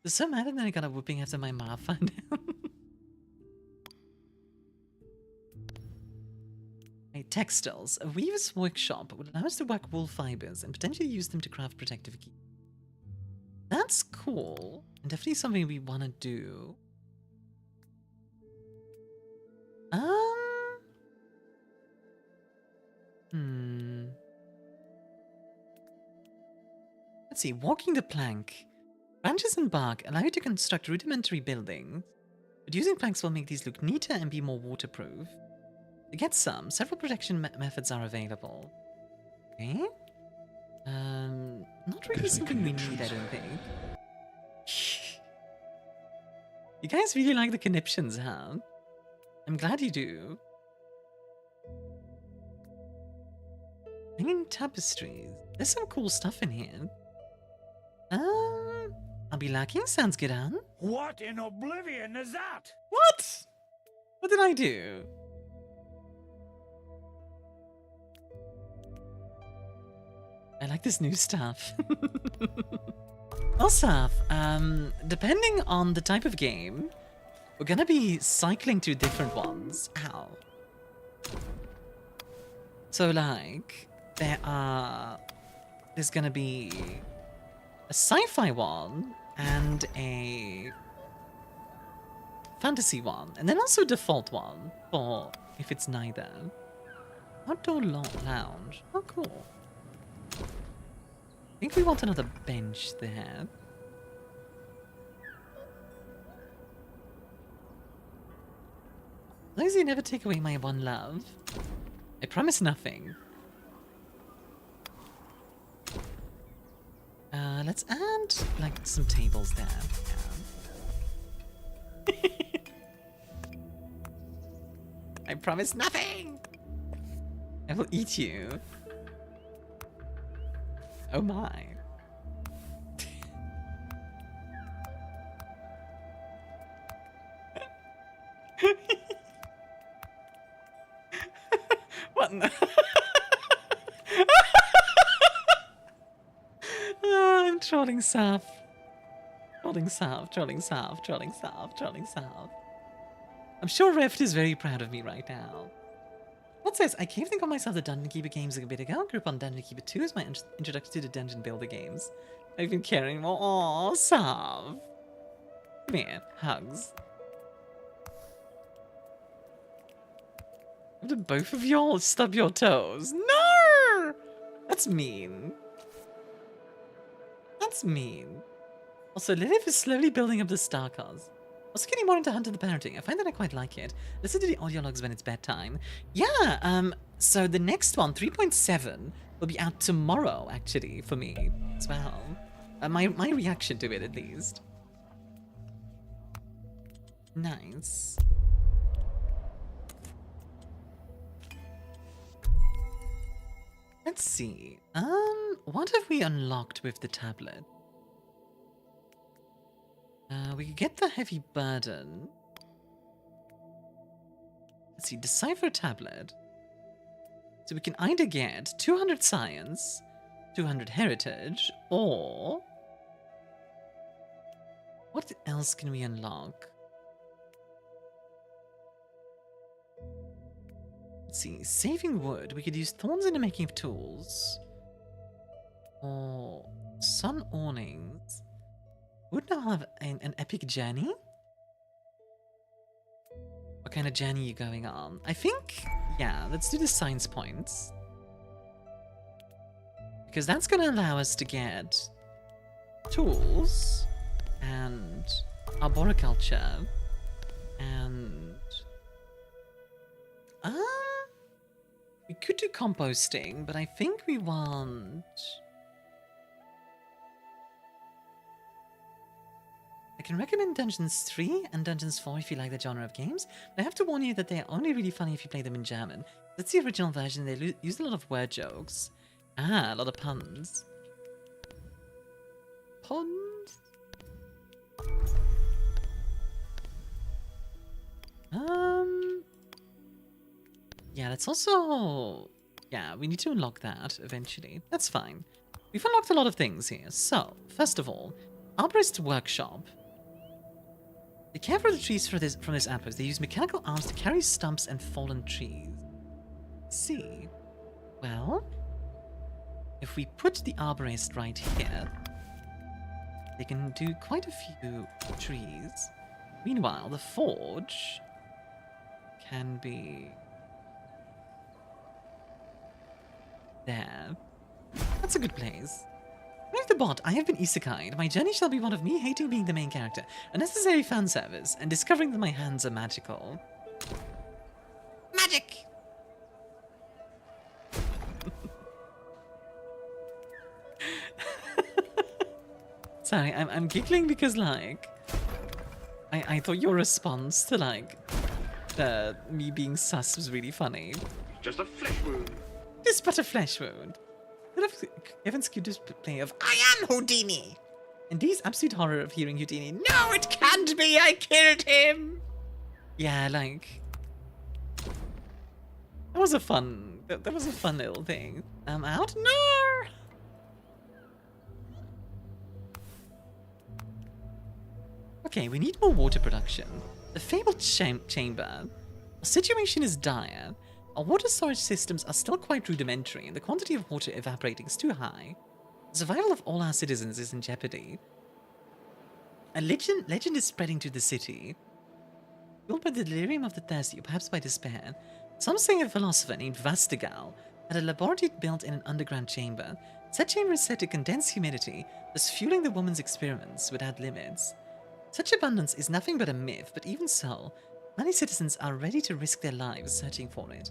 [SPEAKER 1] I'm so mad that I got a whooping after my ma found out. Hey, textiles. A weaver's workshop would allow us to work wool fibers and potentially use them to craft protective gear. That's cool. And definitely something we want to do. Let's see, walking the plank. Branches and bark allow you to construct rudimentary buildings, but using planks will make these look neater and be more waterproof. To get some, several protection methods are available. Okay. Not really something we need, I don't think. You guys really like the conniptions, huh? I'm glad you do. Hanging tapestries. There's some cool stuff in here. I'll be lacking. Sounds good, huh?
[SPEAKER 2] What in oblivion is that?
[SPEAKER 1] What? What did I do? I like this new stuff. Also, depending on the type of game, we're gonna be cycling to different ones. Ow. So, like, there's gonna be a sci-fi one and a fantasy one, and then also a default one for if it's neither. Outdoor lounge. Oh, cool. I think we want another bench there. As long as you never take away my one love, I promise nothing. Let's add, like, some tables there. Yeah. I promise nothing! I will eat you. Oh my. What? Oh, I'm trolling Saf. Trolling Saf, trolling Saf, trolling Saf, trolling Saf. I'm sure Rift is very proud of me right now. What says, I came to call myself the Dungeon Keeper games a bit ago. Grew up on Dungeon Keeper 2 as my introduction to the Dungeon Builder games. I've been caring more. Aww, Sav. Come here, hugs. Do both of y'all stub your toes? No! That's mean. That's mean. Also, Lilith is slowly building up the Starkos. Also getting more into Hunter the Parenting. I find that I quite like it. Listen to the audio logs when it's bedtime. Yeah, so the next one, 3.7, will be out tomorrow, actually, for me as well. My reaction to it, at least. Nice. Let's see. What have we unlocked with the tablet? We could get the heavy burden. Let's see, decipher tablet. So we can either get 200 science, 200 heritage, or... what else can we unlock? Let's see, saving wood. We could use thorns in the making of tools. Or sun awnings. Would now have an epic journey? What kind of journey are you going on? I think, yeah, let's do the science points. Because that's going to allow us to get tools and arboriculture and... we could do composting, but I think we want... I can recommend Dungeons 3 and Dungeons 4 if you like that genre of games, but I have to warn you that they are only really funny if you play them in German. That's the original version, they use a lot of word jokes. Ah, a lot of puns. Puns? Yeah, that's also... yeah, we need to unlock that eventually. That's fine. We've unlocked a lot of things here. So, first of all, Arborist Workshop. Be careful of the trees from this outpost. They use mechanical arms to carry stumps and fallen trees. See? Well, if we put the arborist right here, they can do quite a few trees. Meanwhile, the forge can be there. That's a good place. Like the bot, I have been isekai'd. My journey shall be one of me hating being the main character, unnecessary fan service, and discovering that my hands are magical. Magic! Sorry, I'm giggling because, like, I thought your response to, like, me being sus was really funny.
[SPEAKER 9] Just a flesh wound.
[SPEAKER 1] Just but a flesh wound. Kevin's cutest play of I am Houdini! And Dee's absolute horror of hearing Houdini. No, it can't be! I killed him! Yeah, like... that was a fun... that was a fun little thing. I'm out? No! Okay, we need more water production. The fabled chamber. Our situation is dire. Our water storage systems are still quite rudimentary, and the quantity of water evaporating is too high. The survival of all our citizens is in jeopardy. A legend is spreading to the city. Fueled by the delirium of the thirsty, or perhaps by despair, some say a philosopher named Vastagal had a laboratory built in an underground chamber. Said chamber is said to condense humidity, thus fueling the woman's experiments without limits. Such abundance is nothing but a myth, but even so, many citizens are ready to risk their lives searching for it.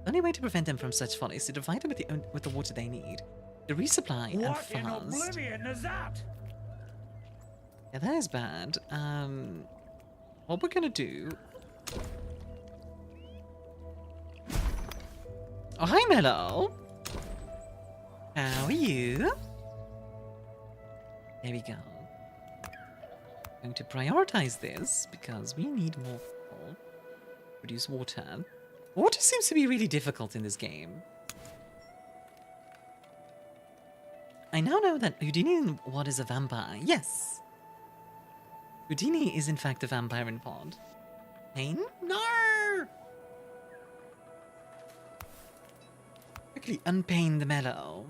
[SPEAKER 1] The only way to prevent them from such folly is to provide them with the water they need, to resupply and fast.
[SPEAKER 2] What in oblivion is that?
[SPEAKER 1] Yeah, that is bad. What we're gonna do Oh, hi, Mellow. How are you? There we go. Going to prioritize this because we need more people. Produce water. Water seems to be really difficult in this game. I now know that Houdini in What is a Vampire. Yes! Houdini is in fact a vampire in Pod. Pain? No! Quickly unpain the Mellow.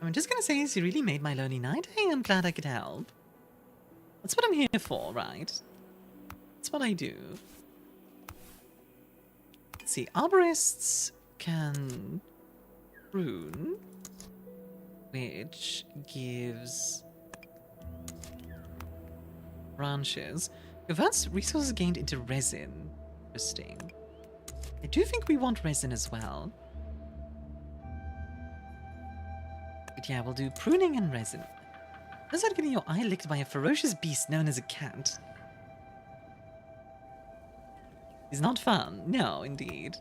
[SPEAKER 1] I'm just gonna say you really made my lonely night. Hey, I'm glad I could help. That's what I'm here for, right? That's what I do. Let's see, arborists can prune, which gives branches. Converts resources gained into resin. Interesting. I do think we want resin as well. But yeah, we'll do pruning and resin. How's that getting your eye licked by a ferocious beast known as a cat? It's not fun. No, indeed.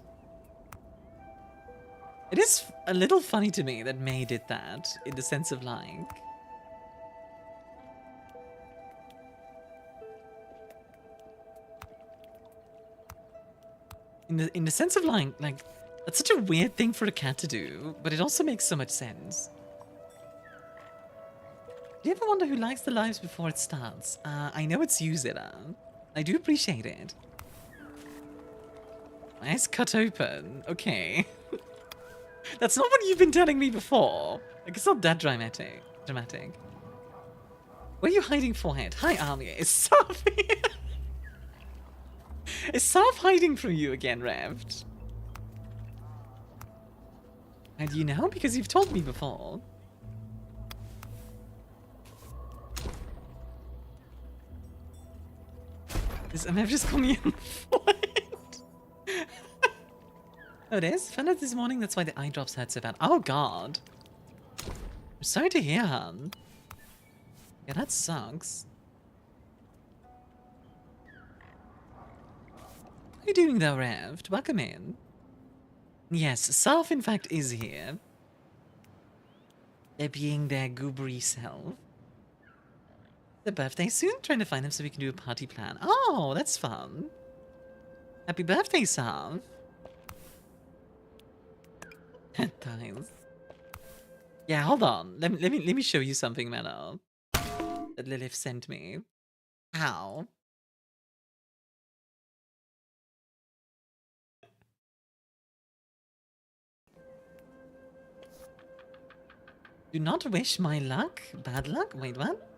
[SPEAKER 1] It is a little funny to me that May did that, in the sense of like... In the sense of like, that's such a weird thing for a cat to do, but it also makes so much sense. Do you ever wonder who likes the lives before it starts? I know it's you, Zilla. I do appreciate it. Eyes cut open. Okay. That's not what you've been telling me before. Like, it's not that dramatic. Where are you hiding, forehead? Hi, Armia. Is Saf here? Is Saf hiding from you again, Revd? How do you know? Because you've told me before. Is Mev just called me on the forehead? Oh, it is? Found out this morning that's why the eye drops hurt so bad. Oh, God. I'm sorry to hear, hon. Yeah, that sucks. How are you doing though, Revd? Welcome in. Yes, Saf in fact is here. They're being their goobery self. Their birthday soon? Trying to find them so we can do a party plan. Oh, that's fun. Happy birthday, Saf. Times. Yeah, hold on. Let me show you something, Mellow. That Lilith sent me. Ow. Do not wish my luck. Bad luck? Wait, what?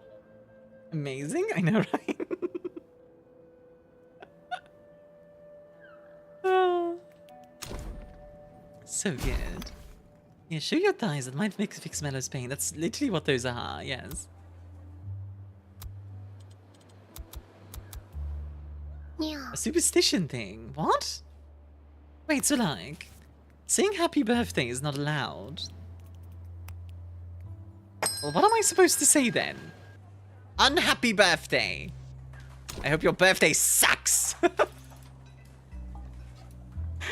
[SPEAKER 1] Amazing? I know, right? Oh. So good. Yeah, show your thighs. That might fix Mellow's pain. That's literally what those are, yes.
[SPEAKER 3] Yeah.
[SPEAKER 1] A superstition thing. What? Wait, so like, saying happy birthday is not allowed. Well, what am I supposed to say then? Unhappy birthday. I hope your birthday sucks.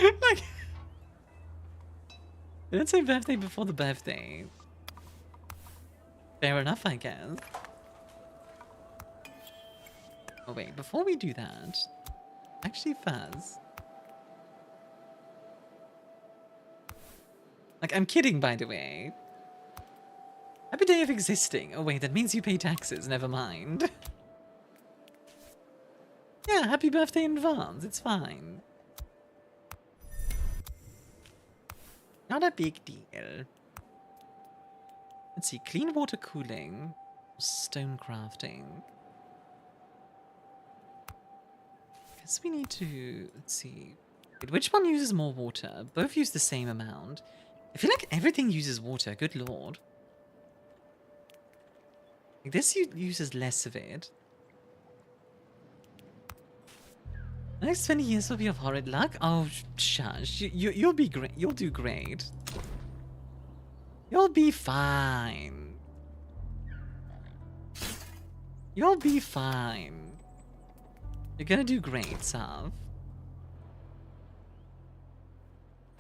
[SPEAKER 1] Like, don't say birthday before the birthday. Fair enough, I guess. Oh wait, before we do that, actually Fuzz. Like, I'm kidding, by the way. Happy day of existing. Oh wait, that means you pay taxes, never mind. Yeah, happy birthday in advance, it's fine. Not a big deal. Let's see, clean water cooling, stone crafting. Guess we need to, let's see. Wait, which one uses more water? Both use the same amount. I feel like everything uses water, good lord. Like this uses less of it. The next 20 years will be of horrid luck. Oh, shush. You'll be great. You'll do great. You'll be fine. You'll be fine. You're gonna do great, Sav.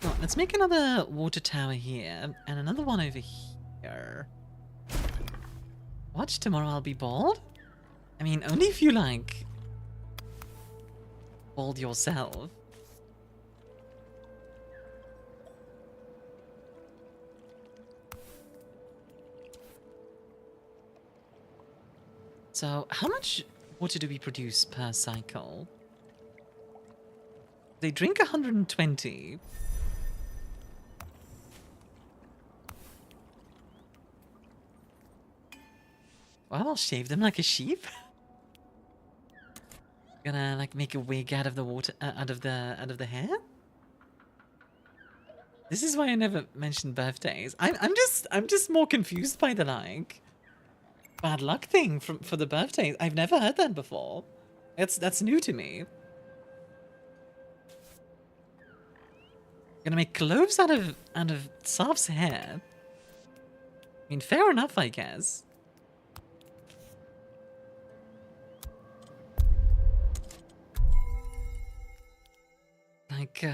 [SPEAKER 1] Oh, let's make another water tower here, and another one over here. What? Tomorrow I'll be bald? I mean, only if you, like, bald yourself. So, how much water do we produce per cycle? They drink 120. Well, I'll shave them like a sheep. Gonna like make a wig out of the water, out of the hair. This is why I never mentioned birthdays. I'm just more confused by the like bad luck thing for the birthdays. I've never heard that before. That's new to me. Gonna make clothes out of Saf's hair. I mean, fair enough, I guess. Like,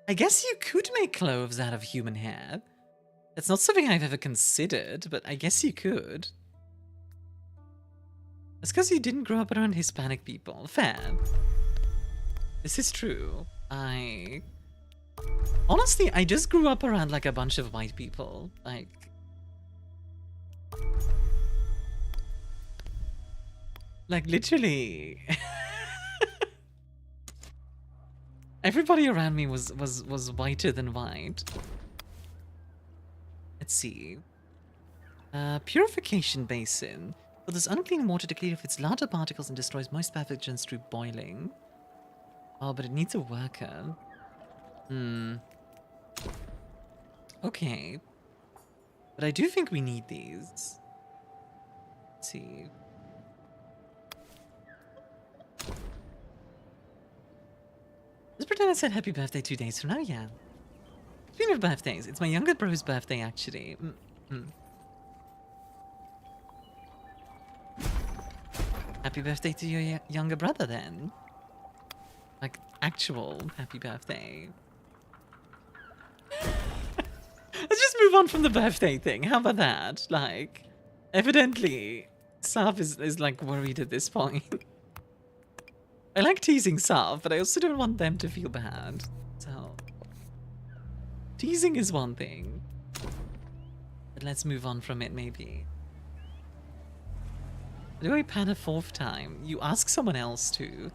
[SPEAKER 1] I guess you could make clothes out of human hair. That's not something I've ever considered, but I guess you could. It's because you didn't grow up around Hispanic people. Fair. This is true. Honestly, I just grew up around, like, a bunch of white people. Like... Like, literally... Everybody around me was whiter than white. Let's see. Purification basin. For this unclean water to clean off its larger particles and destroys most pathogens through boiling. Oh, but it needs a worker. Okay. But I do think we need these. Let's see. Let's pretend I said happy birthday 2 days from now, yeah. Speaking of birthdays, it's my younger bro's birthday, actually. Happy birthday to your younger brother, then. Like, actual happy birthday. Let's just move on from the birthday thing. How about that? Like, evidently, Saf is like, worried at this point. I like teasing Saf, but I also don't want them to feel bad. So, teasing is one thing. But let's move on from it, maybe. Do I pan a 4th time? You ask someone else to.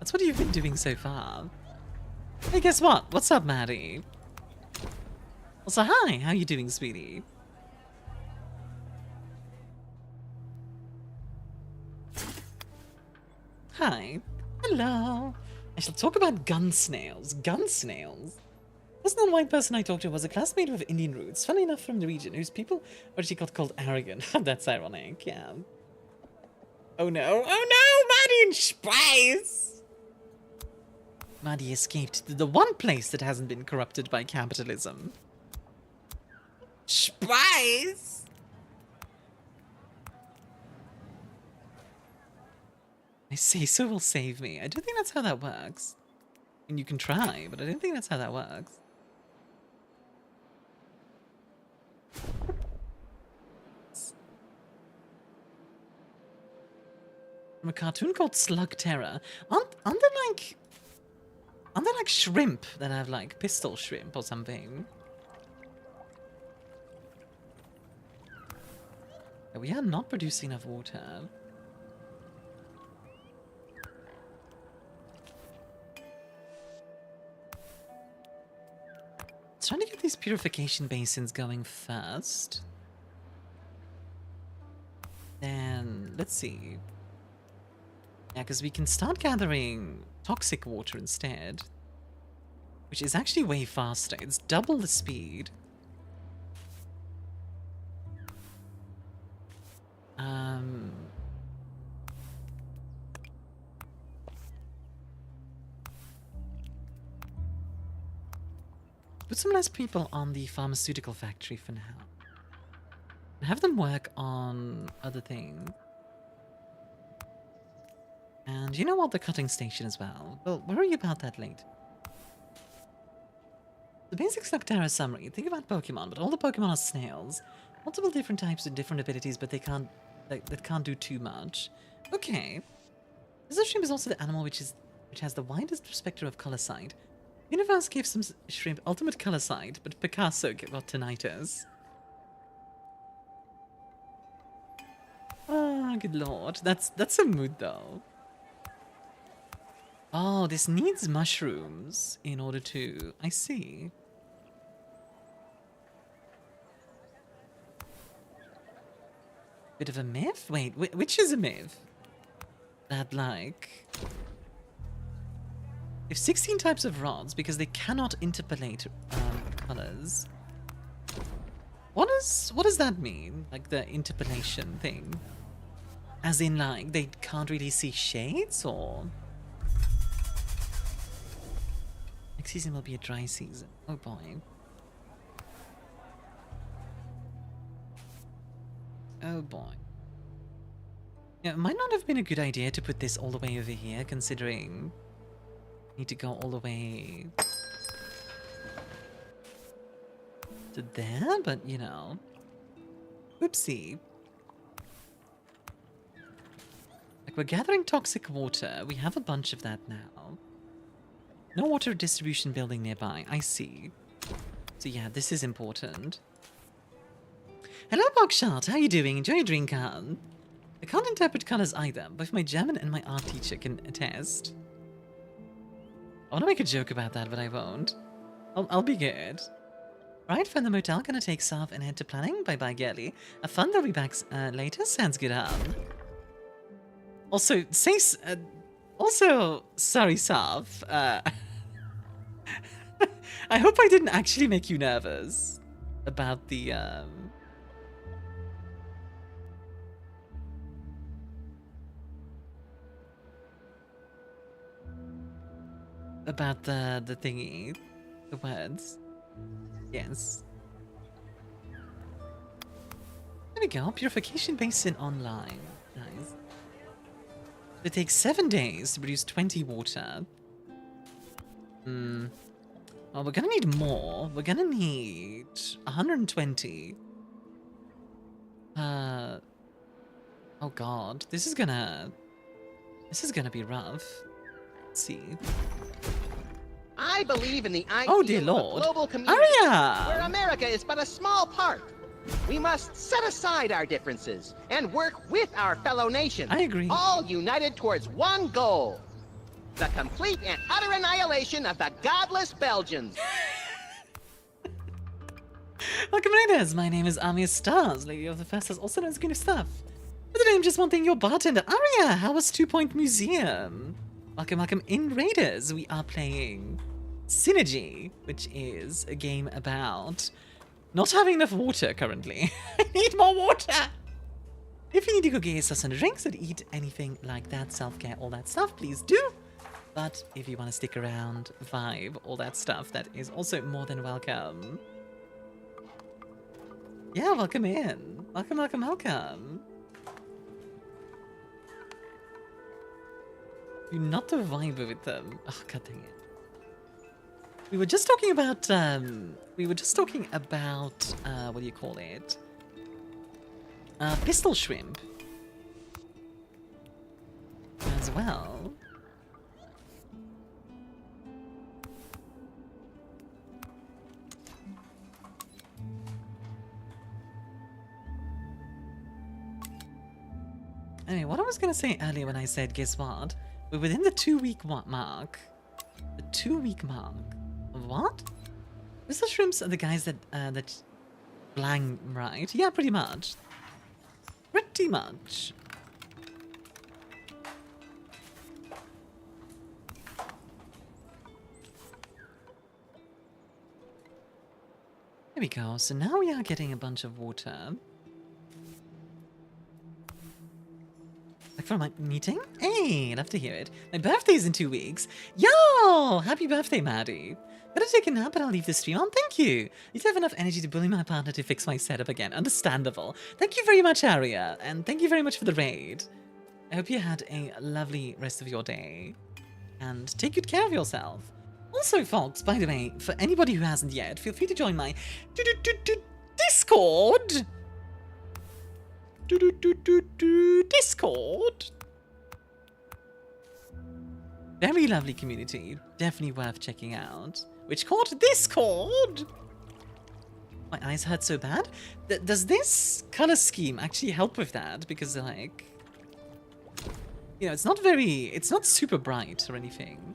[SPEAKER 1] That's what you've been doing so far. Hey, guess what? What's up, Maddie? Also, hi. How you doing, sweetie? Hi. Hello. I shall talk about gun snails. Gun snails? This non-white person I talked to was a classmate with Indian roots, funny enough from the region, whose people what she got called arrogant. That's ironic, yeah. Oh no, Maddie in space! Maddie escaped to the one place that hasn't been corrupted by capitalism. Spice! I say so will save me. I don't think that's how that works. I mean, you can try, but I don't think that's how that works. From a cartoon called Slug Terror. Aren't there like shrimp that have like pistol shrimp or something? We are not producing enough water. Trying to get these purification basins going first. Then, let's see. Yeah, because we can start gathering toxic water instead. Which is actually way faster. It's double the speed. Put some less people on the pharmaceutical factory for now. And have them work on other things. And you know what? The cutting station as well. Well, worry about that later. The basic Slugterra summary. Think about Pokemon, but all the Pokemon are snails. Multiple different types with different abilities, but they can't that can't do too much. Okay. This shrimp is also the animal which has the widest spectrum of color sight. Universe gave some shrimp ultimate color sight, but Picasso got tinnitus. Ah, good lord. That's a mood though. Oh, this needs mushrooms in order to... I see. Bit of a myth? Wait, which is a myth? That, like... If 16 types of rods, because they cannot interpolate colors. What does that mean? Like the interpolation thing? As in, like, they can't really see shades, or... Next season will be a dry season. Oh boy. Oh boy. Yeah, it might not have been a good idea to put this all the way over here, considering I need to go all the way to there, but you know. Oopsie. Like, we're gathering toxic water. We have a bunch of that now. No water distribution building nearby. I see. So yeah, this is important. Hello, Bogshot. How you doing? Enjoy your drink, Han. I can't interpret colors either. Both my German and my art teacher can attest. I want to make a joke about that, but I won't. I'll be good. Right, from the motel, gonna take Sav and head to planning. Bye-bye, girly. Have fun. They'll be back later. Sounds good, Han. Also, sorry, Sav. I hope I didn't actually make you nervous about the, about the thingy. The words. Yes. There we go. Purification Basin online. Nice. It takes 7 days to produce 20 water. Well, we're gonna need more. We're gonna need 120. Oh god. This is gonna be rough. Let's see.
[SPEAKER 7] I believe in the idea
[SPEAKER 1] Oh dear
[SPEAKER 7] of
[SPEAKER 1] lord.
[SPEAKER 7] a global community
[SPEAKER 1] Armia!
[SPEAKER 7] where America is but a small part. We must set aside our differences and work with our fellow nations.
[SPEAKER 1] I agree.
[SPEAKER 7] All united towards one goal. The complete and utter annihilation of the godless Belgians.
[SPEAKER 1] Welcome, Raiders. My name is ArmiaStars, Lady of the Fastest, also known as Queen of Stuff. For today, I'm just one thing, your bartender. Aria, how was 2 Point Museum? Welcome, welcome in, Raiders. We are playing Synergy, which is a game about not having enough water currently. I need more water! If you need to go get yourself some drinks or eat anything like that, self-care, all that stuff, please do. But if you want to stick around, vibe, all that stuff, that is also more than welcome. Yeah, welcome in. Welcome, welcome, welcome. You're not to vibe with them. Oh, god dang it. We were just talking about, what do you call it? Pistol shrimp. As well. Anyway, what I was gonna say earlier when I said, guess what? We're within the 2-week mark. The 2-week mark. What? Pistol shrimps are the guys that blang, right? Yeah, pretty much. Pretty much. There we go. So now we are getting a bunch of water. Like for my meeting? Hey, love to hear it. My birthday's in 2 weeks. Yo! Happy birthday, Maddie. Better take a nap, but I'll leave the stream on. Thank you. You have enough energy to bully my partner to fix my setup again. Understandable. Thank you very much, Aria. And thank you very much for the raid. I hope you had a lovely rest of your day. And take good care of yourself. Also, folks, by the way, for anybody who hasn't yet, feel free to join my Discord. Discord. Very lovely community. Definitely worth checking out. Which court? Discord. My eyes hurt so bad. Does this color scheme actually help with that? Because, like, you know, it's not super bright or anything.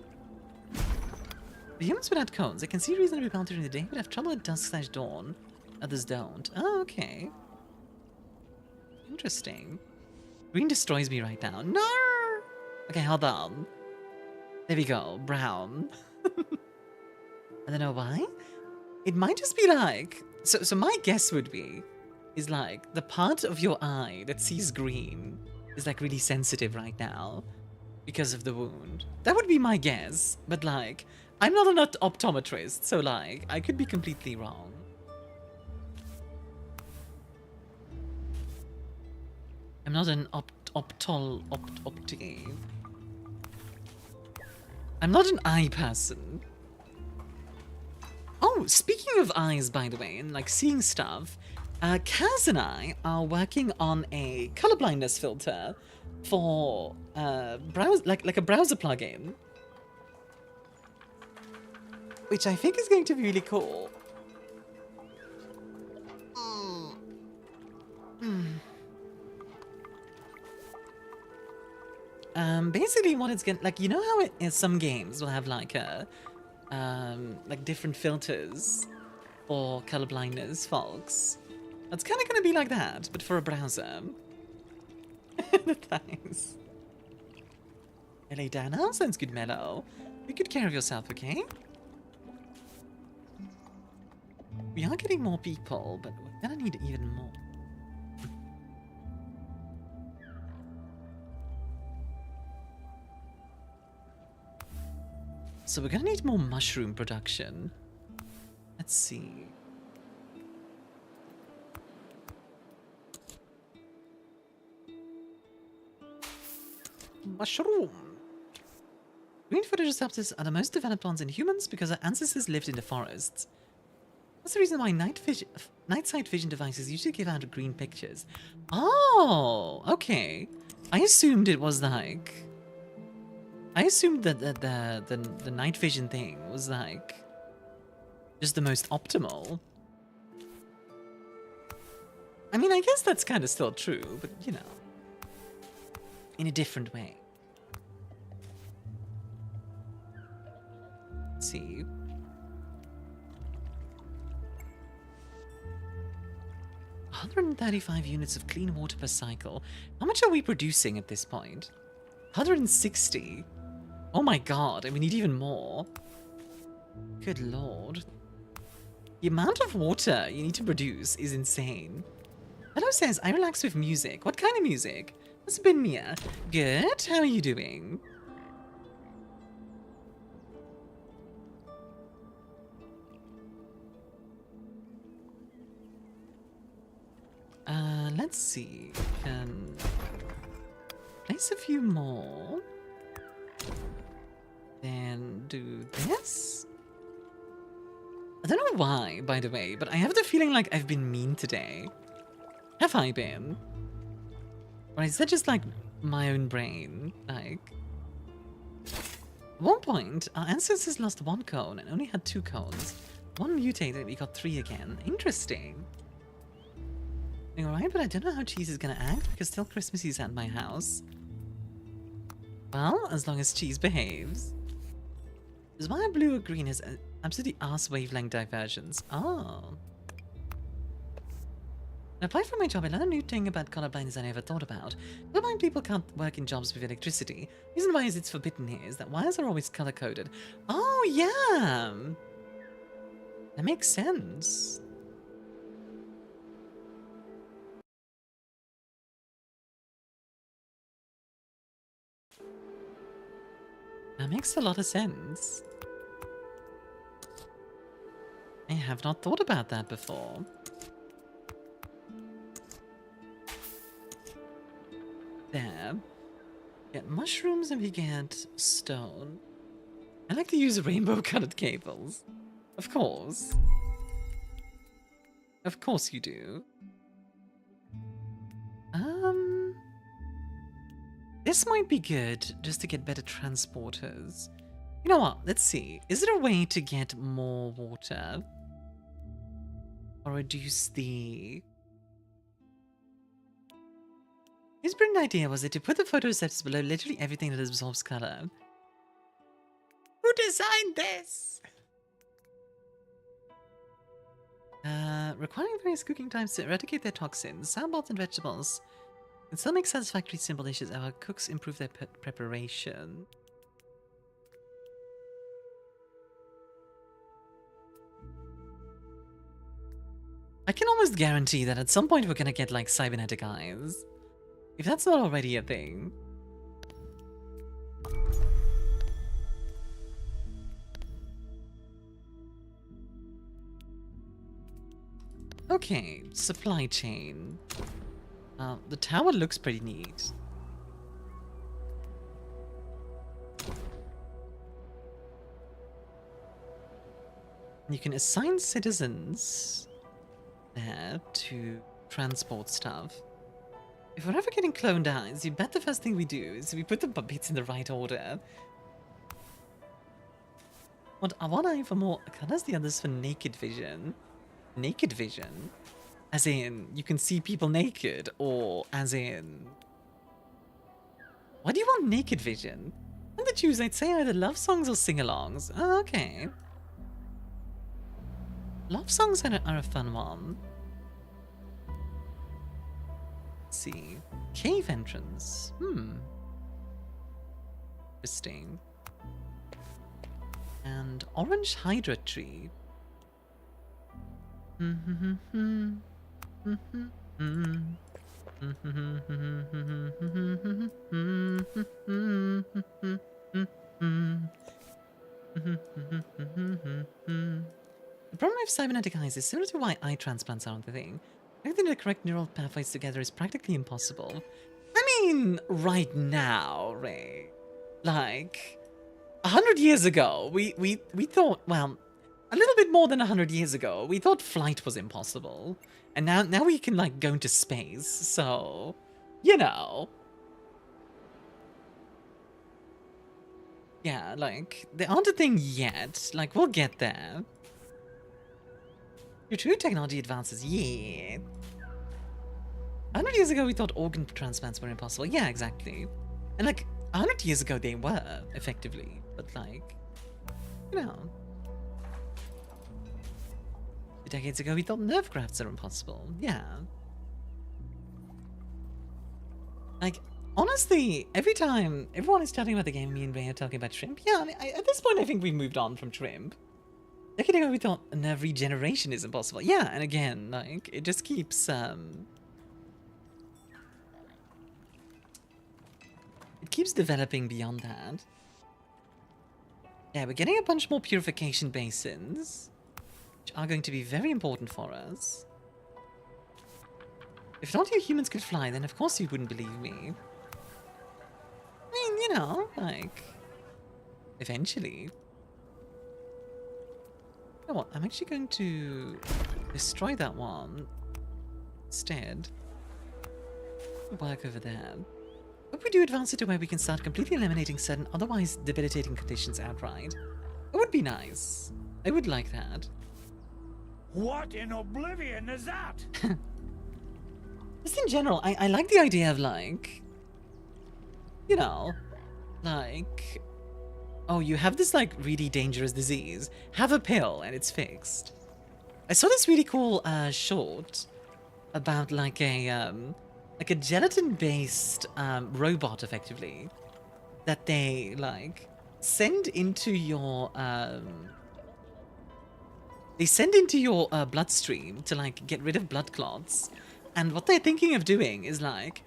[SPEAKER 1] The humans without cones, they can see reasonably well during the day, but have trouble at dusk/dawn. Others don't. Oh, okay. Interesting. Green destroys me right now. No! Okay, hold on. There we go. Brown. I don't know why. It might just be like... So my guess would be... is like, the part of your eye that sees green is like really sensitive right now. Because of the wound. That would be my guess. But like... I'm not an optometrist, so like, I could be completely wrong. I'm not an opti. I'm not an eye person. Oh, speaking of eyes, by the way, and like seeing stuff, Kaz and I are working on a colorblindness filter for like a browser plugin. Which I think is going to be really cool. Basically what it's gonna, like, you know how it is, some games will have like a, like different filters for color blindness folks. It's kind of gonna be like that, but for a browser. Thanks. LA Dana, sounds good, Mellow. Take good care of yourself, okay? We are getting more people, but we're gonna need even more. So we're gonna need more mushroom production. Let's see. Mushroom! Green photoreceptors are the most developed ones in humans because our ancestors lived in the forests. That's the reason why night sight vision devices usually give out green pictures. Oh, okay. I assumed it was like... I assumed that the night vision thing was like... just the most optimal. I mean, I guess that's kind of still true, but you know. In a different way. Let's see. 135 units of clean water per cycle. How much are we producing at this point? 160. Oh my god, and we need even more. Good lord. The amount of water you need to produce is insane. Hello says, I relax with music. What kind of music? What's been Mia? Good, how are you doing? Let's see. Can place a few more. Then do this. I don't know why, by the way, but I have the feeling like I've been mean today. Have I been? Or is that just like my own brain? Like, at one point, our ancestors lost one cone and only had 2 cones. One mutated, we got 3 again. Interesting. Alright, but I don't know how Cheese is gonna act because still Christmasy's at my house. Well, as long as Cheese behaves. Is why blue or green is absolutely arse wavelength divergence. Oh. Now, apart from my job, another new thing about colorblindness I never thought about. Colorblind people can't work in jobs with electricity. The reason why it's forbidden here is that wires are always color-coded. Oh, yeah! That makes sense. That makes a lot of sense. I have not thought about that before. There. Get mushrooms and we get stone. I like to use rainbow-colored cables. Of course. Of course you do. This might be good, just to get better transporters. You know what? Let's see. Is there a way to get more water? Or reduce the... His brilliant idea was that to put the photoreceptors below literally everything that absorbs color. Who designed this? Requiring various cooking times to eradicate their toxins, salad and vegetables. Can still make satisfactory simple dishes. Our cooks improve their preparation. I can almost guarantee that at some point we're gonna get like cybernetic eyes. If that's not already a thing. Okay, supply chain. The tower looks pretty neat. You can assign citizens there to transport stuff. If we're ever getting cloned eyes, you bet the first thing we do is we put the bits in the right order. Want one eye for more colors, the others for naked vision. Naked vision? As in, you can see people naked, or as in... Why do you want naked vision? On the choose, I'd say either love songs or sing-alongs. Oh, okay. Love songs are a fun one. Let's see. Cave entrance. Interesting. And orange hydra tree. The problem with cybernetic eyes is similar to why eye transplants aren't the thing. Connecting the correct neural pathways together is practically impossible. I mean, right now, Ray. Like, 100 years ago, we thought, well, a little bit more than 100 years ago, we thought flight was impossible. And now we can, like, go into space, so, you know. Yeah, like, they aren't a thing yet. Like, we'll get there. Your true technology advances, yeah. 100 years ago, we thought organ transplants were impossible. Yeah, exactly. And, like, 100 years ago, they were, effectively. But, like, you know. Decades ago, we thought nerve grafts are impossible. Yeah. Like, honestly, every time everyone is talking about the game, me and Ray are talking about shrimp. Yeah, I mean, at this point, I think we've moved on from shrimp. A decade ago, we thought nerve regeneration is impossible. Yeah, and again, like, it just keeps, it keeps developing beyond that. Yeah, we're getting a bunch more purification basins, which are going to be very important for us. If not you humans could fly, then of course you wouldn't believe me. I mean, you know, like, eventually. You know what, I'm actually going to destroy that one instead. Work over there. Hope we do advance it to where we can start completely eliminating certain otherwise debilitating conditions outright. It would be nice. I would like that.
[SPEAKER 2] What in oblivion is that?
[SPEAKER 1] Just in general, I like the idea of, like, you know, like, oh, you have this, like, really dangerous disease. Have a pill and it's fixed. I saw this really cool short about, like a gelatin-based robot, effectively, that they, like, send into your, bloodstream to, like, get rid of blood clots. And what they're thinking of doing is, like,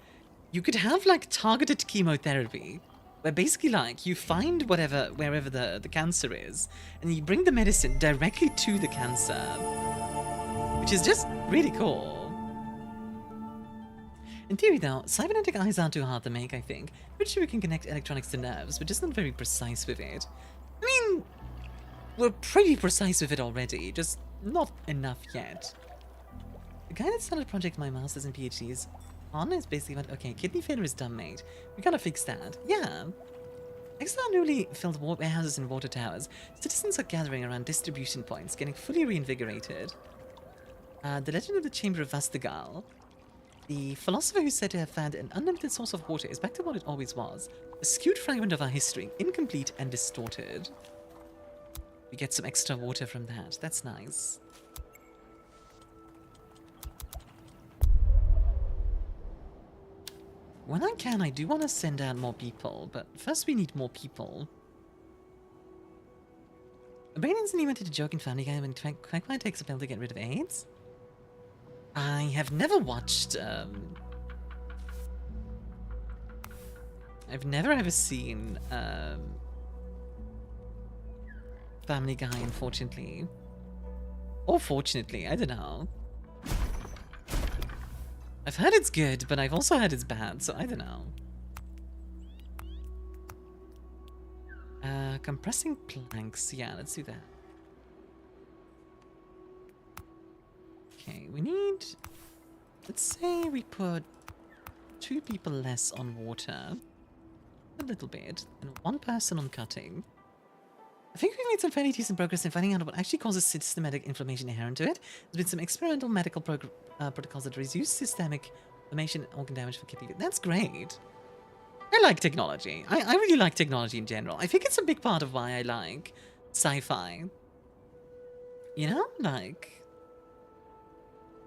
[SPEAKER 1] you could have, like, targeted chemotherapy, where basically, like, you find wherever the cancer is, and you bring the medicine directly to the cancer, which is just really cool. In theory, though, cybernetic eyes aren't too hard to make, I think. Pretty sure we can connect electronics to nerves, but just not very precise with it. I mean, we're pretty precise with it already, just not enough yet. The guy that started Project My Masters and PhDs on is basically what, okay, kidney failure is done, mate. We gotta fix that. Yeah. Next to our newly filled warehouses and water towers, citizens are gathering around distribution points, getting fully reinvigorated. The legend of the Chamber of Vastagal. The philosopher who's said to have found an unlimited source of water is back to what it always was. A skewed fragment of our history, incomplete and distorted. We get some extra water from that. That's nice. When I can, I do want to send out more people, but first we need more people. Brain instantly went into a joke in Family Guy when Quackfire takes a pill to get rid of AIDS. I have never watched, I've never ever seen, Family Guy, unfortunately. Or fortunately, I don't know. I've heard it's good, but I've also heard it's bad, so I don't know. Compressing planks. Yeah, let's do that. Okay, we need... Let's say we put 2 people less on water. A little bit. And 1 person on cutting. I think we've made some fairly decent progress in finding out what actually causes systematic inflammation inherent to it. There's been some experimental medical protocols that reduce systemic inflammation and organ damage for kidney. That's great. I like technology. I really like technology in general. I think it's a big part of why I like sci-fi. You know? Like...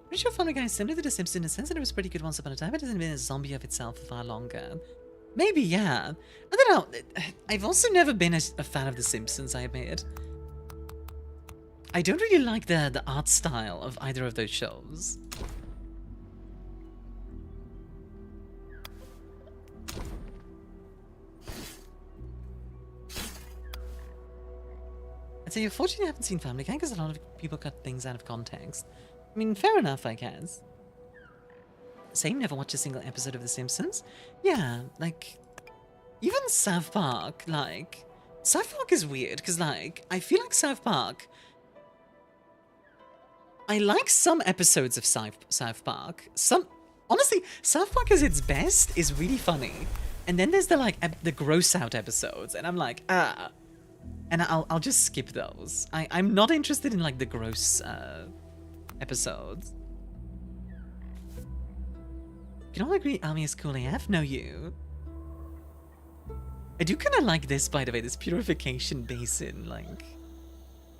[SPEAKER 1] Pretty sure Family Guy is similar to The Simpsons in the sense that it was pretty good once upon a time. It hasn't been a zombie of itself for far longer. Maybe, yeah. I don't know. I've also never been a fan of The Simpsons, I admit. I don't really like the art style of either of those shows. I'd say unfortunately I haven't seen Family Guy because a lot of people cut things out of context. I mean, fair enough, I guess. Same, never watched a single episode of The Simpsons. Yeah, like, even South Park, like, South Park is weird, because, like, I feel like South Park, I like some episodes of South Park. Honestly, South Park at its best is really funny. And then there's the, like, the gross out episodes, and I'm like, ah. And I'll just skip those. I'm not interested in, like, the gross, episodes. You don't agree Army is cool AF? No, you. I do kind of like this, by the way, this purification basin, like...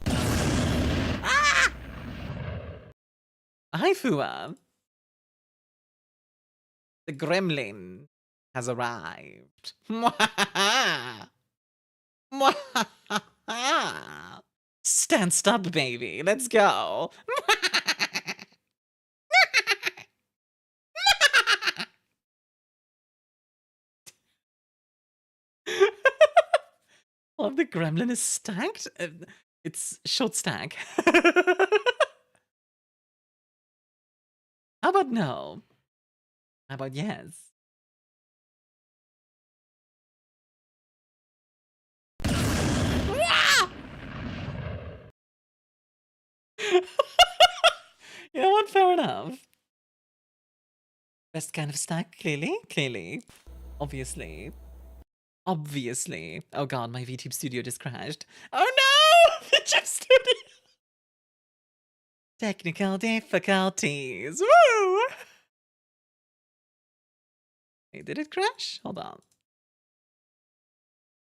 [SPEAKER 1] Ah! Hi, Fua. The Gremlin has arrived. Stand up, baby. Let's go. Oh, the Gremlin is stacked? It's short stack. How about no? How about yes? You know what? Fair enough. Best kind of stack, clearly. Obviously. Oh god, my VTube studio just crashed. Oh no! VTube studio! Technical difficulties. Woo! Hey, did it crash? Hold on.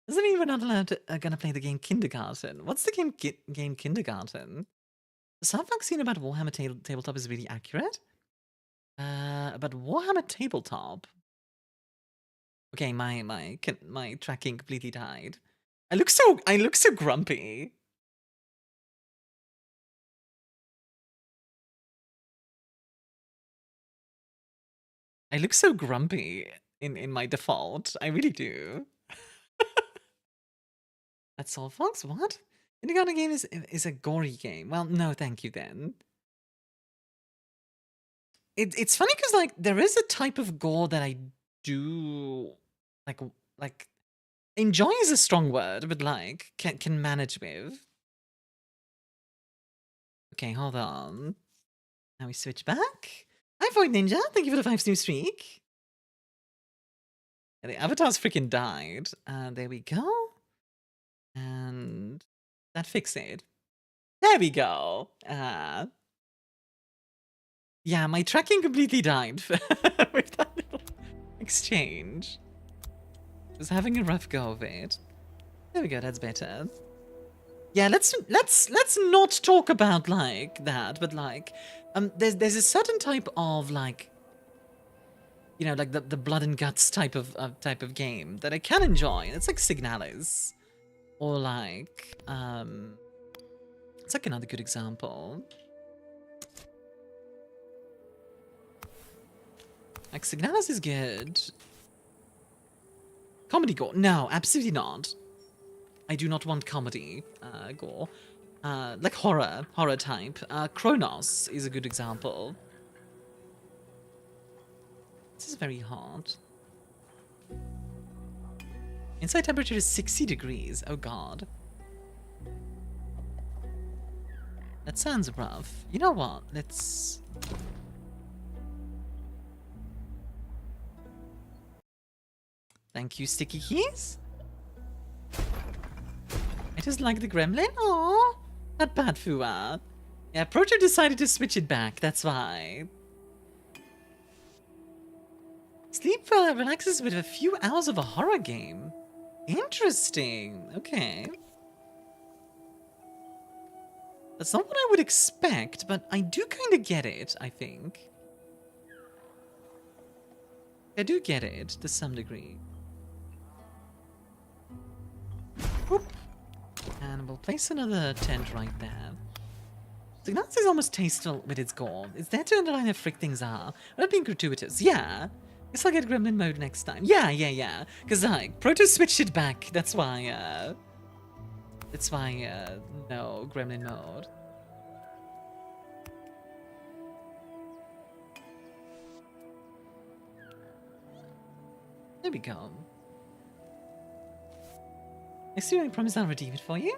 [SPEAKER 1] Doesn't mean we're not allowed to gonna play the game Kindergarten. What's the game Kindergarten? The South Park scene about Warhammer Tabletop is really accurate. About Warhammer Tabletop. Okay, my tracking completely died. I look so grumpy. I look so grumpy in my default. I really do. That's all, folks. What? Kindergarten game is a gory game. Well, no, thank you then. It's funny because like there is a type of gore that I do like enjoy is a strong word, but like can manage with. Okay, hold on. Now we switch back. Hi, Void Ninja. Thank you for the 5 new streak. And the avatar's freaking died. There we go. And that fixed it. There we go. Yeah, my tracking completely died with that little exchange. Was having a rough go of it. There we go, that's better. Yeah, let's not talk about like that, but like there's a certain type of like, you know, like the blood and guts type of game that I can enjoy. It's like Signalis. Or like it's like another good example. Like Signalis is good. Comedy gore? No, absolutely not. I do not want comedy gore. Like horror type. Kronos is a good example. This is very hot. Inside temperature is 60 degrees. Oh god. That sounds rough. You know what? Let's... Thank you, Sticky Keys. I just like the Gremlin. Aww. Not bad, Fuad. Yeah, Proto decided to switch it back. That's why. Sleep relaxes with a few hours of a horror game. Interesting. Okay. That's not what I would expect, but I do kind of get it, I think. I do get it to some degree. Whoop. And we'll place another tent right there. Signalis is almost tasteful with its gore. It's there to underline how frick things are. Without being gratuitous. Yeah. Guess I'll get Gremlin mode next time. Yeah. Because, like, Proto switched it back. That's why, no Gremlin mode. There we go. I see I promised I'll redeem it for you.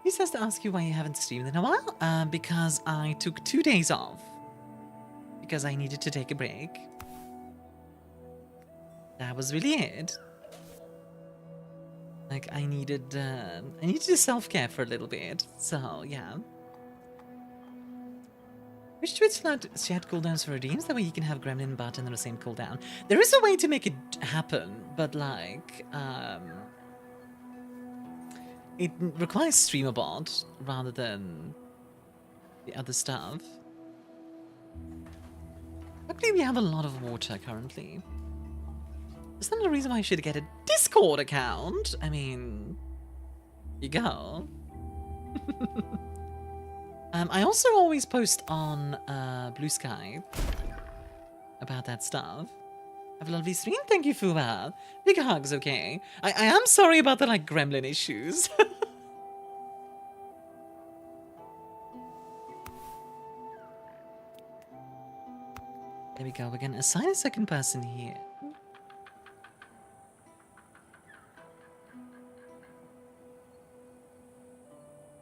[SPEAKER 1] He says to ask you why you haven't streamed in a while. Because I took 2 days off. Because I needed to take a break. That was really it. Like, I needed self-care for a little bit. So, yeah. Which Twitch chat cooldowns for redeems? That way you can have Gremlin and Button on the same cooldown. There is a way to make it happen, but like, it requires streamer bot rather than the other stuff. Luckily, we have a lot of water currently. Is that the reason why I should get a Discord account? I mean, you go. I also always post on Blue Sky about that stuff. Have a lovely stream. Thank you, Fuwa. Big hugs, okay? I am sorry about the, like, Gremlin issues. There we go. We're gonna assign a second person here.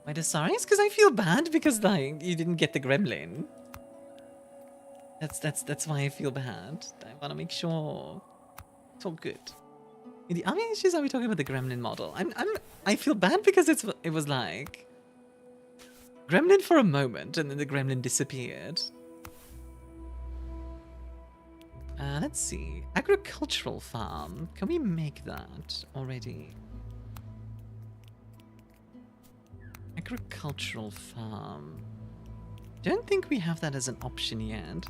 [SPEAKER 1] Why the sorry? It's because I feel bad because, like, you didn't get the Gremlin. That's why I feel bad. I want to make sure it's all good. In the army issues, are we talking about the Gremlin model? I feel bad because it was like Gremlin for a moment and then the Gremlin disappeared. Let's see. Agricultural farm. Can we make that already? Agricultural farm. Don't think we have that as an option yet.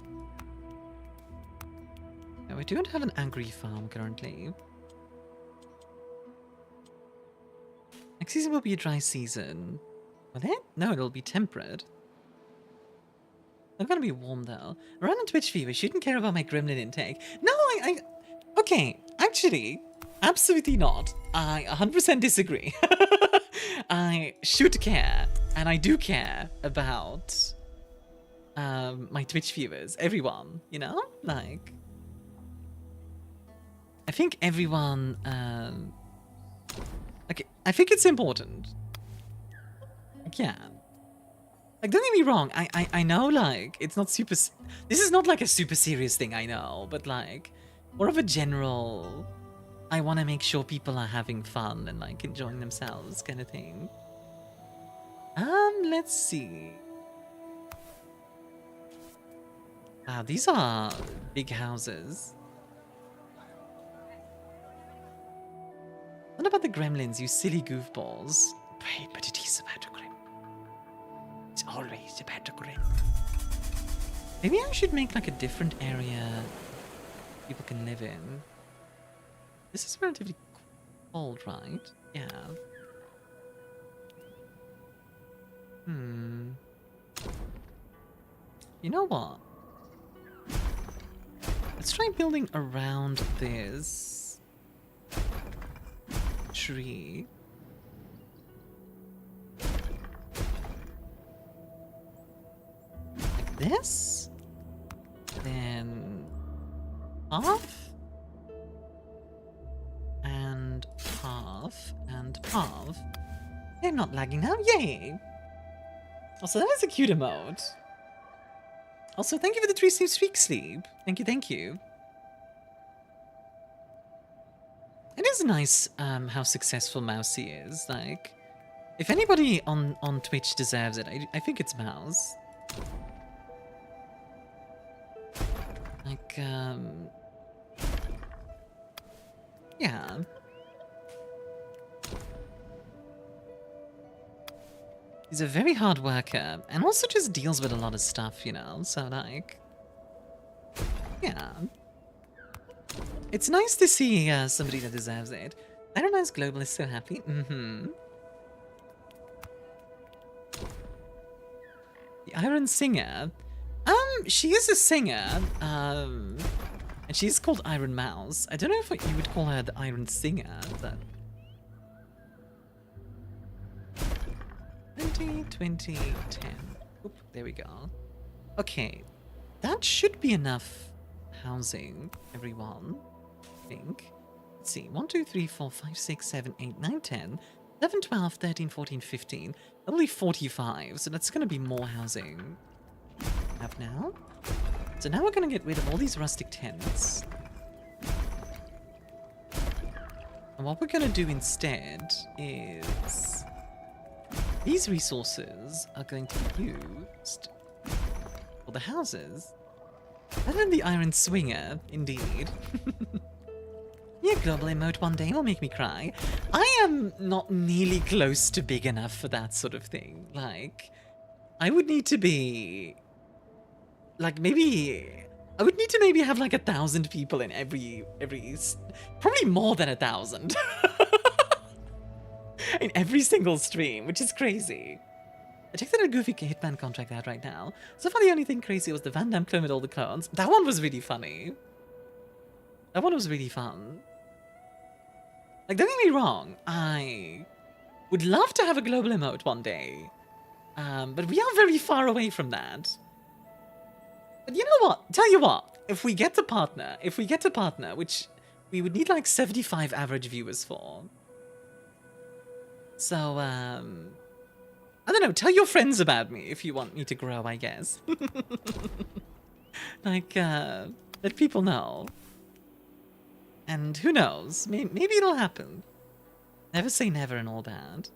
[SPEAKER 1] No, we don't have an agri farm currently. Next season will be a dry season. Will it? No, it'll be temperate. It's gonna be warm though. Around on Twitch Fever, shouldn't care about my Gremlin intake. No, okay, actually, absolutely not. I 100% disagree. I should care, and I do care about my Twitch viewers, everyone, you know? Like, I think everyone, okay, I think it's important. Like, yeah. Like, don't get me wrong, I know, like, it's not super... This is not, like, a super serious thing, I know, but, like, more of a general... I want to make sure people are having fun and, like, enjoying themselves kind of thing. Let's see. Wow, these are big houses. What about the gremlins, you silly goofballs? Wait, but it is about a gremlin. It's always about a gremlin. Maybe I should make like a different area people can live in. This is relatively cold, right? Yeah. You know what? Let's try building around this tree. Like this. Then half. And half. And half. I'm not lagging now. Yay! Also, that is a cute emote. Also, thank you for the 3 streak sleep. Thank you, thank you. It is nice how successful Mousy is. Like, if anybody on Twitch deserves it, I think it's Mouse. Like, yeah. He's a very hard worker, and also just deals with a lot of stuff, you know, so like... Yeah. It's nice to see somebody that deserves it. Iron Man's Global is so happy. The Iron Singer. She is a singer, and she's called Iron Mouse. I don't know if you would call her the Iron Singer, but... 20, 10. Oop, there we go. Okay, that should be enough housing, everyone. I think. Let's see. 1, 2, 3, 4, 5, 6, 7, 8, 9, 10, 11, 12, 13, 14, 15. Only 45, so that's going to be more housing. Have now. So now we're going to get rid of all these rustic tents. And what we're going to do instead is... These resources are going to be used for the houses. Better than the Iron Swinger, indeed. Yeah, global emote one day will make me cry. I am not nearly close to big enough for that sort of thing. Like, I would need to be... Like, maybe... I would need to maybe have like 1,000 people in every... Probably more than 1,000. In every single stream, which is crazy. I checked out a goofy Hitman contract out right now. So far the only thing crazy was the Van Damme clone with all the clones. That one was really funny. That one was really fun. Like, don't get me wrong, I would love to have a global emote one day. But we are very far away from that. But you know what? Tell you what, if we get a partner, which we would need like 75 average viewers for. So, I don't know, tell your friends about me if you want me to grow, I guess. Like, let people know. And who knows, maybe it'll happen. Never say never and all that.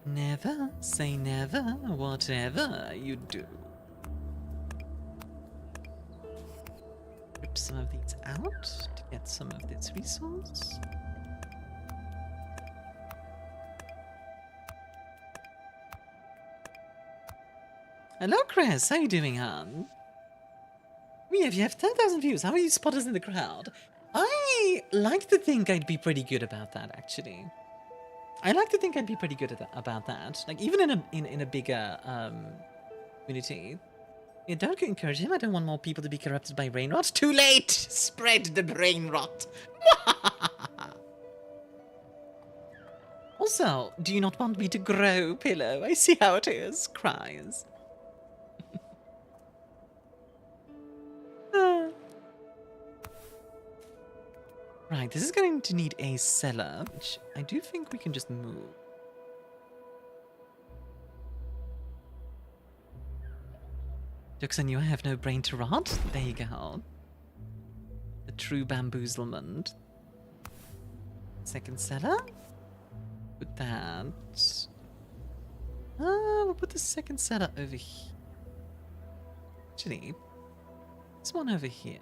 [SPEAKER 1] Never say never, whatever you do. Rip some of these out to get some of this resource. Hello, Chris. How you doing, hon? If you have 10,000 views, how many spotters in the crowd? I like to think I'd be pretty good about that, actually. I like to think I'd be pretty good at about that. Like, even in a bigger community. Yeah, don't encourage him. I don't want more people to be corrupted by brain rot. Too late! Spread the brain rot. Also, do you not want me to grow, Pillow? I see how it is. Cries. Right, this is going to need a cellar, which I do think we can just move. Jokes on you, I have no brain to rot. There you go. A true bamboozlement. Second seller. Put that. We'll put the second seller over here. Actually, this one over here.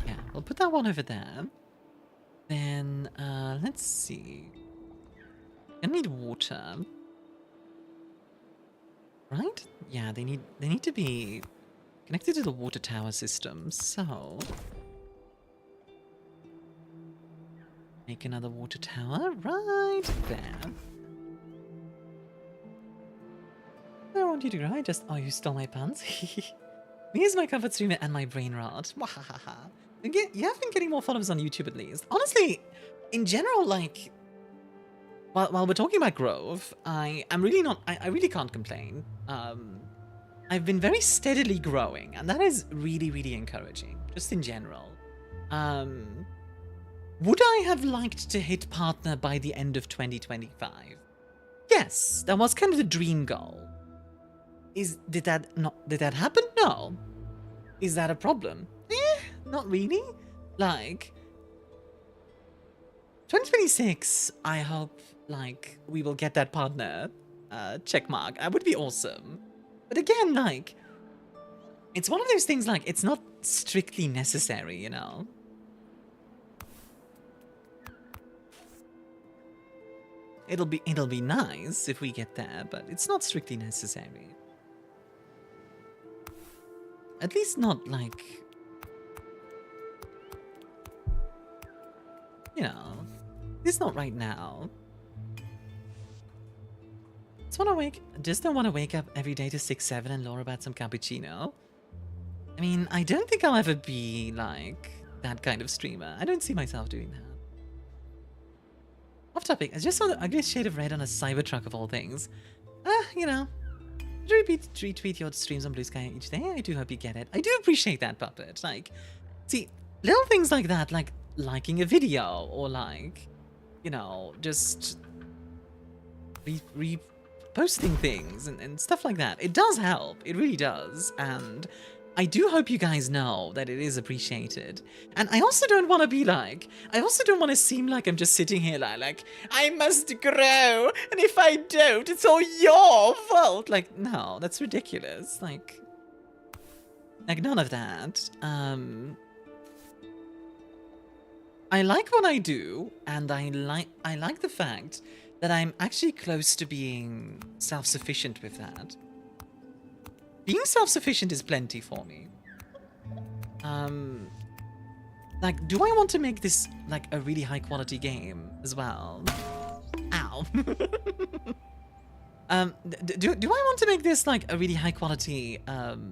[SPEAKER 1] Yeah, we'll put that one over there. Then, let's see. I need water. Right? Yeah, they need to be connected to the water tower system, so make another water tower right there. I don't want you to cry, oh, you stole my pants? Me as my comfort streamer and my brain rot. Wahahaha. You have been getting more followers on YouTube at least. Honestly, in general, like, while we're talking about growth, I really can't complain. I've been very steadily growing, and that is really, really encouraging, just in general. Would I have liked to hit partner by the end of 2025? Yes, that was kind of the dream goal. Did that happen? No. Is that a problem? Not really. Like, 2026, I hope, like, we will get that partner check mark. That would be awesome. But again, like, it's one of those things, like, it's not strictly necessary, you know? It'll be nice if we get there, but it's not strictly necessary. At least not, like, you know, it's not right now. Just don't want to wake up every day to 6, 7 and lore about some cappuccino. I mean, I don't think I'll ever be, like, that kind of streamer. I don't see myself doing that. Off topic, I just saw the ugliest shade of red on a Cybertruck of all things. You know, retweet your streams on Blue Sky each day. I do hope you get it. I do appreciate that, Puppet. Like, see, little things like that, like liking a video or like, you know, just reposting things and stuff like that. It does help. It really does. And I do hope you guys know that it is appreciated. And I also don't want to be like, I also don't want to seem like I'm just sitting here like, I must grow, and if I don't, it's all your fault. Like, no, that's ridiculous. Like none of that. I like what I do, and I like the fact that I'm actually close to being self-sufficient with that. Being self-sufficient is plenty for me. Like, do I want to make this, like, a really high-quality game as well? Ow. Do I want to make this, like, a really high-quality,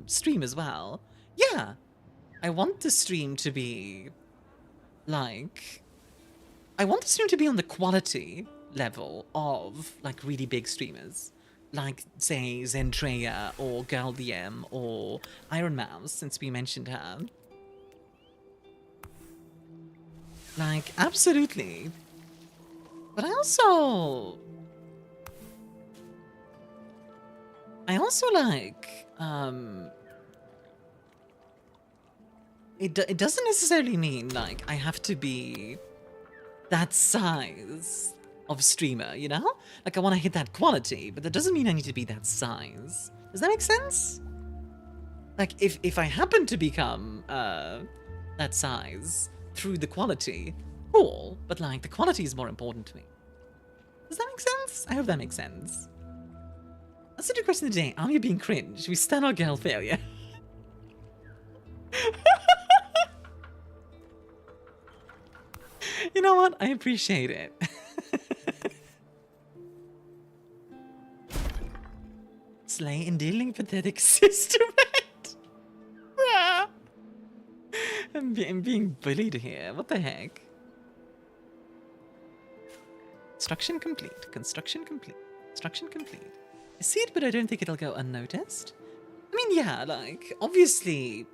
[SPEAKER 1] stream as well? Yeah. I want the stream to be, like... I want the stream to be on the quality level of, like, really big streamers. Like, say, Zendreya or Girl DM or Iron Mouse, since we mentioned her. Like, absolutely. But I also like, it doesn't necessarily mean, like, I have to be that size of streamer, you know? Like, I want to hit that quality, but that doesn't mean I need to be that size. Does that make sense? Like, if I happen to become that size through the quality, cool, but, like, the quality is more important to me. Does that make sense? I hope that makes sense. That's the question of the day. Are you being cringe? We stand our girl failure. You know what? I appreciate it. Slay in dealing pathetic sister mate. I'm being bullied here. What the heck? Construction complete. Construction complete. Construction complete. I see it, but I don't think it'll go unnoticed. I mean, yeah, like, obviously,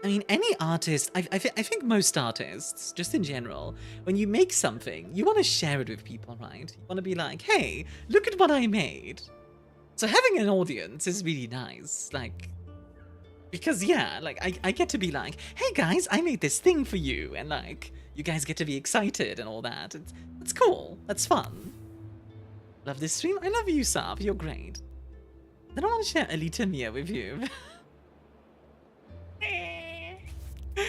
[SPEAKER 1] I mean, any artist, I think most artists, just in general, when you make something, you want to share it with people, right? You want to be like, hey, look at what I made. So having an audience is really nice, like, because yeah, like, I get to be like, hey guys, I made this thing for you, and like, you guys get to be excited and all that. It's cool, that's fun. Love this stream, I love you, Sab, you're great. I don't want to share Alita Mia with you. No!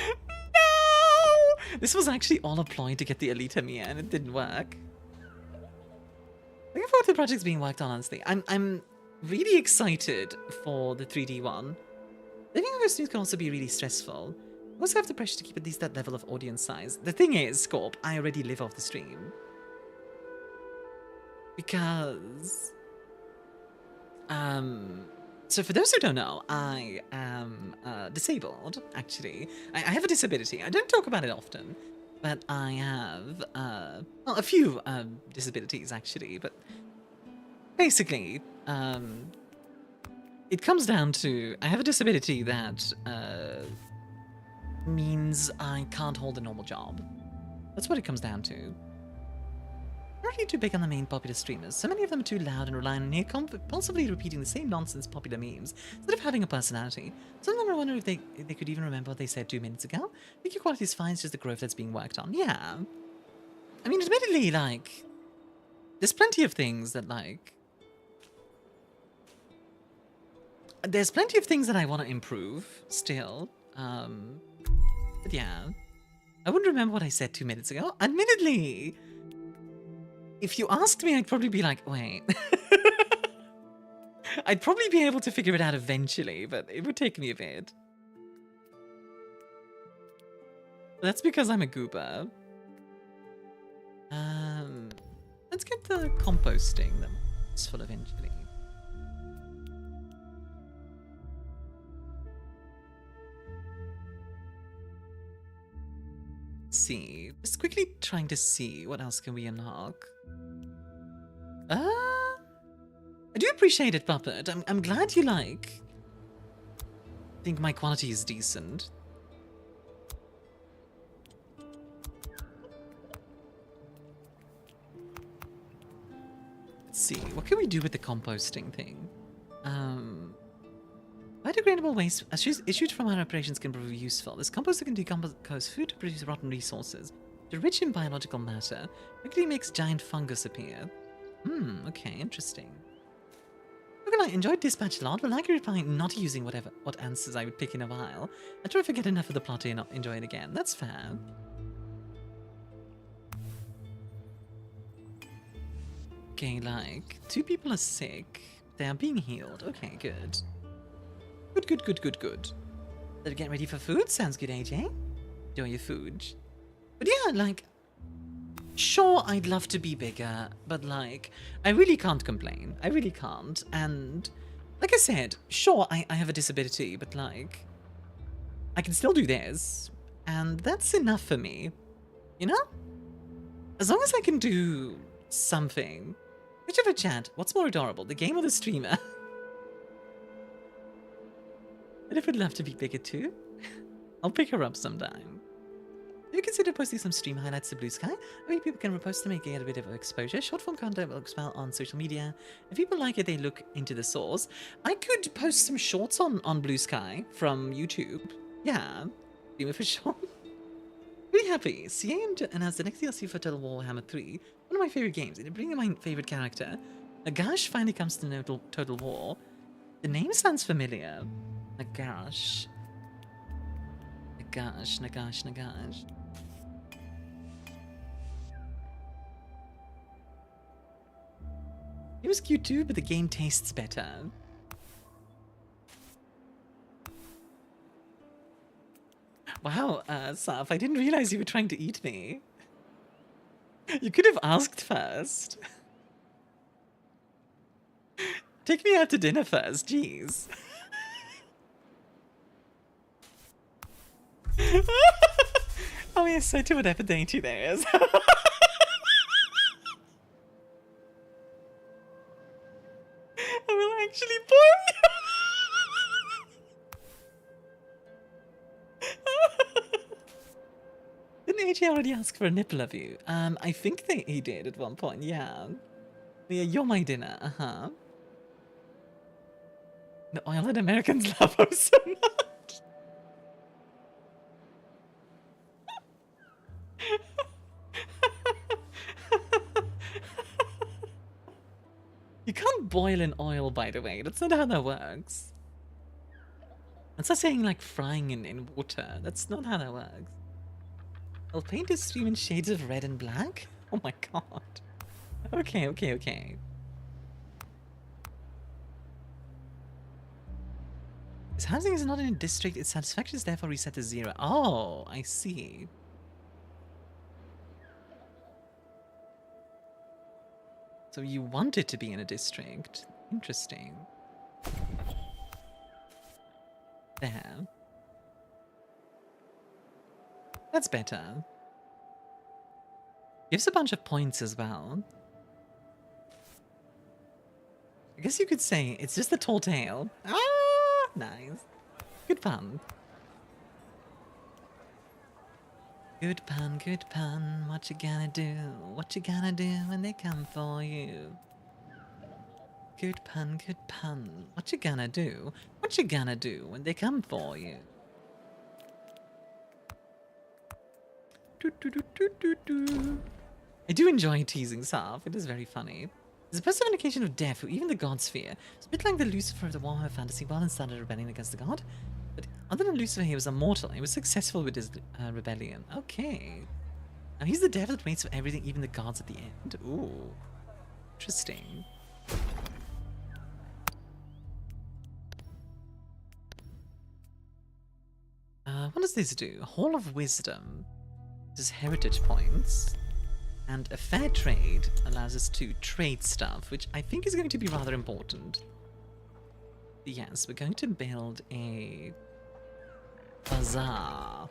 [SPEAKER 1] This was actually all a ploy to get the Alita Mia, and it didn't work. Looking forward to the projects being worked on, honestly. I'm really excited for the 3D one. Living over streams can also be really stressful. You also have the pressure to keep at least that level of audience size. The thing is, Scorp, I already live off the stream. Because... So for those who don't know, I am disabled, actually. I have a disability. I don't talk about it often, but I have, well, a few disabilities, actually. But basically, it comes down to, I have a disability that means I can't hold a normal job. That's what it comes down to. Not really too big on the main popular streamers. So many of them are too loud and rely on near compulsively repeating the same nonsense popular memes instead of having a personality. Some of them I wonder if they could even remember what they said 2 minutes ago. Video quality is fine, it's just the growth that's being worked on. Yeah. I mean, admittedly, like, there's plenty of things that, like... There's plenty of things that I want to improve, still. But yeah. I wouldn't remember what I said 2 minutes ago. Admittedly... If you asked me, I'd probably be like, wait. I'd probably be able to figure it out eventually, but it would take me a bit. That's because I'm a goober. Let's get the composting them useful eventually. Let's see. Just quickly trying to see what else can we unlock. I do appreciate it, Puppet. I'm glad you think my quality is decent. Let's see, what can we do with the composting thing? Biodegradable waste issued from our operations can prove useful. This composter can decompose food to produce rotten resources. They're rich in biological matter. Quickly makes giant fungus appear. Okay, interesting. I enjoyed Dispatch a lot, but like replying not using what answers I would pick in a while. I try to forget enough of the plot to not enjoy it again. That's fair. Okay, like, 2 people are sick. They are being healed. Okay, good. Good. They're getting ready for food? Sounds good, AJ. Enjoy your food. But yeah, like, sure, I'd love to be bigger, but like, I really can't complain. I really can't. And like I said, sure, I have a disability, but like, I can still do this. And that's enough for me. You know? As long as I can do something. Whichever chat, what's more adorable, the game or the streamer? And if I'd love to be bigger too, I'll pick her up sometime. Have you considered posting some stream highlights to Blue Sky? Maybe people can repost them and get a bit of exposure. Short form content works well on social media. If people like it, they look into the source. I could post some shorts on Blue Sky from YouTube. Yeah, stream it for sure. Really happy. CA announced the next DLC for Total Warhammer 3. One of my favorite games. And bringing my favorite character. Nagash finally comes to Total War. The name sounds familiar. Nagash. Nagash. It was cute too, but the game tastes better. Wow, Saf, I didn't realize you were trying to eat me. You could have asked first. Take me out to dinner first, jeez. Oh yes, so to whatever dainty there is. I will actually pour you. AJ already asked for a nipple of you? I think he did at one point, yeah. Yeah, you're my dinner, uh-huh. The oil that Americans love her so much. You can't boil in oil, by the way. That's not how that works. That's not saying like frying in water. That's not how that works. I'll paint his stream in shades of red and black? Oh my god. Okay, okay, okay. His housing is not in a district, its satisfaction is therefore reset to 0. Oh, I see. So you want it to be in a district. Interesting. There. That's better. Gives a bunch of points as well. I guess you could say it's just the tall tale. Ah, nice. Good pun. Good pun, what you gonna do? What you gonna do when they come for you? Good pun, what you gonna do? What you gonna do when they come for you? I do enjoy teasing Saf, it is very funny. It's a personification of death who even the gods fear. It's a bit like the Lucifer of the Warhammer fantasy world and started rebelling against the god. But other than Lucifer, he was immortal. He was successful with his rebellion. Okay. Now he's the devil that waits for everything, even the gods at the end. Ooh. Interesting. What does this do? Hall of Wisdom. This is heritage points. And a fair trade allows us to trade stuff, which I think is going to be rather important. Yes, we're going to build a bazaar.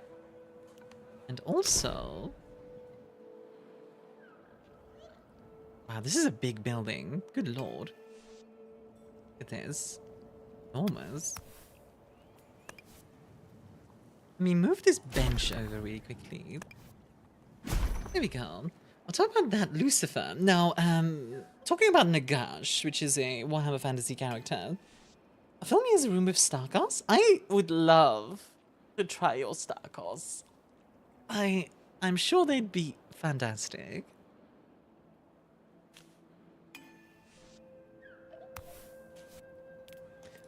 [SPEAKER 1] And also... Wow, this is a big building. Good lord. Look at this. Enormous. Let me move this bench over really quickly. There we go. I'll talk about that Lucifer. Now, talking about Nagash, which is a Warhammer Fantasy character. Fill me as a room with Starkos. I would love to try your Starkos. I'm sure they'd be fantastic.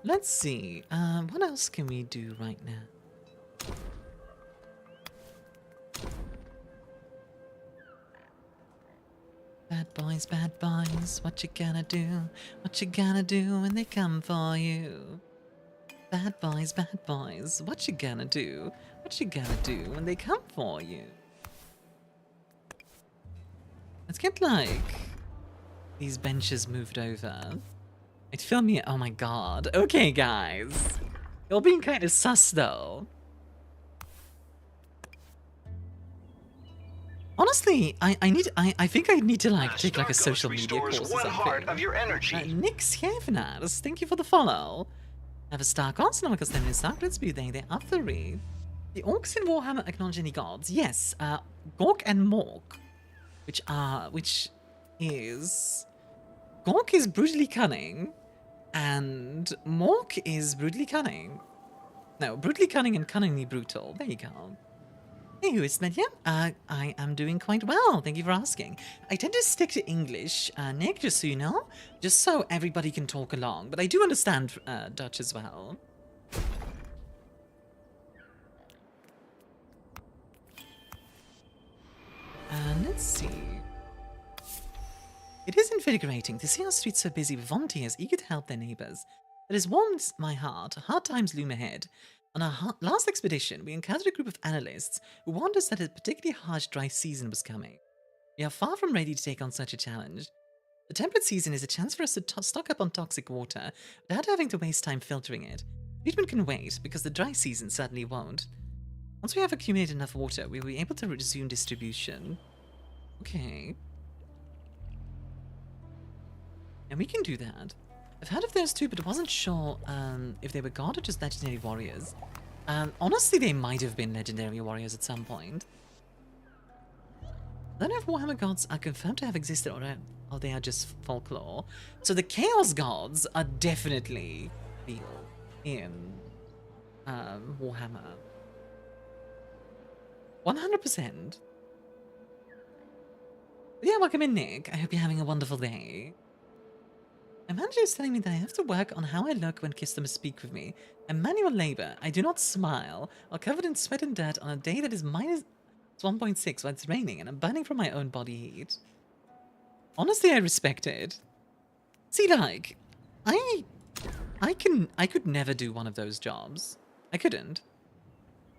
[SPEAKER 1] Let's see. What else can we do right now? Bad boys, what you gonna do? What you gonna do when they come for you? Bad boys, what you gonna do? What you gonna do when they come for you? Let's get, like, these benches moved over. It filmed me. Oh my god. Okay, guys. You're being kind of sus, though. Honestly, I think I need to like take like a social media course or something.
[SPEAKER 7] Of your energy.
[SPEAKER 1] Nix Kevnas, thank you for the follow. Have a Starkos, no, because then in Stark, let's be they are three. The orcs in Warhammer acknowledge any gods. Yes, Gork and Mork, which is Gork is brutally cunning, and Mork is brutally cunning. No, brutally cunning and cunningly brutal. There you go. Hey, who is that? Yeah, I am doing quite well. Thank you for asking. I tend to stick to English, Nick, just so you know, just so everybody can talk along. But I do understand Dutch as well. Let's see. It is invigorating to see our streets so busy with volunteers eager to help their neighbors. That has warmed my heart. Hard times loom ahead. On our last expedition, we encountered a group of analysts who warned us that a particularly harsh dry season was coming. We are far from ready to take on such a challenge. The temperate season is a chance for us to stock up on toxic water without having to waste time filtering it. Treatment can wait, because the dry season certainly won't. Once we have accumulated enough water, we will be able to resume distribution. Okay. And we can do that. I've heard of those two, but wasn't sure if they were god or just legendary warriors. Honestly, they might have been legendary warriors at some point. I don't know if Warhammer gods are confirmed to have existed or they are just folklore. So the Chaos gods are definitely real in Warhammer. 100%. Yeah, welcome in, Nick. I hope you're having a wonderful day. My manager is telling me that I have to work on how I look when customers speak with me. I'm manual labor. I do not smile, or covered in sweat and dirt on a day that is minus 1.6 while it's raining, and I'm burning from my own body heat. Honestly, I respect it. See, like, I could never do one of those jobs. I couldn't.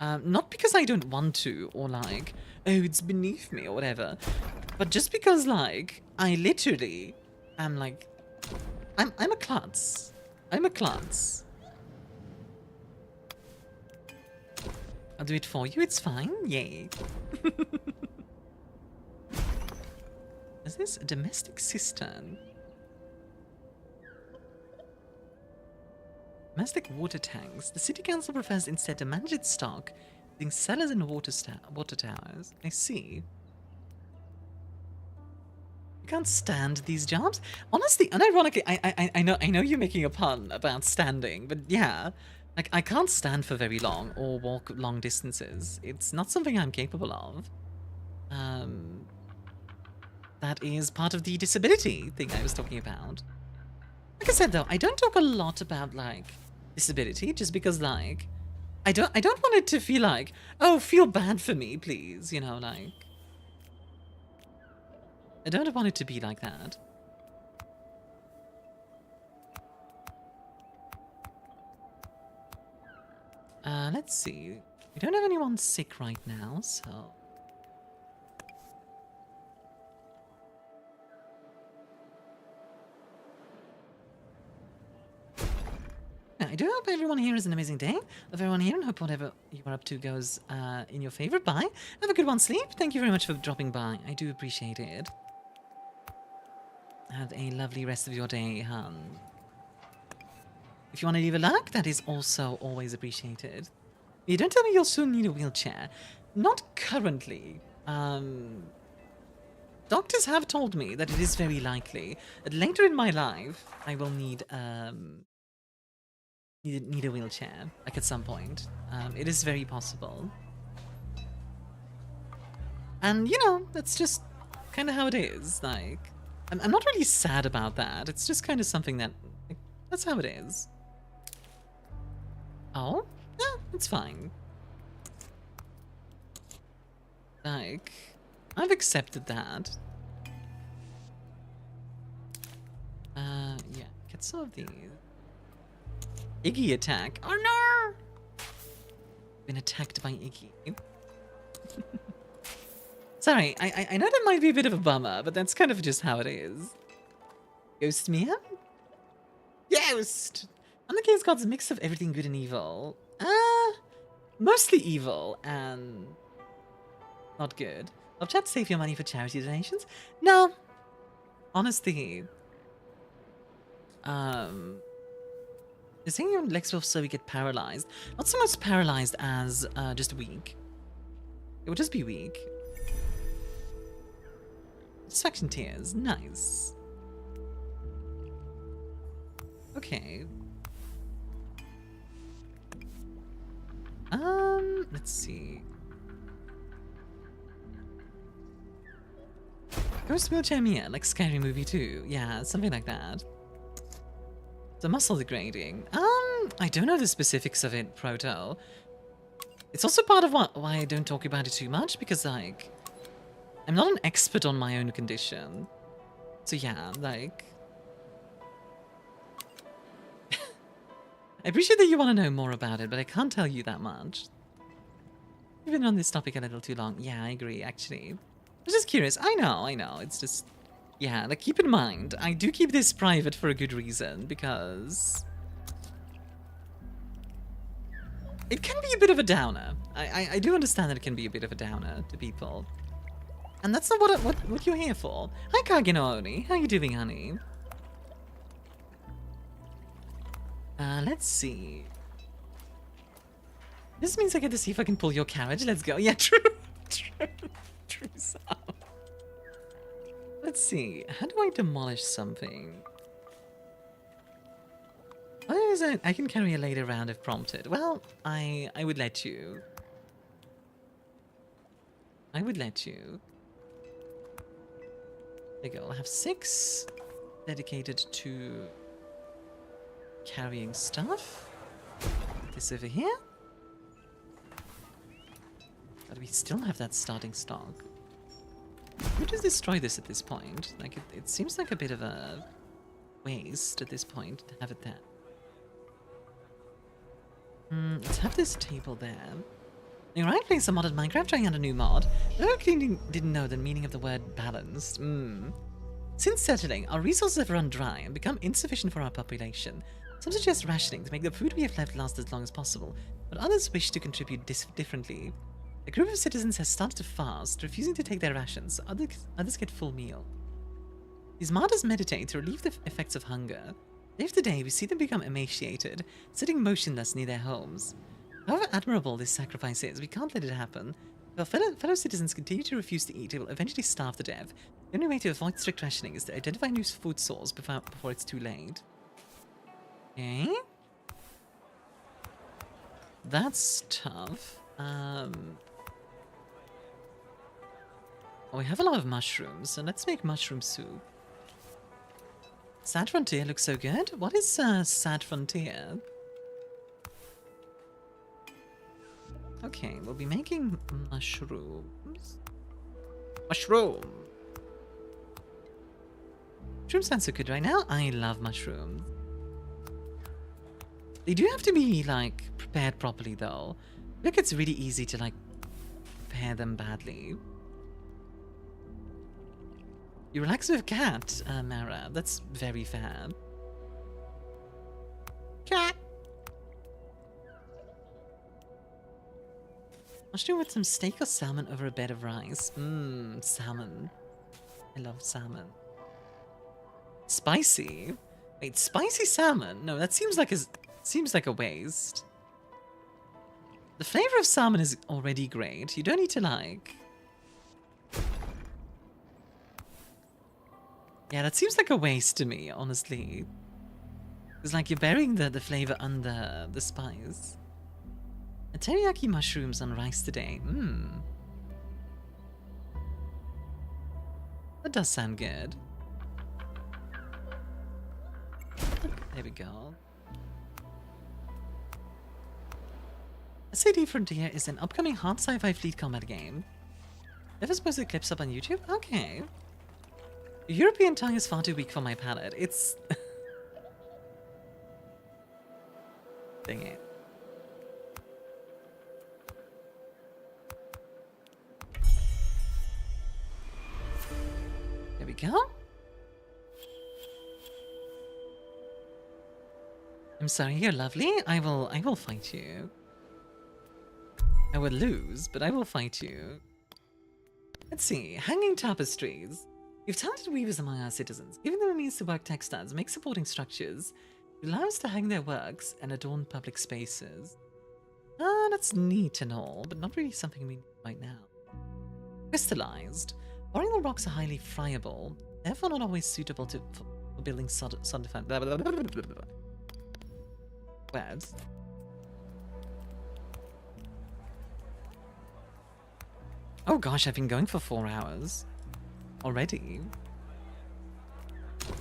[SPEAKER 1] Not because I don't want to, or like, oh, it's beneath me, or whatever. But just because, like, I literally am like, I'm a klutz. I'm a klutz. I'll do it for you, it's fine. Yay. Is this a domestic cistern? Domestic water tanks. The city council prefers instead to manage its stock using cellars and water towers. I see. You can't stand these jobs? Honestly, unironically, I know you're making a pun about standing, but yeah, like I can't stand for very long or walk long distances. It's not something I'm capable of. That is part of the disability thing I was talking about. Like I said though, I don't talk a lot about like disability just because like I don't want it to feel like, oh, feel bad for me, please, you know, like I don't want it to be like that. Let's see. We don't have anyone sick right now, so... I do hope everyone here has an amazing day. Love everyone here and hope whatever you are up to goes in your favor. Bye. Have a good one, sleep. Thank you very much for dropping by. I do appreciate it. Have a lovely rest of your day, hun. If you want to leave a like, that is also always appreciated. You don't tell me you'll soon need a wheelchair. Not currently. Doctors have told me that it is very likely that later in my life I will need need a wheelchair, like at some point. It is very possible. And you know, that's just kind of how it is. Like, I'm not really sad about that. It's just kind of something that, like, that's how it is. Oh, yeah, it's fine. Like, I've accepted that. Yeah, get some of these. Iggy attack. Oh no! Been attacked by Iggy. Sorry, I know that might be a bit of a bummer, but that's kind of just how it is. Ghost Mia? Ghost! And the Chaos God's a mix of everything good and evil. Mostly evil and not good. Love chat to save your money for charity donations? No. Honestly. You're saying your legs will so we get paralyzed. Not so much paralyzed as just weak. It would just be weak. Satisfaction tears. Nice. Okay. Let's see. Ghost wheelchair Mia, like Scary Movie 2. Yeah, something like that. The muscle degrading. I don't know the specifics of it, Proto. It's also part of why I don't talk about it too much, because, like, I'm not an expert on my own condition. So yeah, like... I appreciate that you want to know more about it, but I can't tell you that much. You've been on this topic a little too long. Yeah, I agree, actually. I was just curious. I know. It's just... Yeah, like, keep in mind, I do keep this private for a good reason, because... It can be a bit of a downer. I do understand that it can be a bit of a downer to people. And that's not what you're here for. Hi, Kageno-Oni. How you doing, honey? Let's see. This means I get to see if I can pull your carriage. Let's go. Yeah, true. True. True. Let's see. How do I demolish something? Oh, is it? I can carry a later round if prompted. Well, I would let you. I would let you. There you go. I'll have 6 dedicated to carrying stuff. Put this over here. But we still have that starting stock. Who just destroy this at this point? Like, it seems like a bit of a waste at this point to have it there. Let's have this table there. You're right, playing some modded Minecraft, trying out a new mod. I really didn't know the meaning of the word balanced. Since settling, our resources have run dry and become insufficient for our population. Some suggest rationing to make the food we have left last as long as possible, but others wish to contribute differently. A group of citizens has started to fast, refusing to take their rations, so others get full meal. These martyrs meditate to relieve the effects of hunger. Day after day, we see them become emaciated, sitting motionless near their homes. However admirable this sacrifice is, we can't let it happen. If our fellow citizens continue to refuse to eat, they will eventually starve to death. The only way to avoid strict rationing is to identify new food source before it's too late. Okay. That's tough. Oh, we have a lot of mushrooms, so let's make mushroom soup. Sad Frontier looks so good. What is Sad Frontier? Okay, we'll be making mushrooms. Mushroom! Mushrooms sound so good right now. I love mushrooms. They do have to be, like, prepared properly, though. I think it's really easy to, like, prepare them badly. You relax with a cat, Mara. That's very fair. Cat! Mushroom with some steak or salmon over a bed of rice. Salmon. I love salmon. Spicy? Wait, spicy salmon? No, that seems like a waste. The flavor of salmon is already great. You don't need to like... Yeah, that seems like a waste to me, honestly. It's like you're burying the flavor under the spice. And teriyaki mushrooms on rice today. That does sound good. There we go. SAD Frontier is an upcoming hard sci-fi fleet combat game. Never posted clips up on YouTube? Okay. European tongue is far too weak for my palate. It's... Dang it. There we go. I'm sorry, you're lovely. I will fight you. I will lose, but I will fight you. Let's see. Hanging tapestries. We've talented weavers among our citizens, giving them a means to work textiles, make supporting structures, allow us to hang their works and adorn public spaces. That's neat and all, but not really something we need right now. Crystallized. Boreal rocks are highly friable, therefore not always suitable for building sun-defined... Words. Oh gosh, I've been going for 4 hours. Already?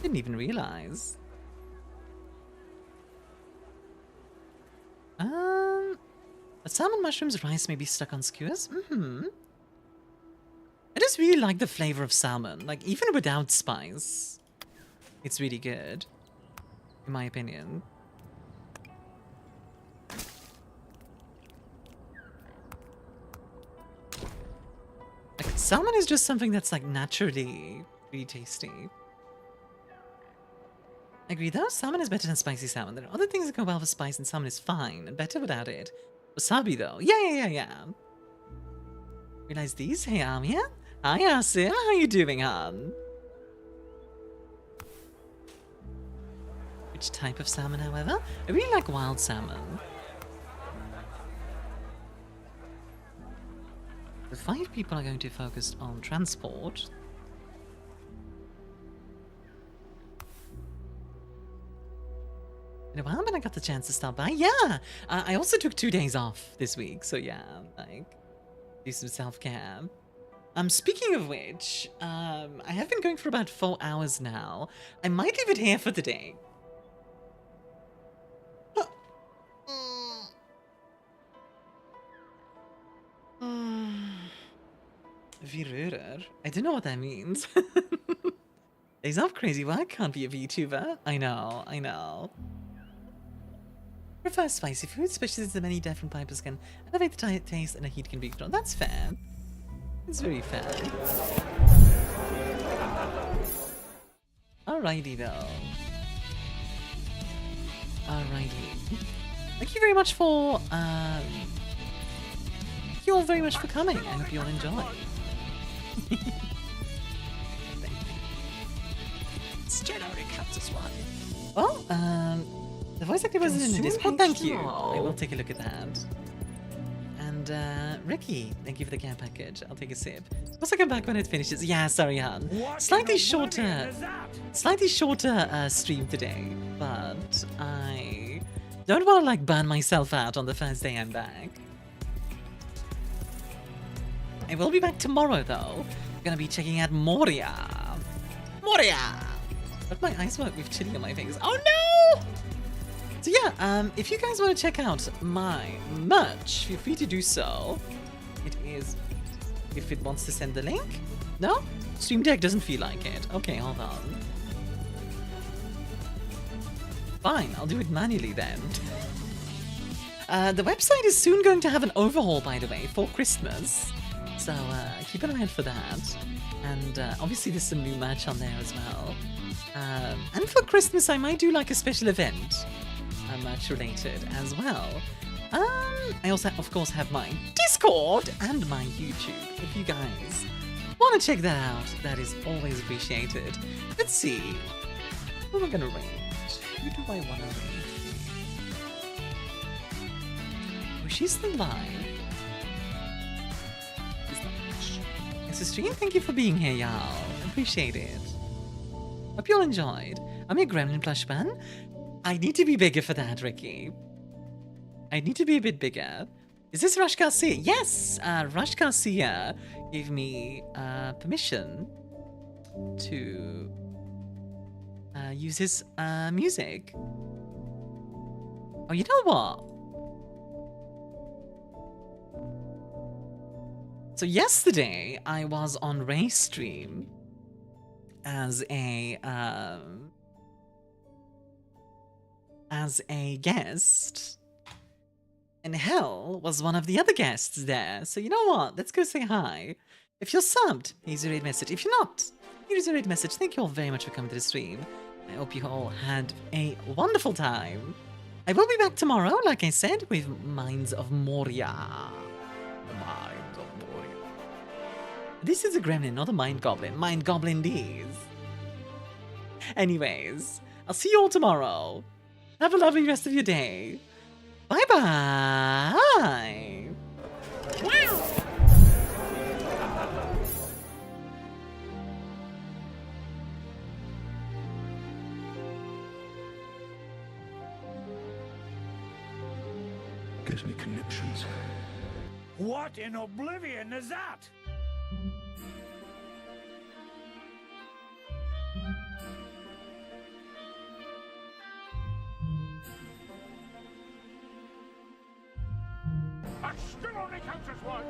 [SPEAKER 1] Didn't even realize. Salmon mushrooms rice may be stuck on skewers? I just really like the flavor of salmon. Like, even without spice. It's really good. In my opinion. Like, salmon is just something that's, like, naturally really tasty. I agree though, salmon is better than spicy salmon. There are other things that go well with spice, and salmon is fine, and better without it. Wasabi though. Yeah. Realize these? Hey, Armia? Hi, Asim. How you doing, hon? Which type of salmon, however? I really like wild salmon. The 5 people are going to focus on transport. in a while, but I got the chance to stop by. Yeah, I also took 2 days off this week, so yeah, like, do some self-care. Speaking of which, I have been going for about 4 hours now. I might leave it here for the day. VRurer? I don't know what that means. Days off crazy work, can't be a VTuber. I know, I know. Prefer spicy food, especially since the many different pipers can elevate the taste and the heat can be controlled. That's fair. It's very fair. Alrighty though. Alrighty. Thank you very much for thank you all very much for coming. I hope you all enjoy. Well, the voice actor was in the Discord. Thank you. I will take a look at that. And Ricky, thank you for the care package. I'll take a sip. Also come back when it finishes. Yeah, sorry, Han. Slightly shorter stream today, but I don't want to like burn myself out on the first day I'm back. I will be back tomorrow though. I'm gonna be checking out Moria. But my eyes work with chili on my face. Oh no! So yeah, if you guys want to check out my merch, feel free to do so. It is, if it wants to send the link. No? Stream Deck doesn't feel like it. Okay, hold on. Fine, I'll do it manually then. The website is soon going to have an overhaul, by the way, for Christmas. So keep an eye out for that. And obviously there's some new merch on there as well. And for Christmas I might do like a special event. Merch related as well. I also of course have my Discord and my YouTube. If you guys want to check that out, that is always appreciated. Let's see. Who am I gonna rate? Who do I want to rate? Oh, she's still live. It's a stream. Thank you for being here, y'all. Appreciate it. Hope you all enjoyed. I'm your Gremlin plush fan. I need to be bigger for that, Ricky. I need to be a bit bigger. Is this Rush Garcia? Yes! Rush Garcia gave me permission to use his music. Oh, you know what? So yesterday, I was on Ray's stream as a guest, and Hell was one of the other guests there. So you know what? Let's go say hi. If you're subbed, here's a raid message. If you're not, here's a raid message. Thank you all very much for coming to the stream. I hope you all had a wonderful time. I will be back tomorrow, like I said, with Minds of Moria. Minds of Moria. This is a gremlin, not a mind goblin. Mind goblin these. Anyways, I'll see you all tomorrow. Have a lovely rest of your day. Bye-bye. Wow.
[SPEAKER 9] Gives me conniptions.
[SPEAKER 2] What in oblivion is that? I still only count as one.